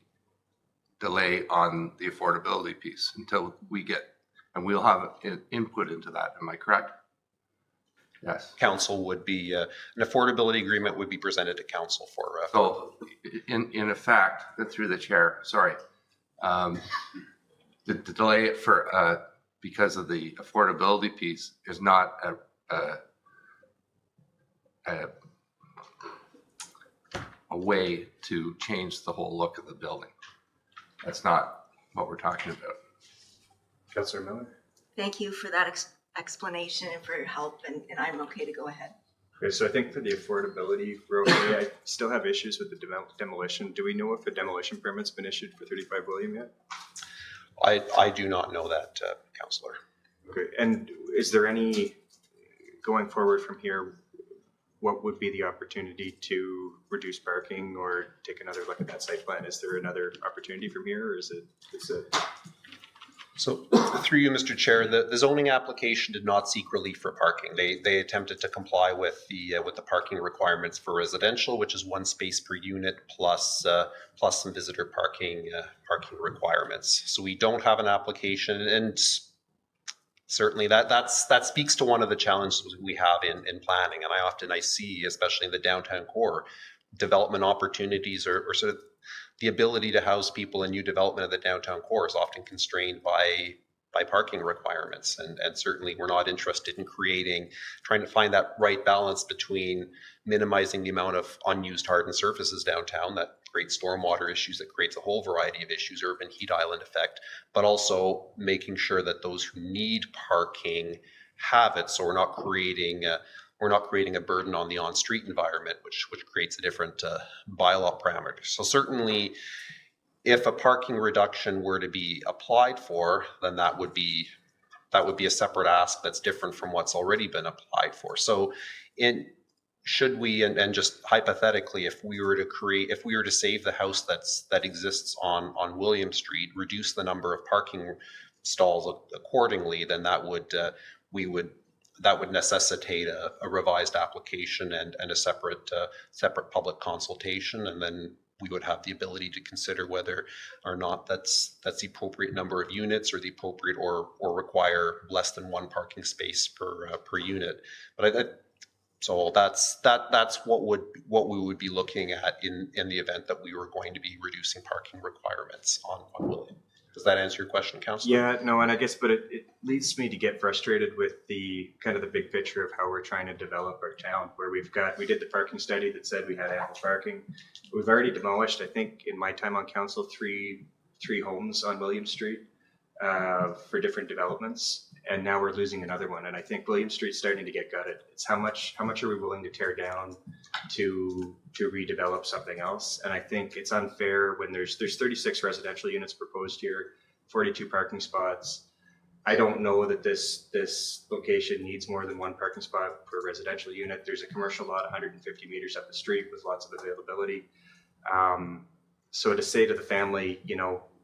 S8: delay on the affordability piece until we get, and we'll have input into that. Am I correct? Yes.
S14: Council would be, an affordability agreement would be presented to council for.
S8: So in effect, through the chair, sorry, the delay for, because of the affordability piece is not a way to change the whole look of the building. That's not what we're talking about.
S3: Councillor Miller?
S11: Thank you for that explanation and for your help, and I'm okay to go ahead.
S3: Okay, so I think for the affordability, we're okay. I still have issues with the demolition. Do we know if a demolition permit's been issued for 35 William yet?
S14: I do not know that, Councillor.
S3: Okay, and is there any, going forward from here, what would be the opportunity to reduce parking or take another look at that site plan? Is there another opportunity from here, or is it?
S14: So through you, Mr. Chair, the zoning application did not seek relief for parking. They attempted to comply with the parking requirements for residential, which is 1 space per unit plus some visitor parking requirements. So we don't have an application, and certainly that speaks to one of the challenges we have in planning. And I see, especially in the downtown core, development opportunities or sort of the ability to house people in new development of the downtown core is often constrained by parking requirements. And certainly we're not interested in trying to find that right balance between minimizing the amount of unused hardened surfaces downtown that create stormwater issues, that creates a whole variety of issues, urban heat island effect, but also making sure that those who need parking have it. So we're not creating a burden on the on-street environment, which creates a different bylaw parameter. So certainly, if a parking reduction were to be applied for, then that would be a separate ask that's different from what's already been applied for. So, should we, and just hypothetically, if we were to save the house that exists on William Street, reduce the number of parking stalls accordingly, then that would necessitate a revised application and a separate public consultation, and then we would have the ability to consider whether or not that's the appropriate number of units, or the appropriate or require less than one parking space per unit. But so that's what we would be looking at in the event that we were going to be reducing parking requirements on William. Does that answer your question, Councillor?
S3: Yeah, no, and I guess, but it leads me to get frustrated with the kind of the big picture of how we're trying to develop our town, where we did the parking study that said we had ample parking. We've already demolished, I think, in my time on council, three homes on William Street for different developments, and now we're losing another one. And I think William Street's starting to get gutted. It's how much are we willing to tear down to redevelop something else? And I think it's unfair when there's 36 residential units proposed here, 42 parking spots. I don't know that this location needs more than one parking spot per residential unit. There's a commercial lot 150 meters up the street with lots of availability. So to say to the family,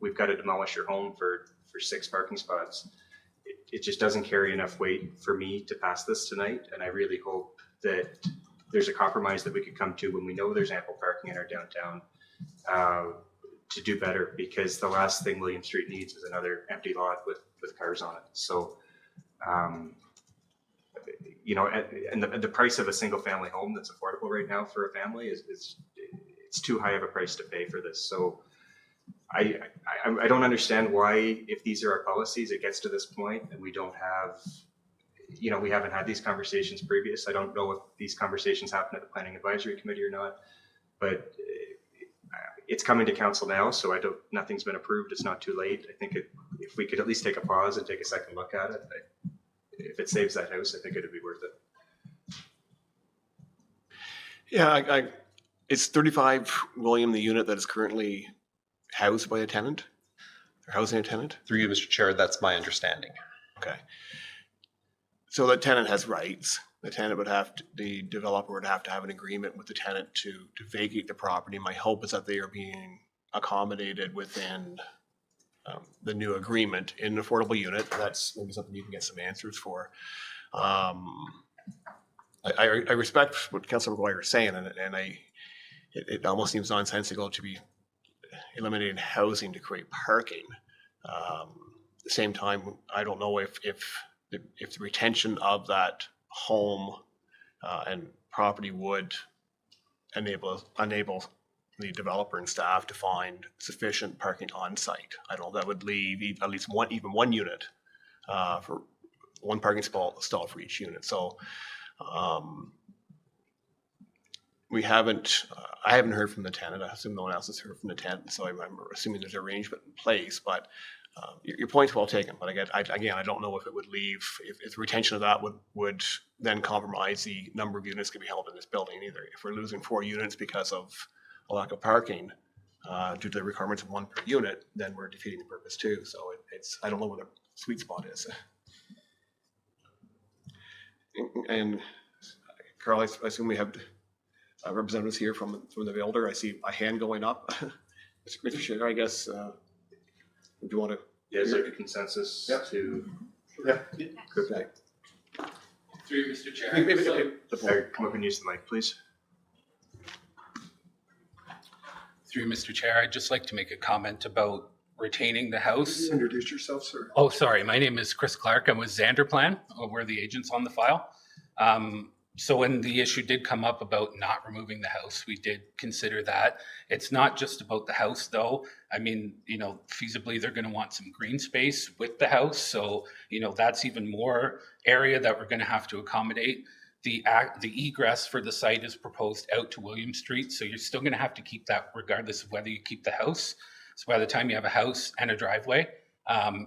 S3: we've got to demolish your home for 6 parking spots, it just doesn't carry enough weight for me to pass this tonight. And I really hope that there's a compromise that we could come to when we know there's ample parking in our downtown to do better, because the last thing William Street needs is another empty lot with cars on it. So, and the price of a single family home that's affordable right now for a family it's too high of a price to pay for this. So I don't understand why, if these are our policies, it gets to this point and we don't have, we haven't had these conversations previous. I don't know if these conversations happen at the Planning Advisory Committee or not, but it's coming to council now, so nothing's been approved. It's not too late. I think if we could at least take a pause and take a second look at it, if it saves that house, I think it'd be worth it.
S10: Yeah, it's 35 William, the unit that is currently housed by a tenant, or housing a tenant?
S14: Through you, Mr. Chair, that's my understanding.
S10: Okay. So the tenant has rights. The developer would have to have an agreement with the tenant to vacate the property. My hope is that they are being accommodated within the new agreement in an affordable unit. That's maybe something you can get some answers for. I respect what Councilor McGuire is saying, and it almost seems nonsensical to be eliminating housing to create parking. At the same time, I don't know if the retention of that home and property would enable the developer and staff to find sufficient parking on site. I don't know, that would leave at least one unit for one parking stall for each unit. So I haven't heard from the tenant. I assume no one else has heard from the tenant, so I'm assuming there's an arrangement in place. But your point's well taken. But again, I don't know if it would leave, if the retention of that would then compromise the number of units can be held in this building either. If we're losing 4 units because of a lack of parking due to the requirements of 1 per unit, then we're defeating the purpose too. So I don't know what the sweet spot is. And Carl, I assume we have representatives here from the builder. I see a hand going up. Mr. Chair, I guess, do you want to?
S3: Yeah, is there a consensus to?
S10: Yeah.
S3: Good night.
S5: Through you, Mr. Chair.
S3: Come up and use the mic, please.
S5: Through you, Mr. Chair, I'd just like to make a comment about retaining the house.
S7: Introduce yourself, sir.
S5: Oh, sorry. My name is Chris Clark. I'm with Xander Plan. We're the agents on the file. So when the issue did come up about not removing the house, we did consider that. It's not just about the house, though. I mean, feasibly, they're going to want some green space with the house. So, that's even more area that we're going to have to accommodate. The egress for the site is proposed out to William Street. So you're still going to have to keep that regardless of whether you keep the house. So by the time you have a house and a driveway,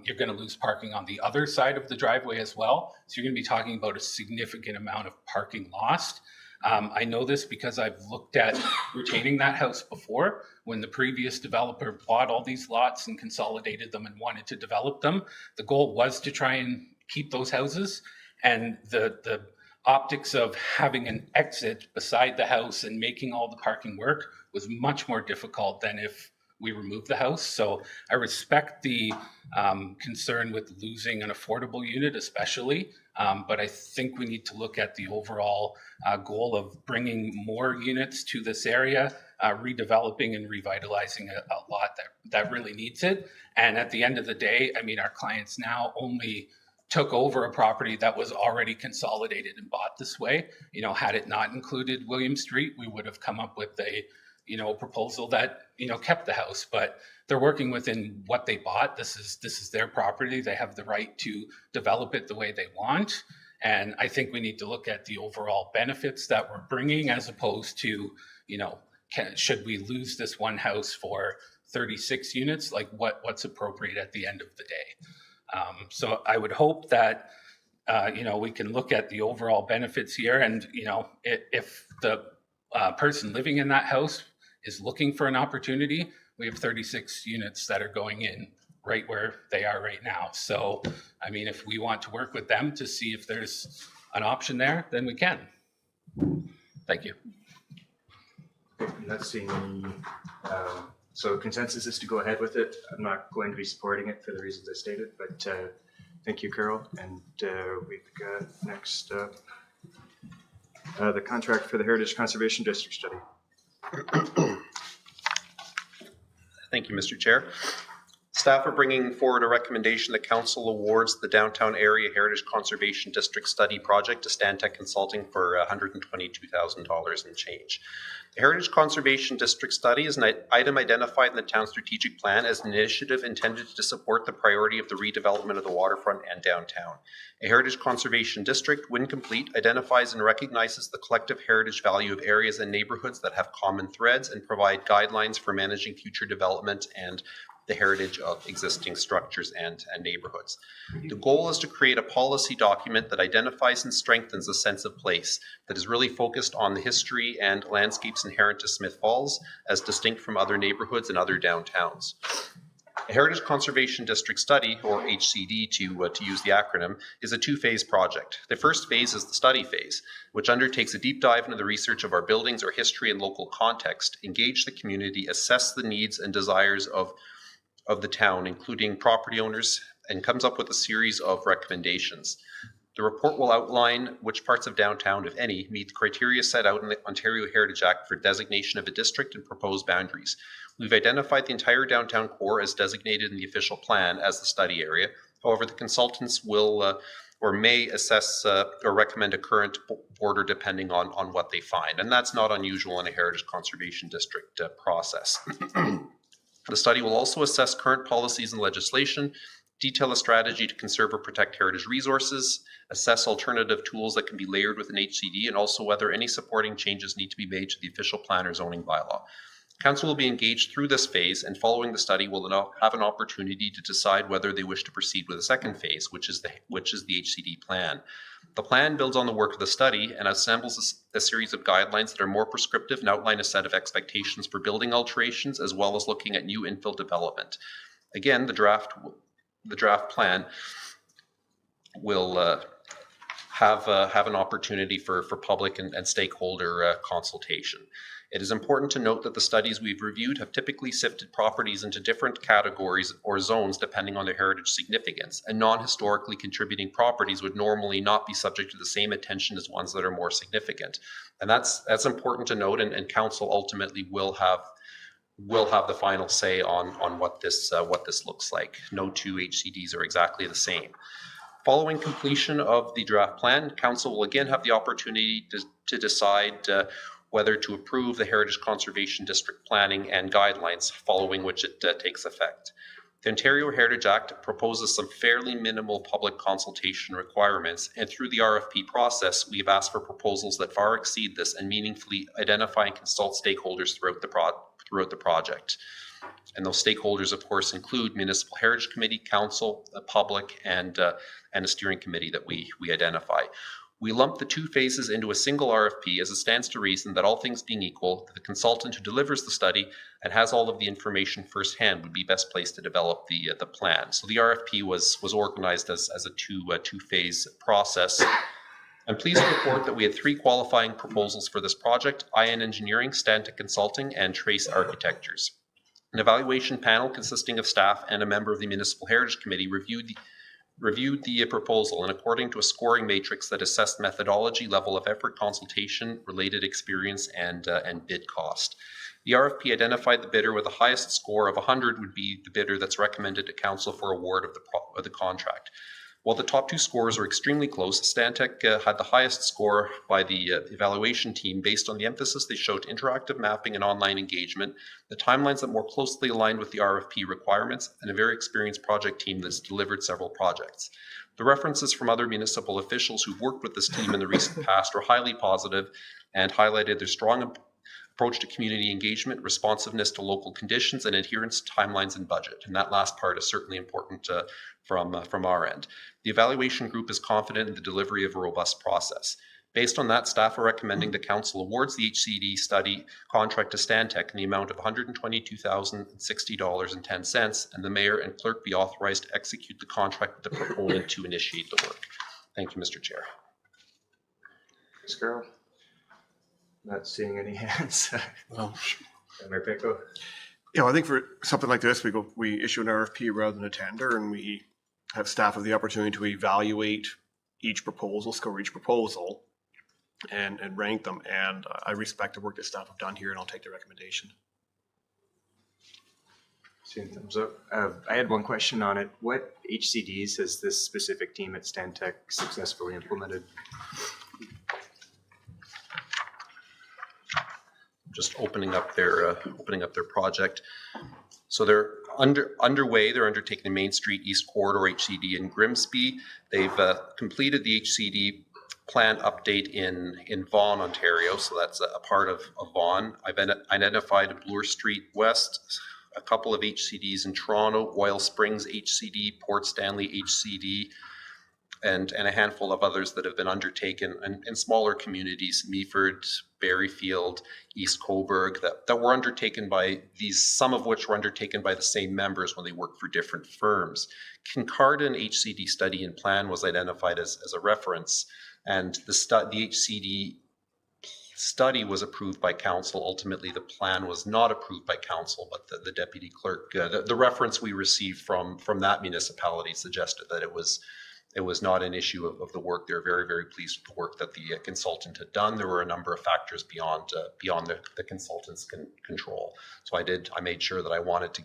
S5: you're going to lose parking on the other side of the driveway as well. So you're going to be talking about a significant amount of parking lost. I know this because I've looked at retaining that house before when the previous developer bought all these lots and consolidated them and wanted to develop them. The goal was to try and keep those houses, and the optics of having an exit beside the house and making all the parking work was much more difficult than if we remove the house. So I respect the concern with losing an affordable unit especially, but I think we need to look at the overall goal of bringing more units to this area, redeveloping and revitalizing a lot that really needs it. And at the end of the day, I mean, our clients now only took over a property that was already consolidated and bought this way. Had it not included William Street, we would have come up with a proposal that, kept the house, but they're working within what they bought. This is their property. They have the right to develop it the way they want. And I think we need to look at the overall benefits that we're bringing as opposed to, should we lose this one house for 36 units? Like what's appropriate at the end of the day? So I would hope that, we can look at the overall benefits here. And, if the person living in that house is looking for an opportunity, we have 36 units that are going in right where they are right now. So, I mean, if we want to work with them to see if there's an option there, then we can. Thank you.
S3: Let's see. So consensus is to go ahead with it. I'm not going to be supporting it for the reasons I stated, but thank you, Carol. And we've got next up the contract for the Heritage Conservation District study.
S14: Thank you, Mr. Chair. Staff are bringing forward a recommendation that Council awards the Downtown Area Heritage Conservation District Study Project to Stantec Consulting for $122,000 and change. The Heritage Conservation District Study is an item identified in the town strategic plan as an initiative intended to support the priority of the redevelopment of the waterfront and downtown. A Heritage Conservation District, when complete, identifies and recognizes the collective heritage value of areas and neighborhoods that have common threads and provide guidelines for managing future development and the heritage of existing structures and neighborhoods. The goal is to create a policy document that identifies and strengthens a sense of place that is really focused on the history and landscapes inherent to Smith Falls as distinct from other neighborhoods and other downtowns. A Heritage Conservation District Study, or HCD to use the acronym, is a two-phase project. The first phase is the study phase, which undertakes a deep dive into the research of our buildings, our history and local context, engage the community, assess the needs and desires of the town, including property owners, and comes up with a series of recommendations. The report will outline which parts of downtown, if any, meet the criteria set out in the Ontario Heritage Act for designation of a district and proposed boundaries. We've identified the entire downtown core as designated in the official plan as the study area. However, the consultants will or may assess or recommend a current border depending on what they find. And that's not unusual in a Heritage Conservation District process. The study will also assess current policies and legislation, detail a strategy to conserve or protect heritage resources, assess alternative tools that can be layered with an HCD, and also whether any supporting changes need to be made to the official plan or zoning bylaw. Council will be engaged through this phase, and following the study will now have an opportunity to decide whether they wish to proceed with a second phase, which is the HCD plan. The plan builds on the work of the study and assembles a series of guidelines that are more prescriptive and outline a set of expectations for building alterations, as well as looking at new infill development. Again, the draft plan will have an opportunity for public and stakeholder consultation. It is important to note that the studies we've reviewed have typically sifted properties into different categories or zones depending on their heritage significance, and non-historically contributing properties would normally not be subject to the same attention as ones that are more significant. And that's important to note, and Council ultimately will have will have the final say on what this looks like. No two HCDs are exactly the same. Following completion of the draft plan, council will again have the opportunity to decide whether to approve the Heritage Conservation District planning and guidelines, following which it takes effect. The Ontario Heritage Act proposes some fairly minimal public consultation requirements, and through the RFP process, we have asked for proposals that far exceed this and meaningfully identify and consult stakeholders throughout the project. And those stakeholders, of course, include Municipal Heritage Committee, Council, the public, and a steering committee that we identify. We lump the two phases into a single RFP as it stands to reason that all things being equal, the consultant who delivers the study and has all of the information firsthand would be best placed to develop the plan. So the RFP was organized as a two-phase process. I'm pleased to report that we had 3 qualifying proposals for this project: IN Engineering, Stantec Consulting, and Trace Architectures. An evaluation panel consisting of staff and a member of the Municipal Heritage Committee reviewed the proposal, and according to a scoring matrix that assessed methodology, level of effort, consultation, related experience, and bid cost. The RFP identified the bidder with the highest score of 100 would be the bidder that's recommended to council for award of the contract. While the top 2 scores are extremely close, Stantec had the highest score by the evaluation team based on the emphasis they showed to interactive mapping and online engagement, the timelines that more closely aligned with the RFP requirements, and a very experienced project team that's delivered several projects. The references from other municipal officials who've worked with this team in the recent past were highly positive and highlighted their strong approach to community engagement, responsiveness to local conditions, and adherence to timelines and budget. And that last part is certainly important from our end. The evaluation group is confident in the delivery of a robust process. Based on that, staff are recommending the council awards the HCD study contract to Stantec in the amount of $122,060.10, and the mayor and clerk be authorized to execute the contract with the proponent to initiate the work. Thank you, Mr. Chair.
S3: Ms. Carroll? Not seeing any hands.
S10: Well,
S3: Mayor Pico?
S10: yeah, I think for something like this, we issue an RFP rather than a tender, and we have staff have the opportunity to evaluate each proposal, score each proposal, and rank them. And I respect the work that staff have done here, and I'll take the recommendation.
S3: Seeing thumbs up. I had one question on it. What HCDs has this specific team at Stantec successfully implemented?
S14: Just opening up their project. So they're underway. They're undertaking the Main Street East Corridor HCD in Grimsby. They've completed the HCD plan update in Vaughan, Ontario. So that's a part of Vaughan. I've identified Bloor Street West, a couple of HCDs in Toronto, Oil Springs HCD, Port Stanley HCD, and a handful of others that have been undertaken in smaller communities, Meaford, Berryfield, East Coburg, that were undertaken by these, some of which were undertaken by the same members when they worked for different firms. Kincardine HCD study and plan was identified as a reference, and the HCD study was approved by council. Ultimately, the plan was not approved by council, but the deputy clerk, the reference we received from that municipality suggested that it was not an issue of the work. They're very, very pleased with the work that the consultant had done. There were a number of factors beyond the consultant's control. So I made sure that I wanted to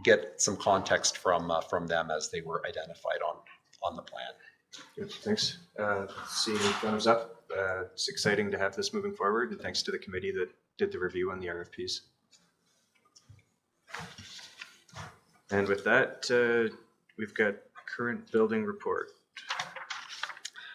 S14: get some context from them as they were identified on the plan.
S3: Good, thanks. Seeing thumbs up. It's exciting to have this moving forward, and thanks to the committee that did the review on the RFPs. And with that, we've got current building report.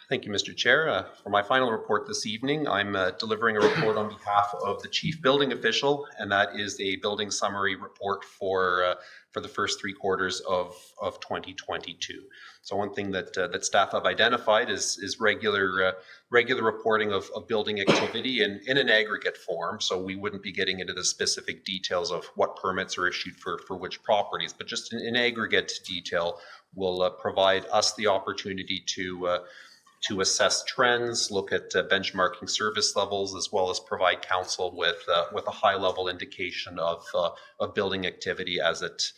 S14: Thank you, Mr. Chair. For my final report this evening, I'm delivering a report on behalf of the Chief Building Official, and that is a building summary report for the first 3 quarters of 2022. So one thing that staff have identified is regular reporting of building activity in an aggregate form. So we wouldn't be getting into the specific details of what permits are issued for which properties, but just in aggregate detail will provide us the opportunity to assess trends, look at benchmarking service levels, as well as provide council with a high-level indication of building activity as it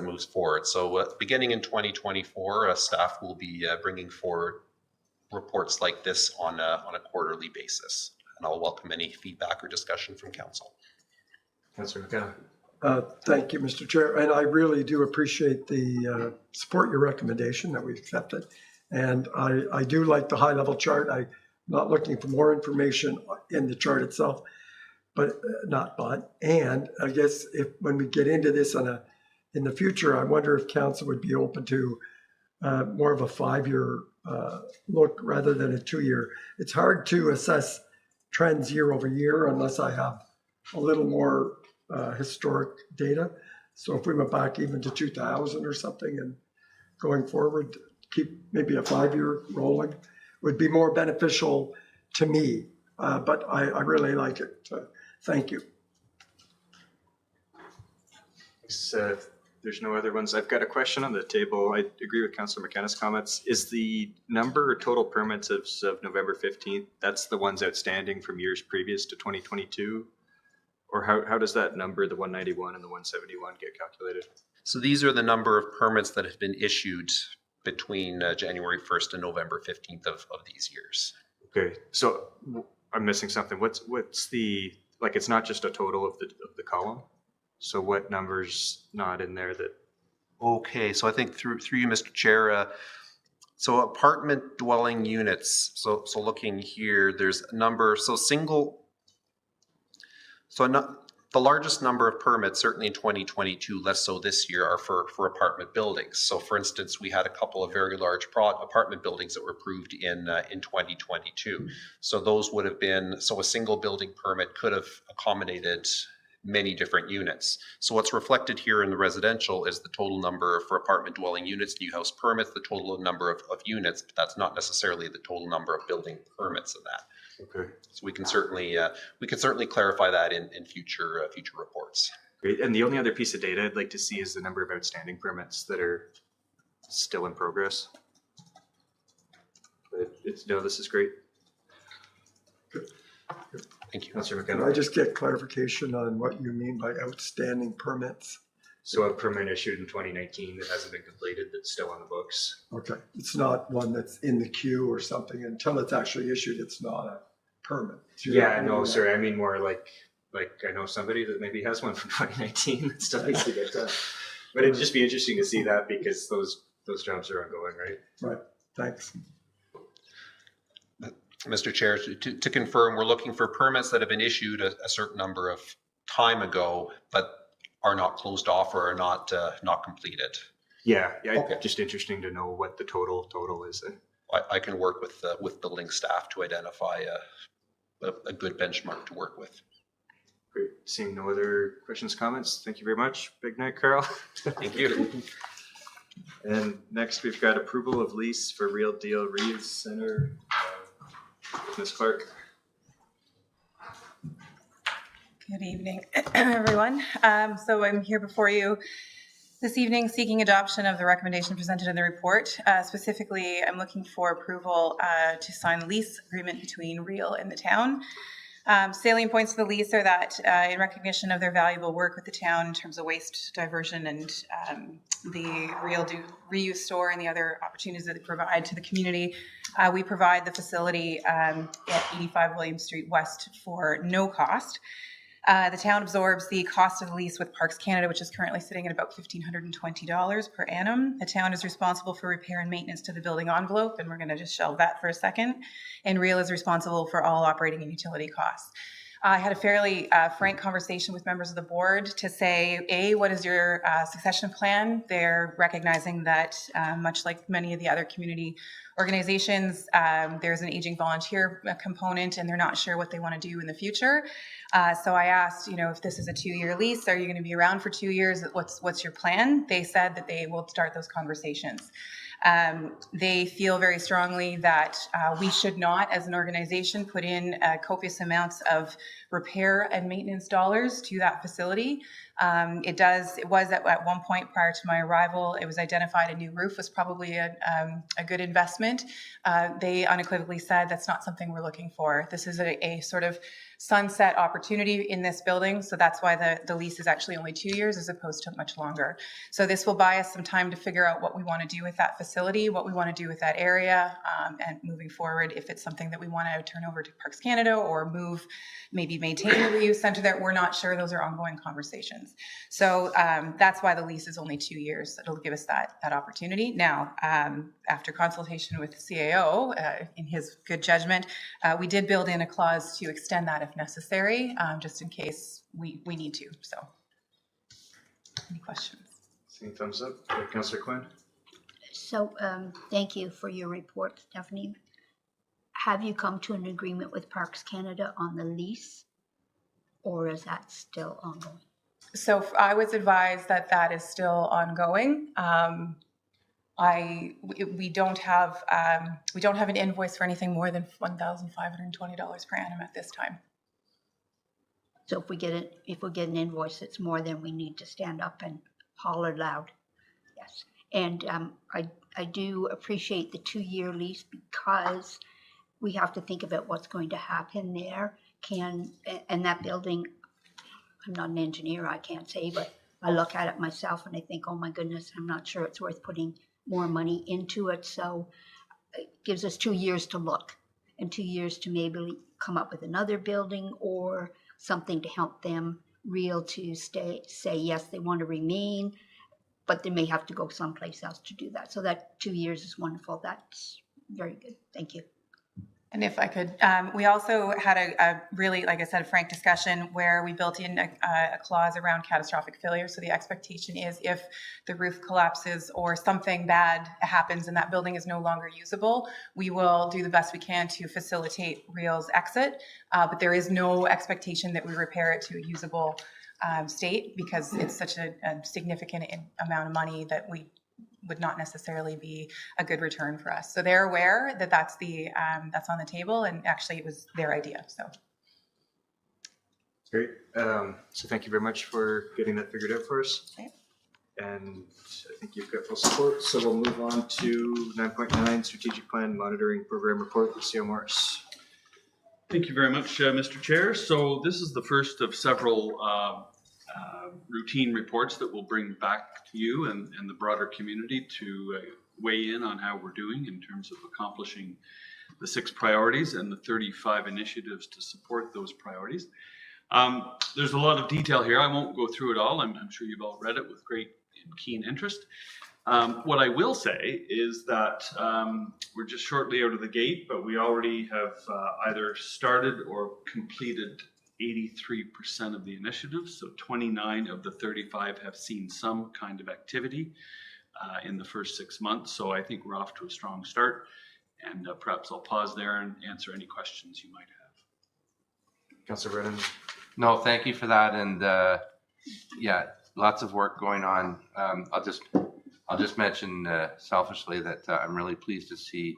S14: moves forward. So beginning in 2024, staff will be bringing forward reports like this on a quarterly basis, and I'll welcome any feedback or discussion from council.
S3: Councillor McKenna.
S7: Thank you, Mr. Chair, and I really do appreciate the support your recommendation that we accepted. And I do like the high-level chart. I'm not looking for more information in the chart itself, and I guess when we get into this in the future, I wonder if council would be open to more of a 5-year look rather than a 2-year. It's hard to assess trends year over year unless I have a little more historic data. So if we went back even to 2000 or something and going forward, keep maybe a 5-year rolling would be more beneficial to me. But I really like it. Thank you.
S3: There's no other ones. I've got a question on the table. I agree with Councillor McKenna's comments. Is the number of total permits of November 15th, that's the ones outstanding from years previous to 2022? Or how does that number, the 191 and the 171, get calculated?
S14: So these are the number of permits that have been issued between January 1st and November 15th of these years.
S3: Okay, so I'm missing something. What's the, like, it's not just a total of the column? So what number's not in there that?
S14: Okay, so I think through you, Mr. Chair, so apartment dwelling units. So looking here, there's a number, the largest number of permits, certainly in 2022, less so this year, are for apartment buildings. So for instance, we had a couple of very large apartment buildings that were approved in 2022. So those would have been, so a single building permit could have accommodated many different units. So what's reflected here in the residential is the total number for apartment dwelling units, new house permits, the total number of units, but that's not necessarily the total number of building permits in that.
S3: Okay.
S14: So we can certainly clarify that in future reports.
S3: Great. And the only other piece of data I'd like to see is the number of outstanding permits that are still in progress. But this is great.
S7: Good.
S14: Thank you.
S3: Councillor
S7: Can
S3: McKenna.
S7: I just get clarification on what you mean by outstanding permits?
S3: So a permit issued in 2019 that hasn't been completed, that's still on the books.
S7: Okay, it's not one that's in the queue or something. Until it's actually issued, it's not a permit.
S3: Yeah, no, sorry. I mean more like I know somebody that maybe has one from 2019 that still needs to get done. But it'd just be interesting to see that because those jobs are ongoing, right?
S7: Right. Thanks.
S14: Mr. Chair, to confirm, we're looking for permits that have been issued a certain number of time ago, but are not closed off or are not completed.
S3: Yeah.
S14: Okay.
S3: Just interesting to know what the total is.
S14: I can work with building staff to identify a good benchmark to work with.
S3: Great. Seeing no other questions, comments, thank you very much. Big night, Carl.
S14: Thank you.
S3: And next we've got approval of lease for Real Deal Reuse Center. Ms. Clark.
S1: Good evening, everyone. So I'm here before you this evening seeking adoption of the recommendation presented in the report. Specifically, I'm looking for approval to sign the lease agreement between Real and the town. Salient points of the lease are that in recognition of their valuable work with the town in terms of waste diversion and the Real Reuse store and the other opportunities that they provide to the community, we provide the facility at 85 William Street West for no cost. The town absorbs the cost of the lease with Parks Canada, which is currently sitting at about $1,520 per annum. The town is responsible for repair and maintenance to the building envelope, and we're going to just shelve that for a second. And Real is responsible for all operating and utility costs. I had a fairly frank conversation with members of the board to say, what is your succession plan? They're recognizing that much like many of the other community organizations, there's an aging volunteer component and they're not sure what they want to do in the future. So I asked, if this is a 2-year lease, are you going to be around for 2 years? What's your plan? They said that they will start those conversations. They feel very strongly that we should not, as an organization, put in copious amounts of repair and maintenance dollars to that facility. It was at one point prior to my arrival, it was identified a new roof was probably a good investment. They unequivocally said that's not something we're looking for. This is a sort of sunset opportunity in this building. So that's why the lease is actually only 2 years as opposed to much longer. So this will buy us some time to figure out what we want to do with that facility, what we want to do with that area, and moving forward, if it's something that we want to turn over to Parks Canada or move, maybe maintain the reuse center there, we're not sure. Those are ongoing conversations. So that's why the lease is only 2 years. It'll give us that opportunity. Now, after consultation with the CAO, in his good judgment, we did build in a clause to extend that if necessary, just in case we need to. So, any questions?
S3: Seeing thumbs up. Councillor Quinn.
S12: So thank you for your report, Stephanie. Have you come to an agreement with Parks Canada on the lease, or is that still ongoing?
S1: So I was advised that that is still ongoing. We don't have an invoice for anything more than $1,520 per annum at this time.
S12: So if we get an invoice that's more, then we need to stand up and holler loud. Yes, and I do appreciate the 2-year lease because we have to think about what's going to happen there. And that building, I'm not an engineer, I can't say, but I look at it myself and I think, oh my goodness, I'm not sure it's worth putting more money into it. So it gives us 2 years to look and 2 years to maybe come up with another building or something to help them to say yes, they want to remain, but they may have to go someplace else to do that. So that 2 years is wonderful. That's very good. Thank you.
S1: And if I could, we also had a really, like I said, frank discussion where we built in a clause around catastrophic failure. So the expectation is if the roof collapses or something bad happens and that building is no longer usable, we will do the best we can to facilitate Real's exit. But there is no expectation that we repair it to a usable state because it's such a significant amount of money that we would not necessarily be a good return for us. So they're aware that that's on the table, and actually it was their idea. So
S3: Great. So thank you very much for getting that figured out for us.
S1: Okay.
S3: And I think you've got full support. So we'll move on to 9.9 Strategic Plan Monitoring Program Report with CEO Morris.
S4: Thank you very much, Mr. Chair. So this is the first of several routine reports that we'll bring back to you and the broader community to weigh in on how we're doing in terms of accomplishing the 6 priorities and the 35 initiatives to support those priorities. There's a lot of detail here. I won't go through it all. I'm sure you've all read it with great and keen interest. What I will say is that we're just shortly out of the gate, but we already have either started or completed 83% of the initiatives. So 29 of the 35 have seen some kind of activity in the first 6 months. So I think we're off to a strong start. And perhaps I'll pause there and answer any questions you might have.
S3: Councillor Brennan.
S8: No, thank you for that. And yeah, lots of work going on. I'll just mention selfishly that I'm really pleased to see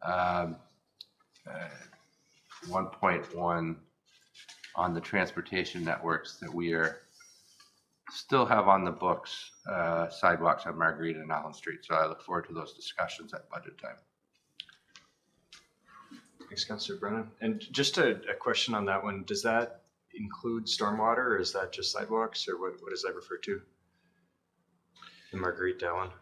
S8: 1.1 on the transportation networks that we still have on the books, sidewalks on Marguerite and Allen Street. So I look forward to those discussions at budget time.
S3: Thanks, Councillor Brennan. And just a question on that one. Does that include stormwater, or is that just sidewalks, or what does that refer to? The Marguerite Allen.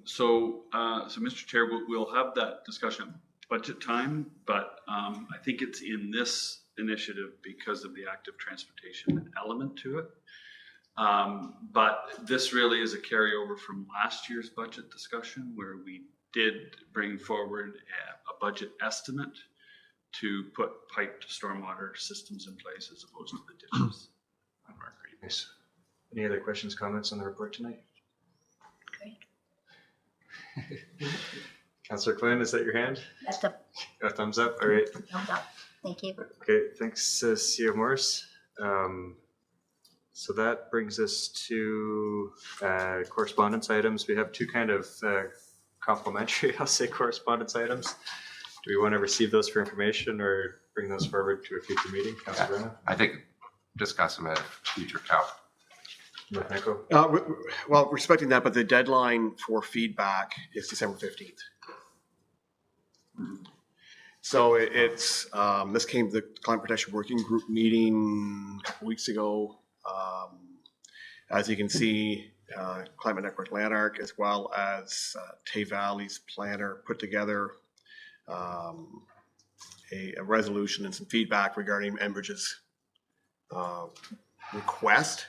S4: So Mr. Chair, we'll have that discussion budget time, but I think it's in this initiative because of the active transportation element to it. But this really is a carryover from last year's budget discussion where we did bring forward a budget estimate to put pipe to stormwater systems in place as opposed to the ditches on Marguerite.
S3: Nice. Any other questions, comments on the report tonight?
S12: Great.
S3: Councillor Quinn, is that your hand?
S12: That's a
S3: A thumbs up. All right.
S12: thumbs up. Thank you.
S3: Okay, thanks, CEO Morris. So that brings us to correspondence items. We have 2 kind of complementary, I'll say, correspondence items. Do we want to receive those for information or bring those forward to a future meeting? Councillor Brennan?
S8: I think discuss them at a future count.
S10: Well, respecting that, but the deadline for feedback is December 15th. So this came to the Climate Protection Working Group meeting a couple weeks ago. As you can see, Climate Network Lanark, as well as Tay Valley's planner, put together a resolution and some feedback regarding Enbridge's request.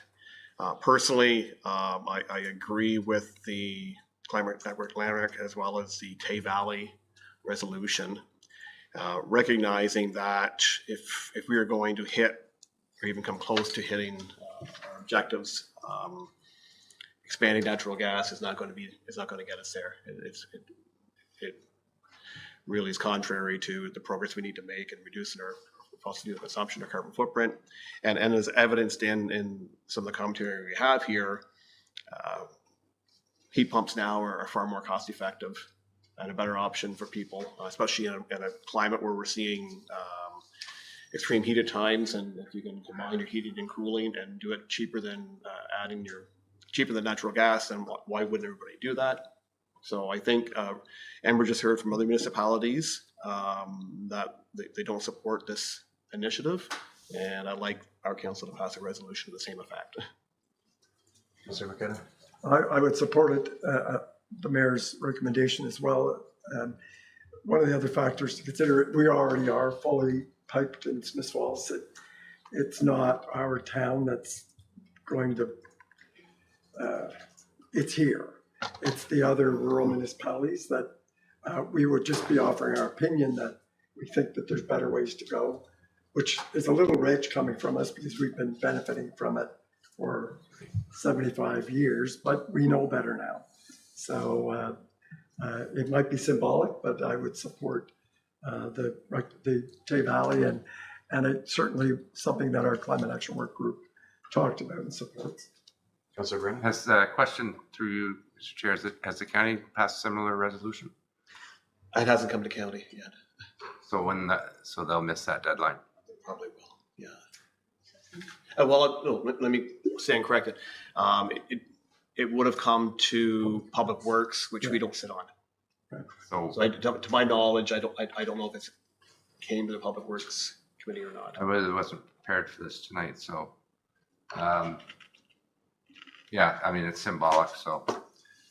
S10: Personally, I agree with the Climate Network Lanark as well as the Tay Valley resolution, recognizing that if we are going to hit or even come close to hitting our objectives, expanding natural gas is not going to get us there. It really is contrary to the progress we need to make in reducing our fossil fuel consumption or carbon footprint. And as evidenced in some of the commentary we have here, heat pumps now are far more cost effective and a better option for people, especially in a climate where we're seeing extreme heat at times. And if you can combine your heating and cooling and do it cheaper than natural gas, then why wouldn't everybody do that? So I think Enbridge just heard from other municipalities that they don't support this initiative, and I'd like our council to pass a resolution to the same effect.
S3: Councillor McKenna?
S7: I would support it, the mayor's recommendation as well. One of the other factors to consider, we already are fully piped in Smith Falls. It's not our town that's going to, it's here. It's the other rural municipalities that we would just be offering our opinion that we think that there's better ways to go, which is a little rich coming from us because we've been benefiting from it for 75 years, but we know better now. So it might be symbolic, but I would support the Tay Valley, and it's certainly something that our Climate Action Work Group talked about and supports.
S3: Councillor Brennan?
S8: Has a question through you, Mr. Chair. Has the county passed a similar resolution?
S10: It hasn't come to county yet.
S8: So they'll miss that deadline.
S10: They probably will. Yeah. Well, no, let me stand corrected. It would have come to Public Works, which we don't sit on.
S7: Right.
S8: So
S10: To my knowledge, I don't know if it came to the Public Works Committee or not.
S8: I really wasn't prepared for this tonight, so yeah, I mean, it's symbolic. So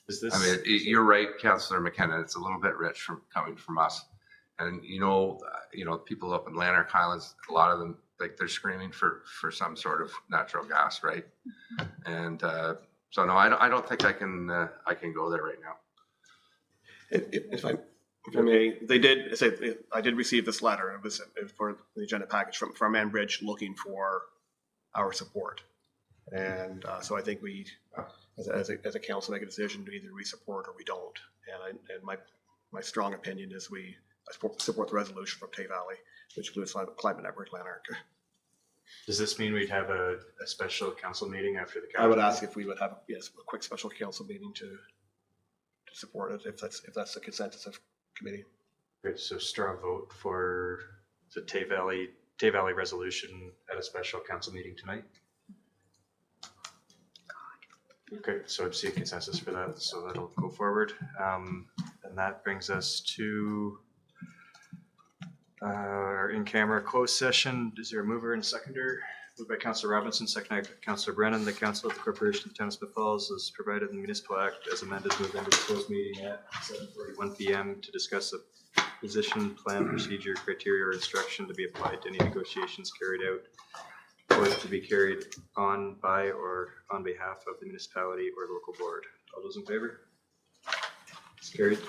S3: Is this?
S8: I mean, you're right, Councillor McKenna. It's a little bit rich coming from us, and people up in Lanark Highlands, a lot of them, like, they're screaming for some sort of natural gas, right? And so no, I don't think I can go there right now.
S10: If I may, they did say, I did receive this letter. It was for the agenda package from Enbridge looking for our support. And so I think we, as a council, make a decision to either we support or we don't. And my strong opinion is we support the resolution from Tay Valley, which includes Climate Network Lanark.
S3: Does this mean we'd have a special council meeting after the?
S10: I would ask if we would have a quick special council meeting to support it, if that's the consensus of committee.
S3: Okay, so straw vote for the Tay Valley resolution at a special council meeting tonight. Okay, so I see a consensus for that, so that'll go forward. And that brings us to our in-camera closed session. Is there a mover and seconder? Moved by Councillor Robinson, seconded by Councillor Brennan. The Council of the Corporation of the Town of Smith Falls is provided in the Municipal Act as amended, moved into the closed meeting at 7:41 p.m. to discuss a position, plan, procedure, criteria, or instruction to be applied to any negotiations carried out or to be carried on by or on behalf of the municipality or local board. All those in favor? It's carried.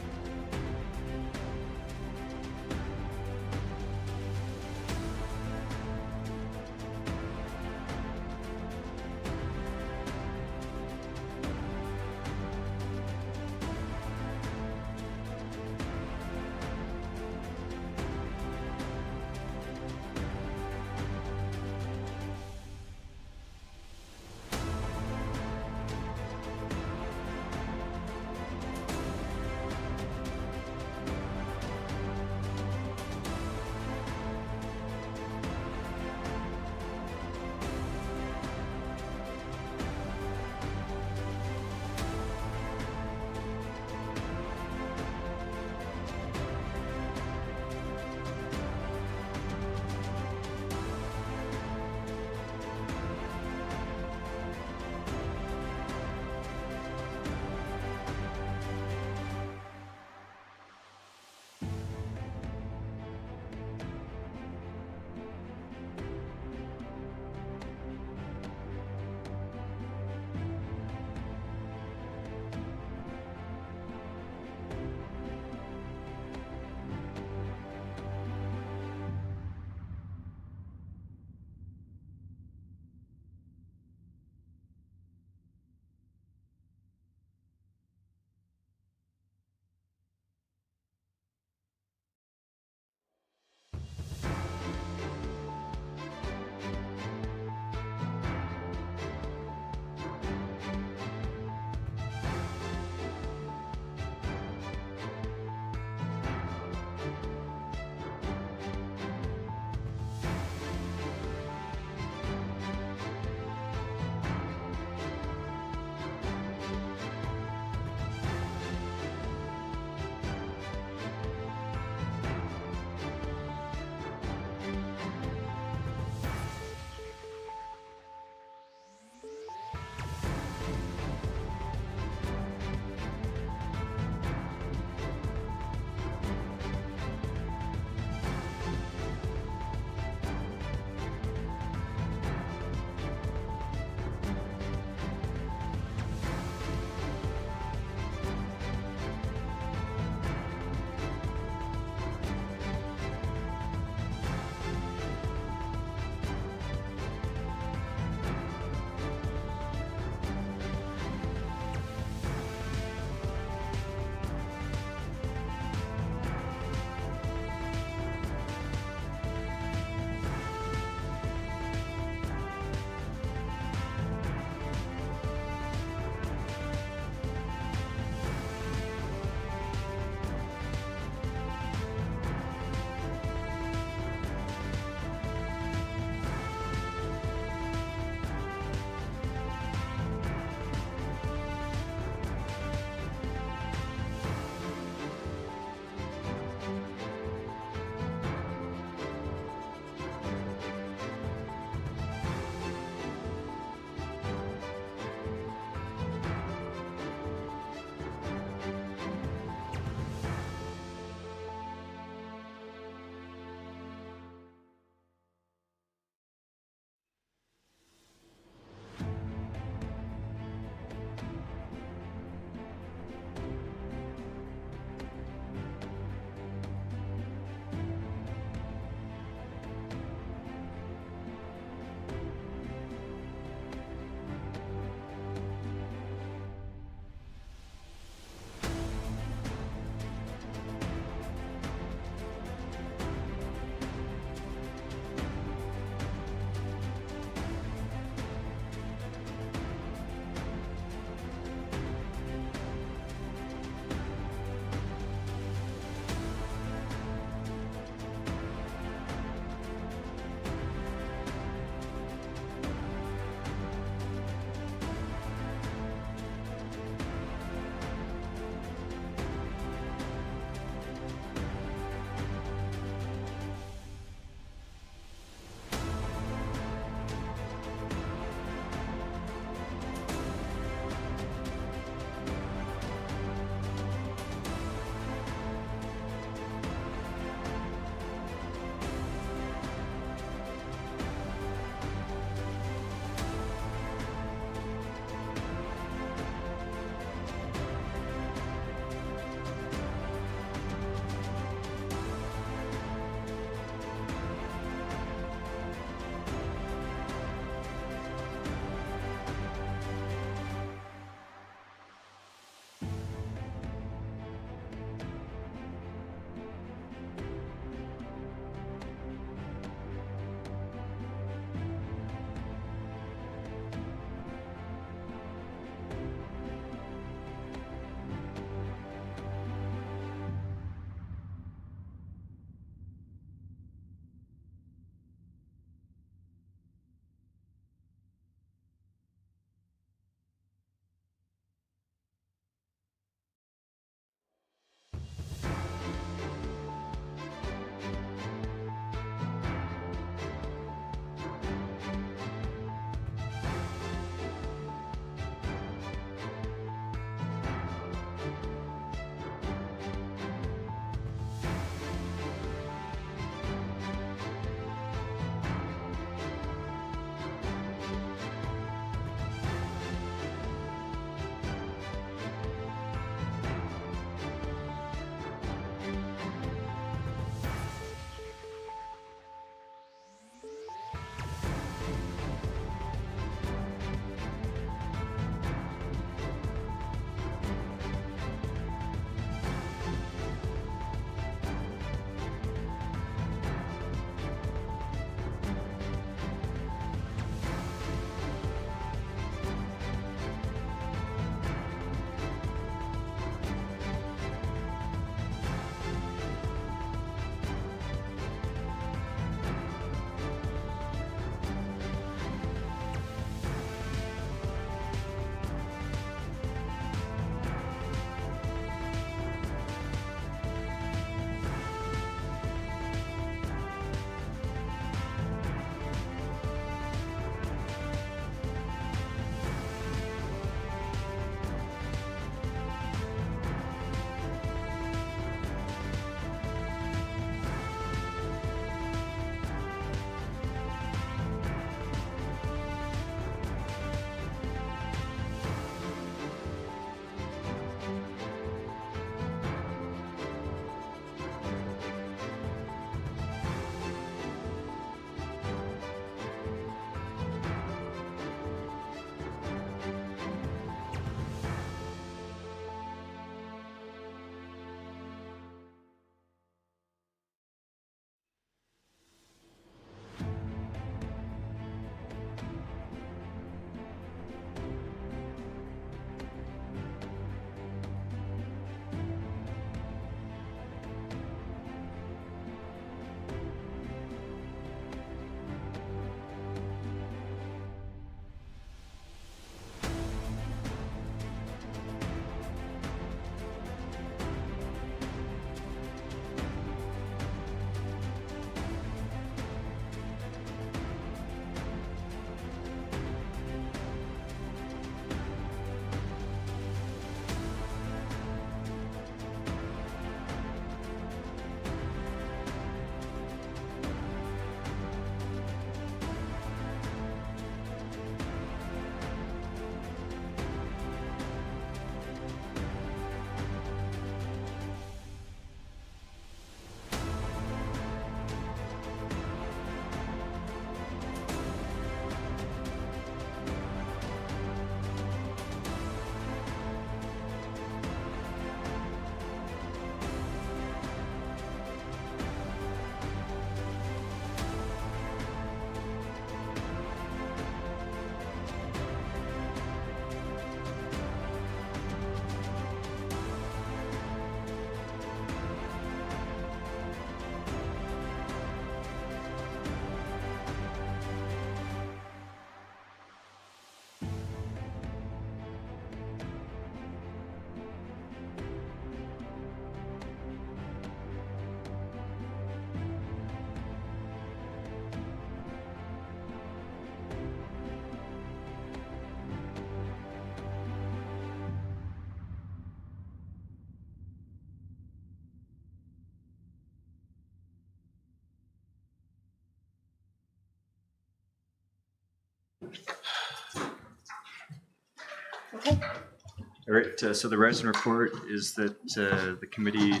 S3: All right, so the resident report is that the committee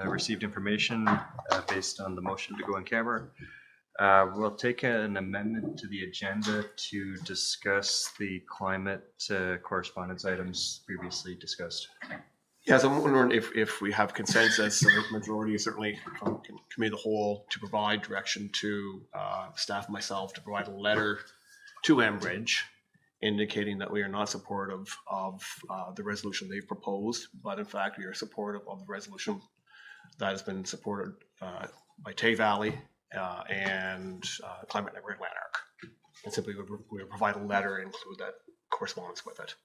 S3: received information based on the motion to go on camera. We'll take an amendment to the agenda to discuss the climate correspondence items previously discussed.
S10: Yes, I'm wondering if we have consensus, or majority certainly from committee of the whole, to provide direction to staff and myself to provide a letter to Enbridge indicating that we are not supportive of the resolution they've proposed, but in fact we are supportive of the resolution that has been supported by Tay Valley and Climate Network Lanark. And simply we provide a letter and include that correspondence with it.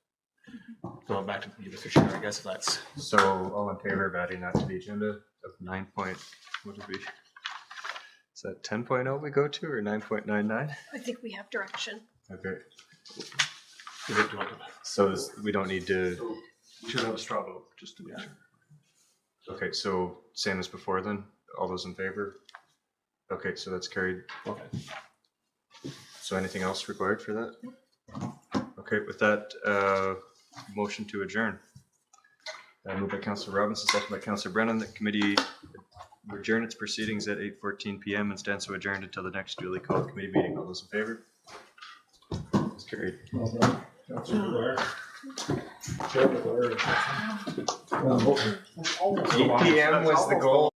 S10: Going back to you, Mr. Chair, I guess if that's.
S3: So all in favor of adding that to the agenda of 9 point, what did we, is that 10.0 we go to or 9.99?
S2: I think we have direction.
S3: Okay. So we don't need to.
S10: We should have a straw vote just to be sure.
S3: Okay, so same as before then? All those in favor? Okay, so that's carried.
S10: Okay.
S3: So anything else required for that? Okay, with that, motion to adjourn. Moved by Councillor Robinson, second by Councillor Brennan. The committee adjourn its proceedings at 8:14 p.m. and stands so adjourned until the next duly called committee meeting. All those in favor? It's carried.
S7: 8 p.m. was the goal.